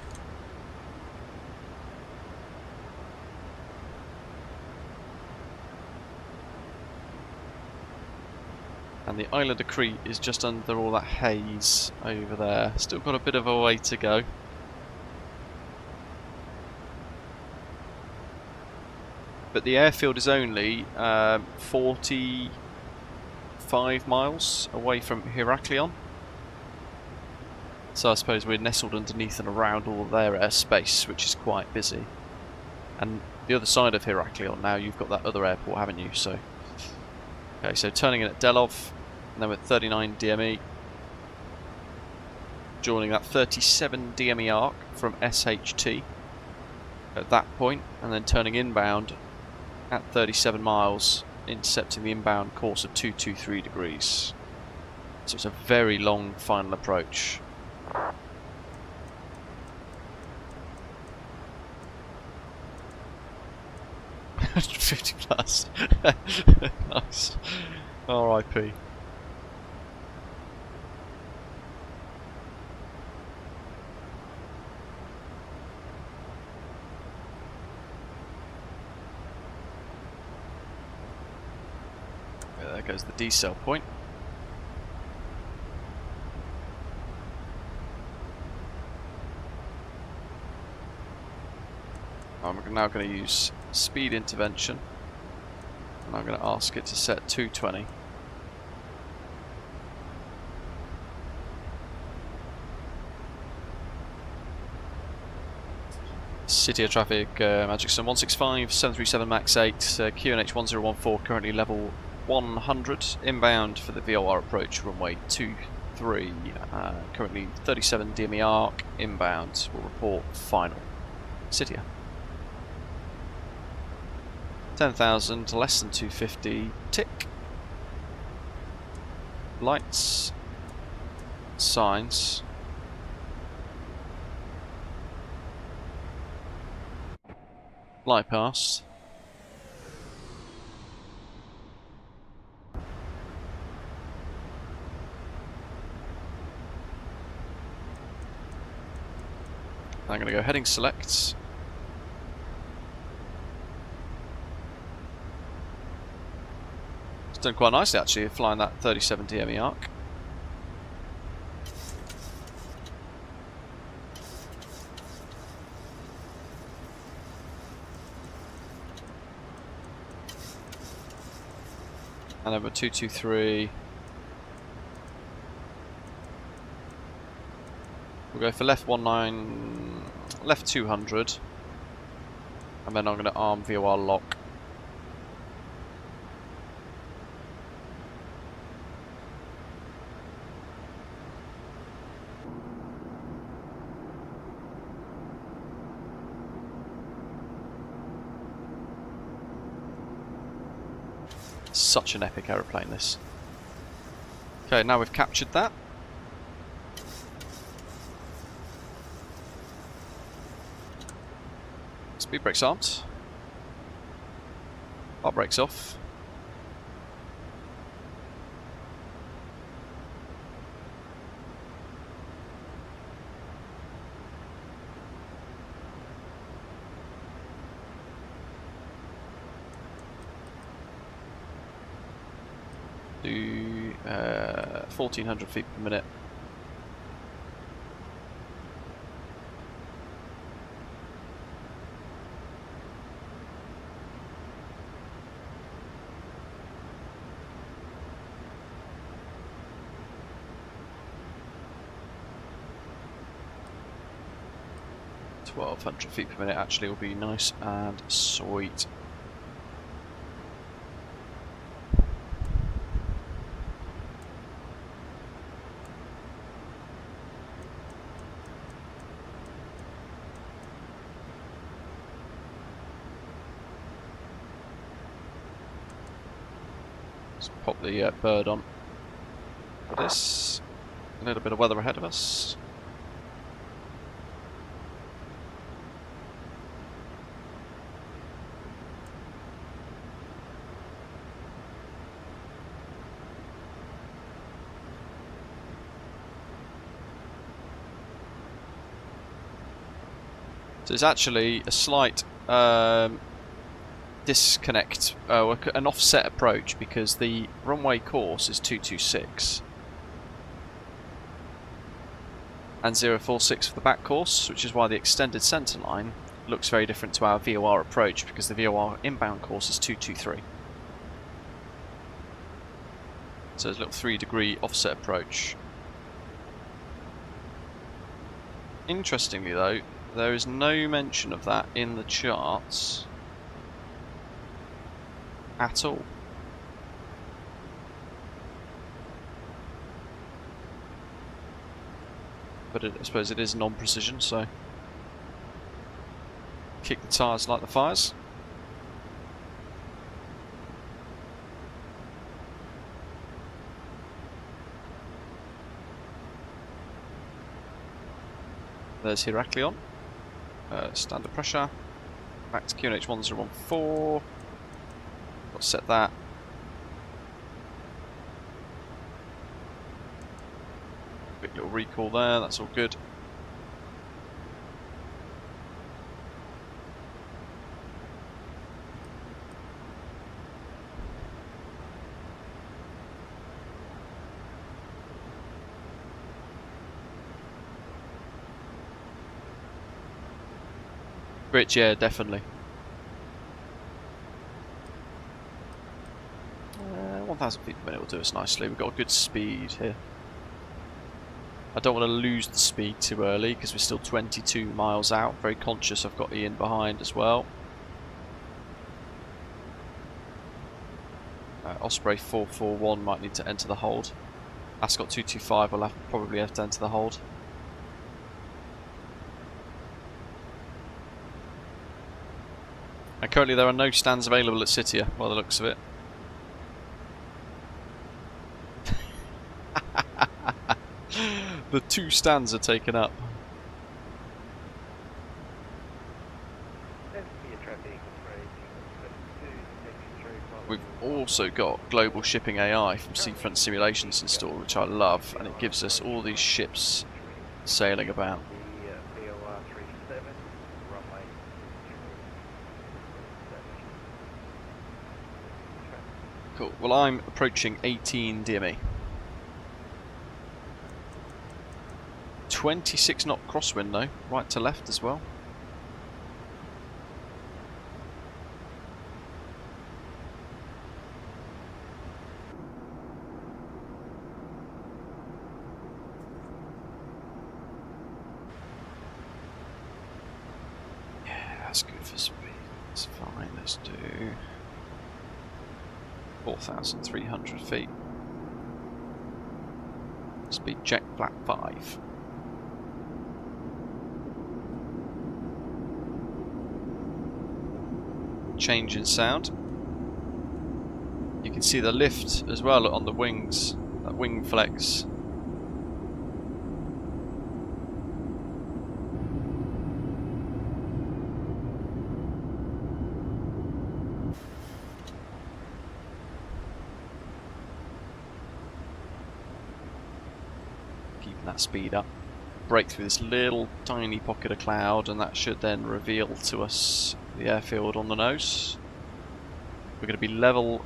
And the Island of Crete is just under all that haze over there. Still got a bit of a way to go. But the airfield is only 45 1.5 miles away from Heraklion. So I suppose we're nestled underneath and around all of their airspace, which is quite busy. And the other side of Heraklion now, you've got that other airport, haven't you? So, okay, so turning in at Delov, and then with 39 DME, joining that 37 DME arc from SHT at that point, and then turning inbound at 37 miles, intercepting the inbound course of 223 degrees. So it's a very long final approach. $50 plus. Nice. RIP. There goes the decel point. I'm now going to use speed intervention, and I'm going to ask it to set 220. Sitia traffic, Magic Sun 165, 737 MAX 8, QNH 1014, currently level 100, inbound for the VOR approach, runway 23, currently 37 DME arc, inbound, will report final. Sitia. 10,000, less than 250, tick. Lights, signs. Fly past. I'm going to go heading select. It's done quite nicely actually, flying that 37 DME arc. And over 223. We'll go for left 19, left 200, and then I'm going to arm VOR lock. Such an epic aeroplane, this. Okay, now we've captured that. Speed brakes armed. Hot brakes off. Do 1400 feet per minute. $1,200 feet per minute actually will be nice and sweet. Let's pop the bird on for this. A little bit of weather ahead of us. So there's actually a slight disconnect, an offset approach, because the runway course is 226 and 046 for the back course, which is why the extended centre line looks very different to our VOR approach, because the VOR inbound course is 223. So there's a little 3-degree offset approach. Interestingly though, there is no mention of that in the charts at all. But I suppose it is non-precision, so kick the tyres like the fires. There's Heraklion. Standard pressure. Back to QNH 1014. Got to set that. Quick little recall there, that's all good. Rich, yeah, definitely. 1,000 feet per minute will do us nicely. We've got a good speed here. I don't want to lose the speed too early because we're still 22 miles out. Very conscious I've got Ian behind as well. Osprey 441 might need to enter the hold. Ascot 225 will probably have to enter the hold. And currently there are no stands available at Sitia, by the looks of it. The 2 stands are taken up. We've also got Global Shipping AI from Seafront Simulations installed, which I love, and it gives us all these ships sailing about. Cool. Well, I'm approaching 18 DME. 26 knot crosswind though, right to left as well. Yeah, that's good for speed. That's fine. Let's do 4,300 feet. Speed check, flat 5. Change in sound. You can see the lift as well on the wings, that wing flex. Keeping that speed up. Break through this little tiny pocket of cloud, and that should then reveal to us the airfield on the nose. We're going to be level.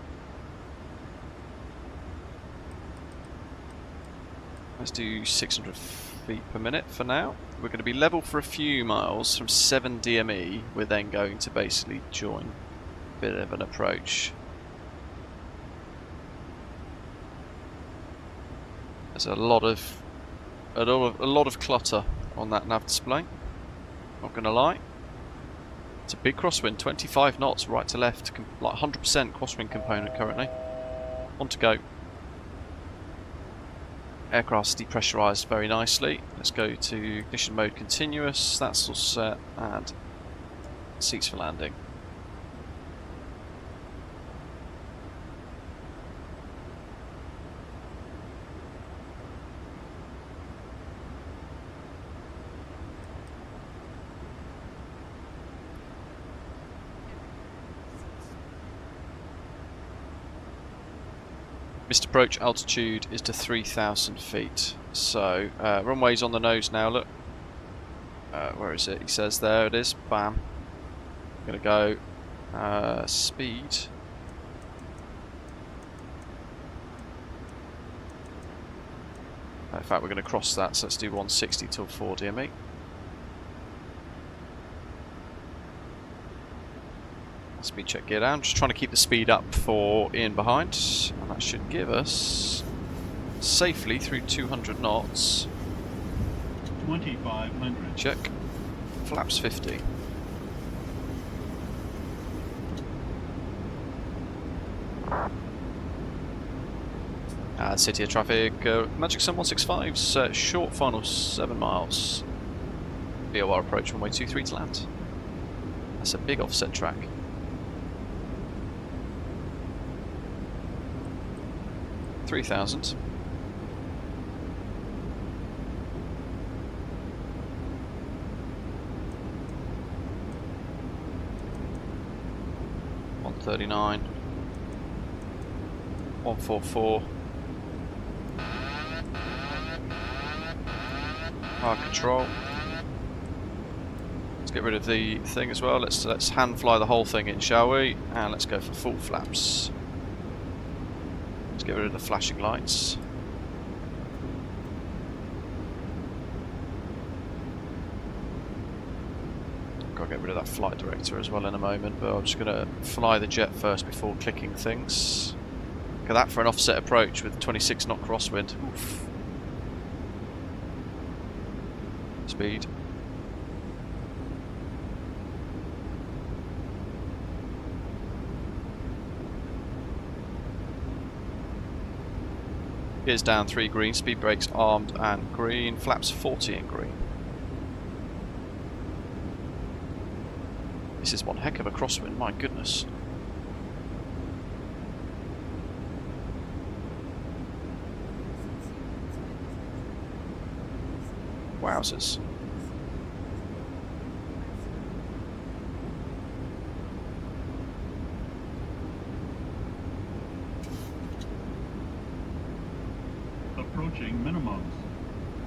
Let's do 600 feet per minute for now. We're going to be level for a few miles from 7 DME. We're then going to basically join a bit of an approach. There's a lot of clutter on that nav display. Not going to lie. It's a big crosswind, 25 knots right to left, like 100% crosswind component currently. On to go. Aircraft's depressurised very nicely. Let's go to ignition mode continuous, that's all set, and seats for landing. Missed approach altitude is to 3,000 feet. So, runway's on the nose now, look. Where is it? He says there it is. Bam. I'm going to go speed. In fact, we're going to cross that, so let's do 160 till 4 DME. Speed check gear down. Just trying to keep the speed up for Ian behind. And that should give us safely through 200 knots. 2500. Check. Flaps 50. Sitia traffic, Magic Sun 165's short final 7 miles. VOR approach runway 23 to land. That's a big offset track. $3,000. $139. 144. Hard control. Let's get rid of the thing as well. Let's hand fly the whole thing in, shall we? And let's go for full flaps. Let's get rid of the flashing lights. Got to get rid of that flight director as well in a moment, but I'm just going to fly the jet first before clicking things. Look at that for an offset approach with 26 knot crosswind. Oof. Speed. Gears down 3 green, speed brakes armed and green, flaps 40 in green. This is one heck of a crosswind, my goodness. Wowzers. Approaching minimums.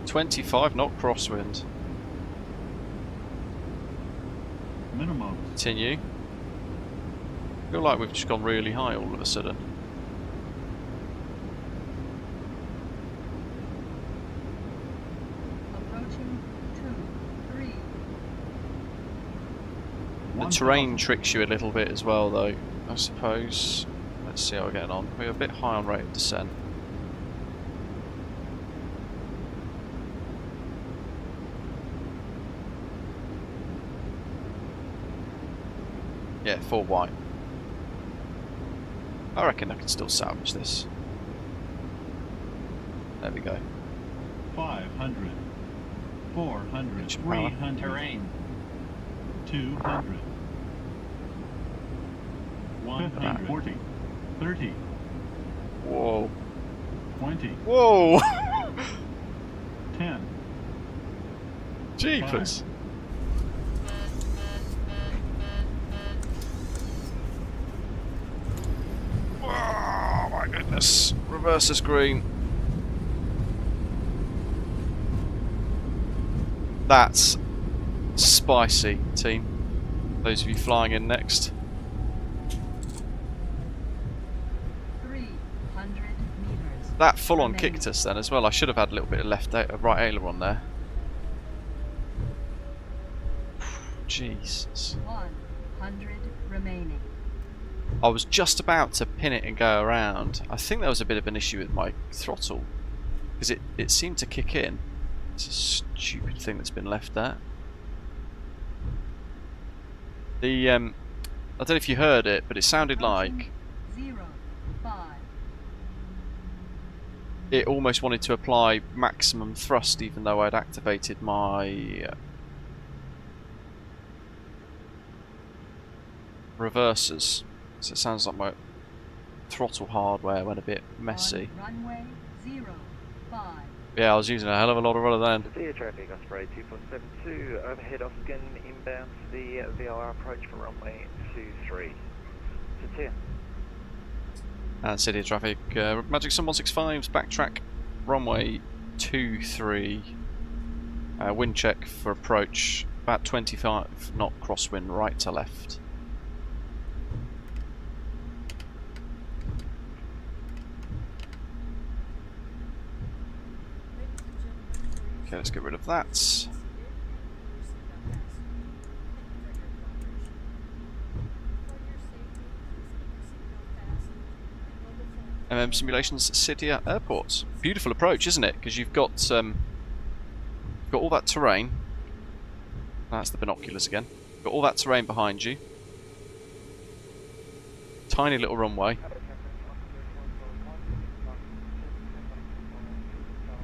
25 knot crosswind. Minimums. Continue. Feel like we've just gone really high all of a sudden. Approaching 2, 3. The terrain tricks you a little bit as well, though, I suppose. Let's see how we're getting on. We're a bit high on rate of descent. Yeah, 4 white. I reckon I can still salvage this. There we go. 500. 400. 300. Terrain. 200. 140. 30. Whoa. 20. Whoa! 10. Jeepers. Oh my goodness. Reverse is green. That's spicy, team. Those of you flying in next. 300 meters. That full on kicked us then as well. I should have had a little bit of right aileron there. Jesus. 100 remaining. I was just about to pin it and go around. I think there was a bit of an issue with my throttle because it seemed to kick in. It's a stupid thing that's been left there. The I don't know if you heard it, but it sounded like 0, 5. it almost wanted to apply maximum thrust even though I'd activated my reversers. So it sounds like my throttle hardware went a bit messy. Runway 0, 5. Yeah, I was using a hell of a lot of rudder then. Sitia traffic, Osprey 2472, overhead Oskin, inbound to the VOR approach for runway 23. Sitia. And Sitia traffic, Magic Sun 165's backtrack, runway 23. Wind check for approach, about 25 knot crosswind right to left. Okay, let's get rid of that. MSFS Simulations Sitia Airport. Beautiful approach, isn't it? Because you've got all that terrain. That's the binoculars again. Got all that terrain behind you. Tiny little runway.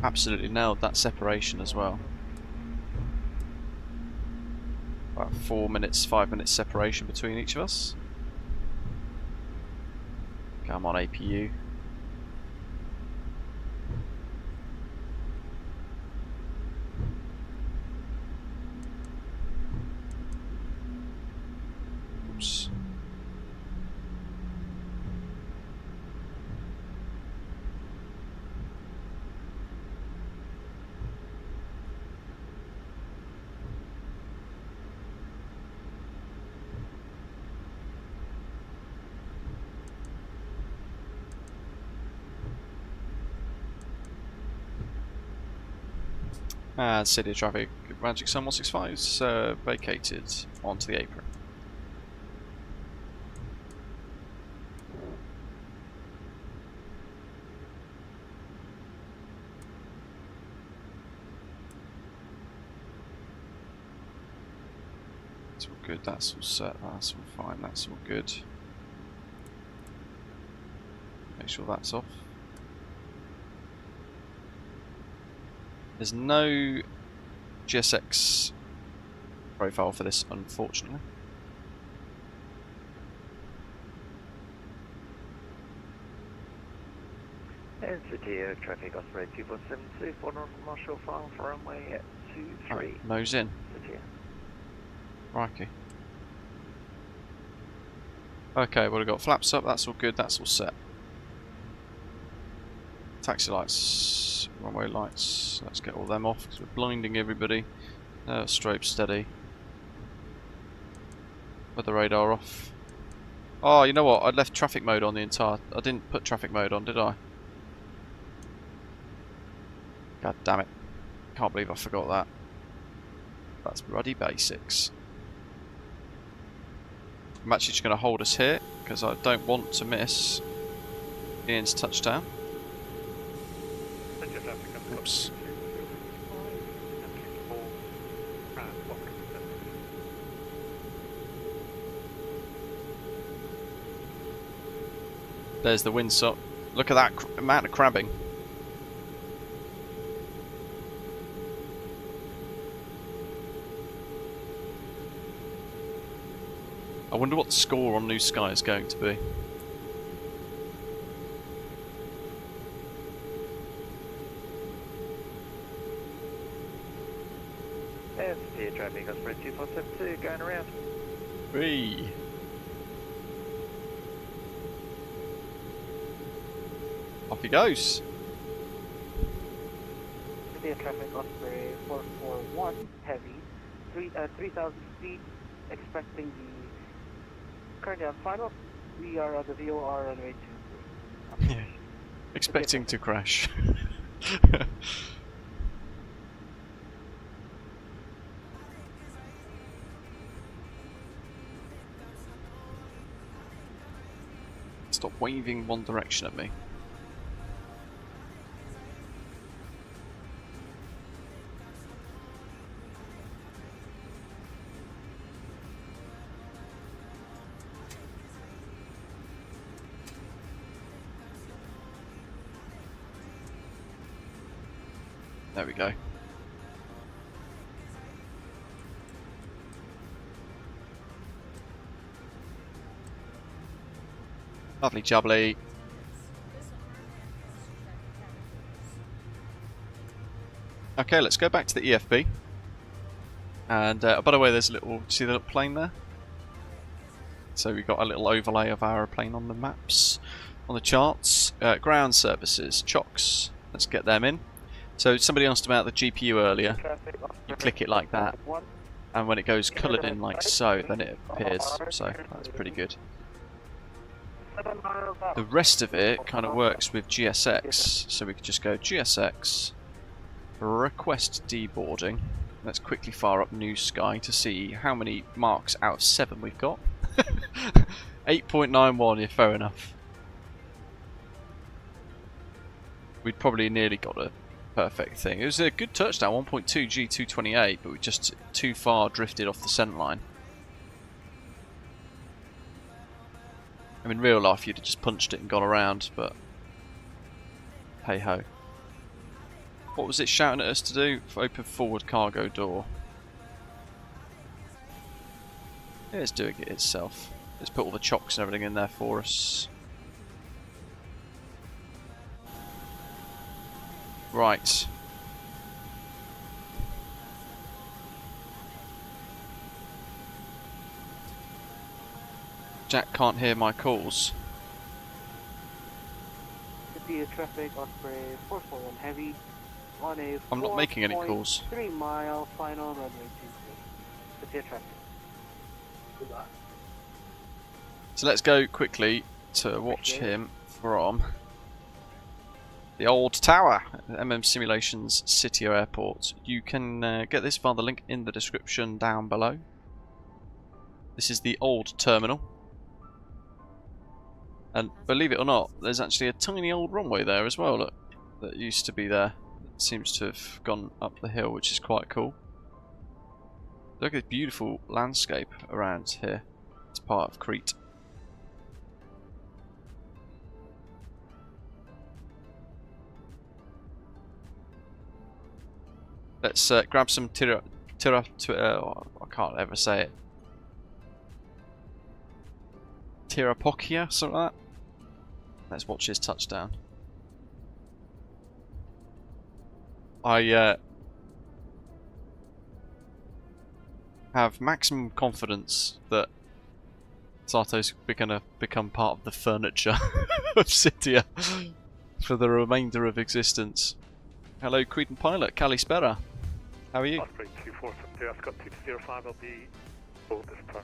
Absolutely nailed that separation as well. About 4 minutes, 5 minutes separation between each of us. Come on, APU. Oops. And city traffic, Magic Sun 165 is vacated onto the apron. That's all good, that's all set, that's all fine, that's all good. Make sure that's off. There's no GSX profile for this, unfortunately. And Sitia traffic oscillator 2472 for North Commercial file for runway 23. Right, nose in. Sitia. Crikey. Okay, well we've got flaps up, that's all good, that's all set. Taxi lights, runway lights, let's get all them off because we're blinding everybody. Strobe steady. Weather radar off. Oh, you know what? I left traffic mode on the entire... I didn't put traffic mode on, did I? God damn it. Can't believe I forgot that. That's bloody basics. I'm actually just going to hold us here because I don't want to miss Ian's touchdown. Oops. There's the windsock. Look at that amount of crabbing. I wonder what the score on New Sky is going to be. And Sitia traffic oscillator 2472 going around. Whee! Off he goes. Sitia traffic oscillator 441 heavy, 3,000 feet, expecting the currently on final. We are on the VOR runway 23. Yeah. Expecting to crash. Stop waving one direction at me. There we go. Lovely jubbly. Okay, let's go back to the EFB. And by the way, there's a little, see the little plane there? So we've got a little overlay of our plane on the maps, on the charts. Ground services, chocks. Let's get them in. So somebody asked about the GPU earlier. You click it like that, and when it goes coloured in like so, then it appears. So that's pretty good. The rest of it kind of works with GSX, so we could just go GSX, request deboarding. Let's quickly fire up New Sky to see how many marks out of 7 we've got. 8.91, yeah, fair enough. we'd probably nearly got a perfect thing. It was a good touchdown, 1.2 G228, but we just too far drifted off the scent line. I mean, in real life you'd have just punched it and gone around, but hey ho. What was it shouting at us to do? Open forward cargo door. Yeah, it's doing it itself. Let's put all the chocks and everything in there for us. Right. Jack can't hear my calls. Sitia traffic, Osprey 441 heavy on a I'm not making any calls. 3 mile final runway 23. Sitia traffic. So let's go quickly to watch him from the old tower, MSFS Simulations Sitia Airport. You can get this via the link in the description down below. This is the old terminal. And believe it or not, there's actually a tiny old runway there as well, look, that used to be there. It seems to have gone up the hill, which is quite cool. Look at this beautiful landscape around here. It's part of Crete. Let's grab some I can't ever say it. Tirapokia, something like that. Let's watch his touchdown. I have maximum confidence that Sato's going to become part of the furniture of Sitia for the remainder of existence. Hello, Cretan pilot, Kalispera. How are you? Osprey 2472, I've got 205, I'll be bold this turn.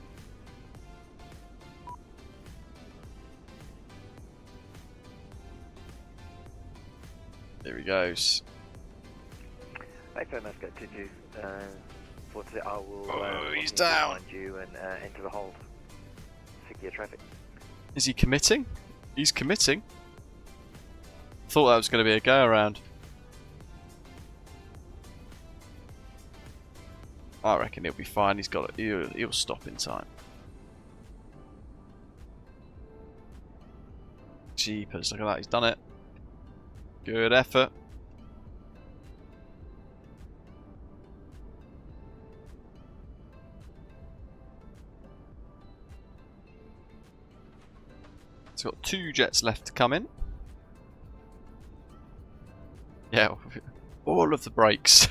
There he goes. iFly, let's get to you. I will he's down. Find you and enter the hold. Secure traffic. Is he committing? He's committing. Thought that was going to be a go around. I reckon he'll be fine. He's got it. He'll stop in time. Jeepers! Look at that. He's done it. Good effort. It's got 2 jets left to come in. Yeah, all of the brakes.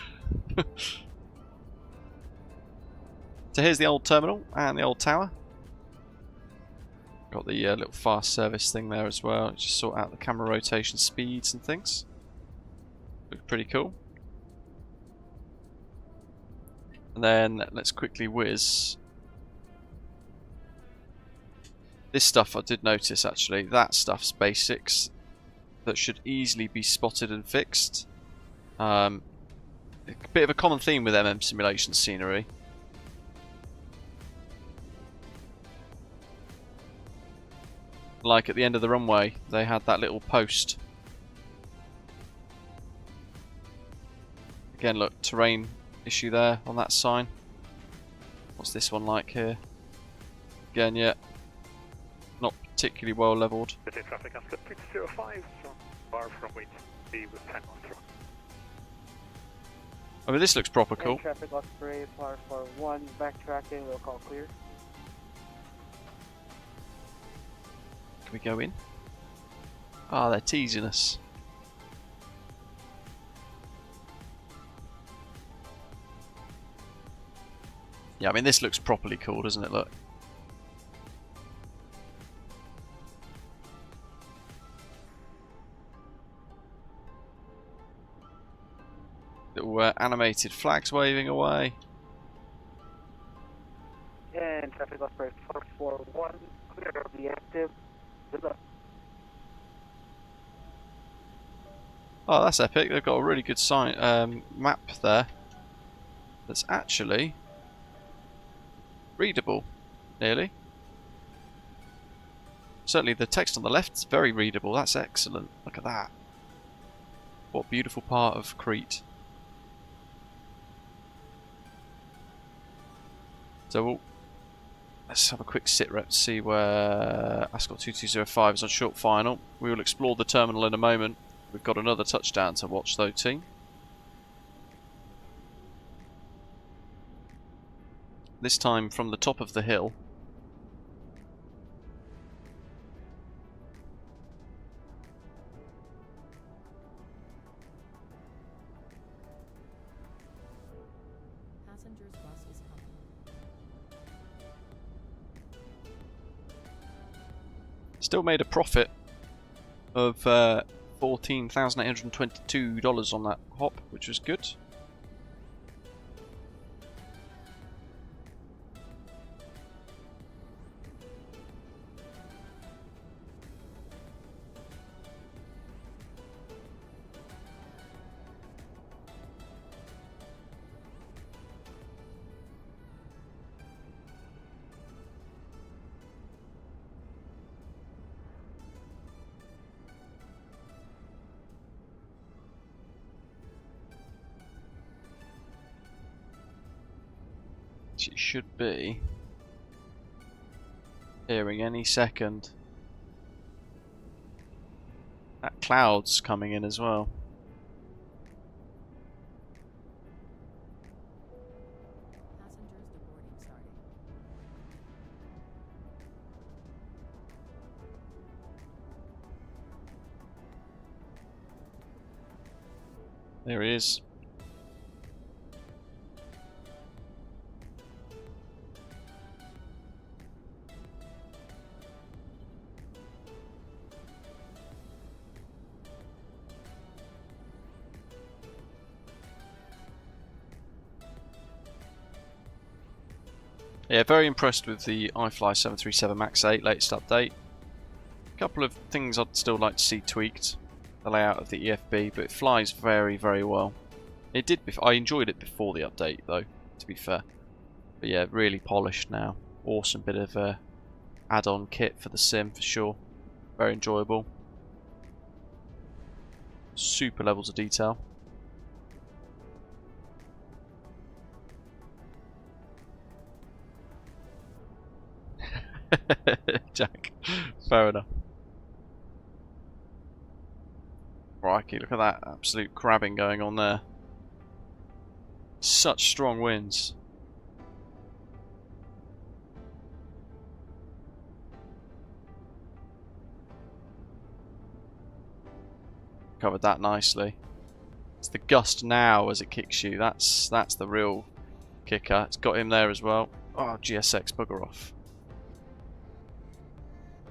So here's the old terminal and the old tower. Got the little fast service thing there as well. Just sort out the camera rotation speeds and things. Looks pretty cool. And then let's quickly whiz. This stuff I did notice actually. That stuff's basics that should easily be spotted and fixed. A bit of a common theme with MSFS Simulations scenery. Like at the end of the runway, they had that little post. Again, look, terrain issue there on that sign. What's this one like here? Again, yeah, not particularly well levelled. City traffic, I've got 205, so far from wait to be with 10 on through. I mean, this looks proper cool. Traffic Osprey, par 41, backtracking, we'll call clear. Can we go in? Ah, they're teasing us. Yeah, I mean, this looks properly cool, doesn't it? Look. Little animated flags waving away. And traffic Osprey 441, clear of the active. Good luck. Oh, that's epic. They've got a really good sign map there that's actually readable, nearly. Certainly the text on the left is very readable. That's excellent. Look at that. What a beautiful part of Crete. So let's have a quick sit rep to see where Ascot 2205 is on short final. We will explore the terminal in a moment. We've got another touchdown to watch though, team. This time from the top of the hill. Passengers bus is coming. Still made a profit of $14,822 on that hop, which was good. It should be hearing any second. That cloud's coming in as well. Passengers deboarding starting. There he is. Yeah, very impressed with the iFly 737 MAX 8 latest update. A couple of things I'd still like to see tweaked. The layout of the EFB, but it flies very, very well. It did. I enjoyed it before the update, though, to be fair. But yeah, really polished now. Awesome bit of add-on kit for the sim for sure. Very enjoyable. Super levels of detail. Jack, fair enough. Crikey, look at that absolute crabbing going on there. Such strong winds. Covered that nicely. It's the gust now as it kicks you. That's the real kicker. It's got him there as well. Oh, GSX, bugger off.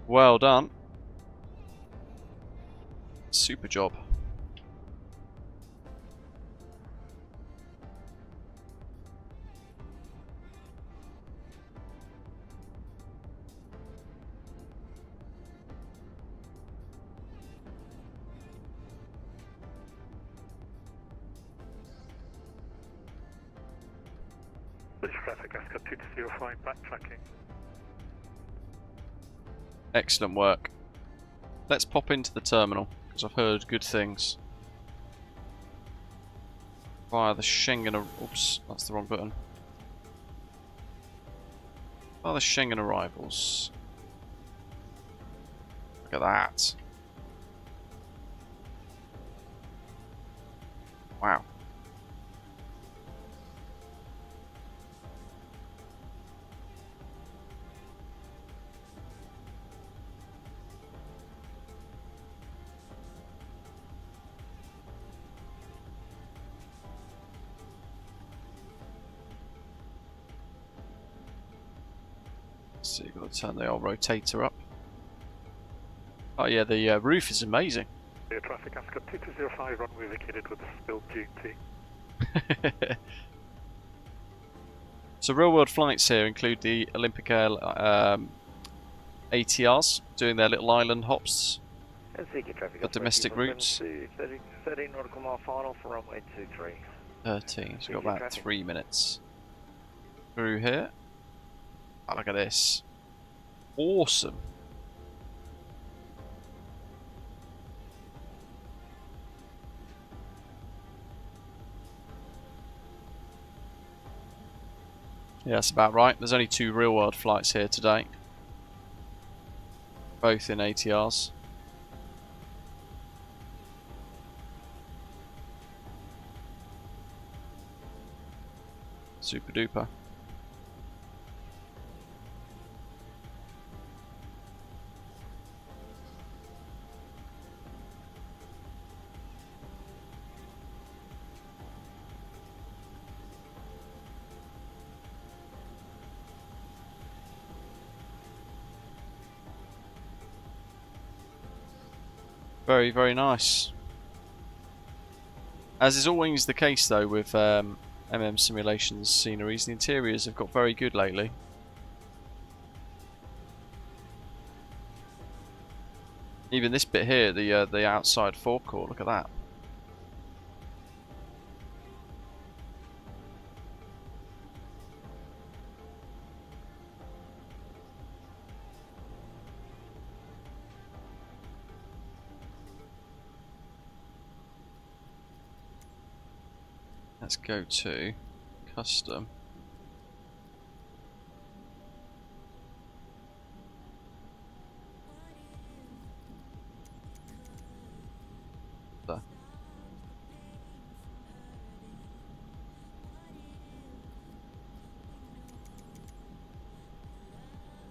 Well done. Super job. British traffic, Ascot 2205, backtracking. Excellent work. Let's pop into the terminal, because I've heard good things. Via the Schengen... Oops, that's the wrong button. Via the Schengen arrivals. Look at that. Wow. So you've got to turn the old rotator up. Oh yeah, the roof is amazing. Air traffic, Ascot 2205, runway vacated with a spilled GT. So real world flights here include the Olympic Air ATRs doing their little island hops. The domestic routes. 13 nautical mile final for runway 23. 13, so we've got about 3 minutes. Through here. Oh, look at this. Awesome. Yeah, that's about right. There's only 2 real-world flights here today, both in ATRs. Super duper. Very, very nice. As is always the case though with MMM Simulations sceneries, the interiors have got very good lately. Even this bit here, the outside forecourt, look at that. Let's go to custom. There.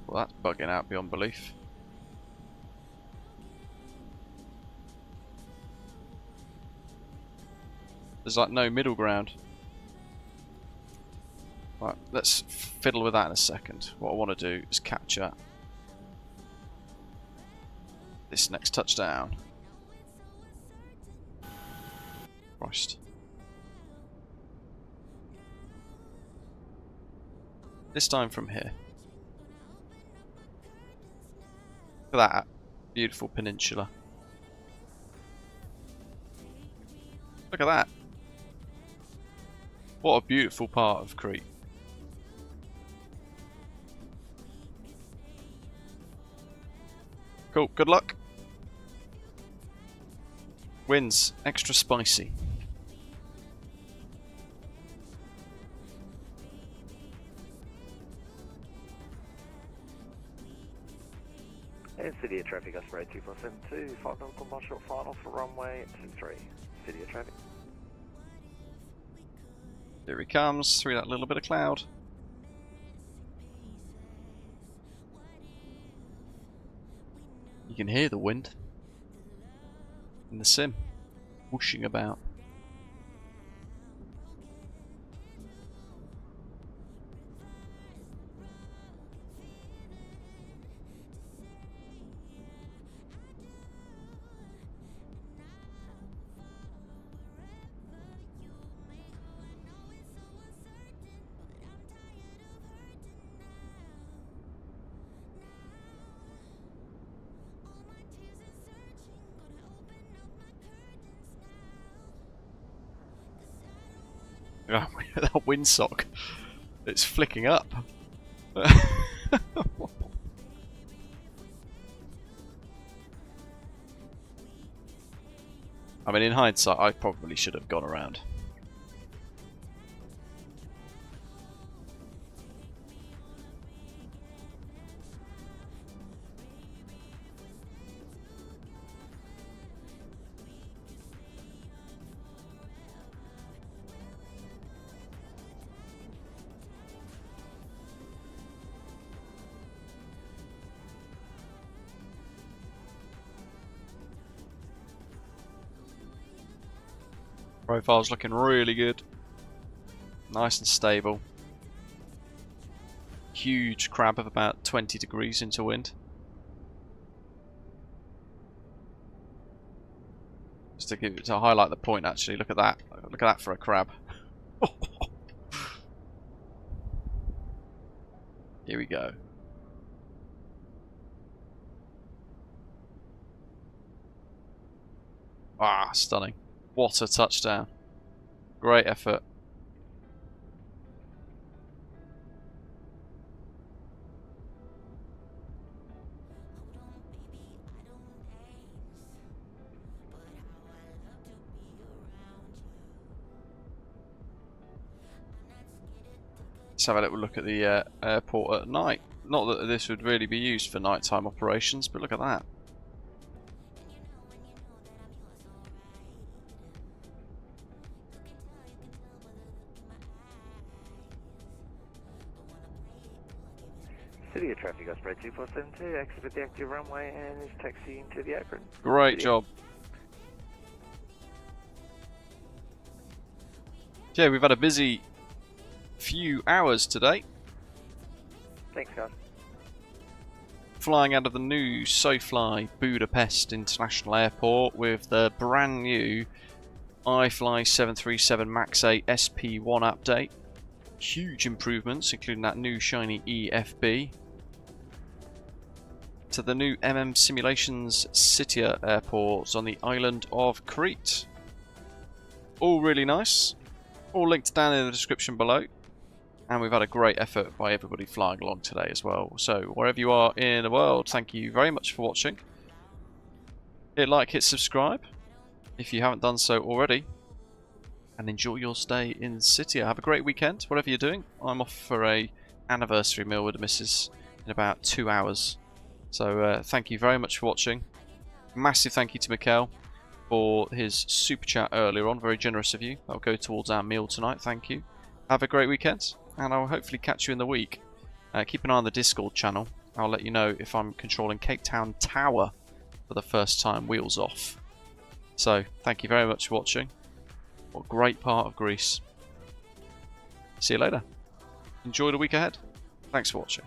Well, that's bugging out beyond belief. There's like no middle ground. Right, let's fiddle with that in a second. What I want to do is capture this next touchdown. Christ. This time from here. Look at that beautiful peninsula. Look at that. What a beautiful part of Crete. Cool, good luck. Winds, extra spicy. And Sitia traffic, Osprey 2472, flight number commercial final for runway 23. Sitia traffic. Here he comes, through that little bit of cloud. You can hear the wind in the sim, whooshing about. Oh, that windsock, it's flicking up. I mean, in hindsight, I probably should have gone around. Profile's looking really good. Nice and stable. Huge crab of about 20 degrees into wind. Just to highlight the point, actually, look at that. Look at that for a crab. Here we go. Ah, stunning. What a touchdown. Great effort. Let's have a little look at the airport at night. Not that this would really be used for nighttime operations, but look at that. City of traffic, Osprey 2472, exit the active runway and is taxiing to the apron. Great job. Yeah, we've had a busy few hours today. Thanks, guys. Flying out of the new SoFly Budapest International Airport with the brand new iFly 737 MAX 8 SP1 update. Huge improvements, including that new shiny EFB. To the new M'M Simulations Sitia Airport on the island of Crete. All really nice. All linked down in the description below. And we've had a great effort by everybody flying along today as well. So wherever you are in the world, thank you very much for watching. Hit like, hit subscribe if you haven't done so already. And enjoy your stay in Sitia. Have a great weekend, whatever you're doing. I'm off for a anniversary meal with the missus in about 2 hours. So thank you very much for watching. Massive thank you to Mikkel for his super chat earlier on. Very generous of you. That'll go towards our meal tonight. Thank you. Have a great weekend, and I'll hopefully catch you in the week. Keep an eye on the Discord channel. I'll let you know if I'm controlling Cape Town Tower for the first time, wheels off. So thank you very much for watching. What a great part of Greece. See you later. Enjoy the week ahead. Thanks for watching.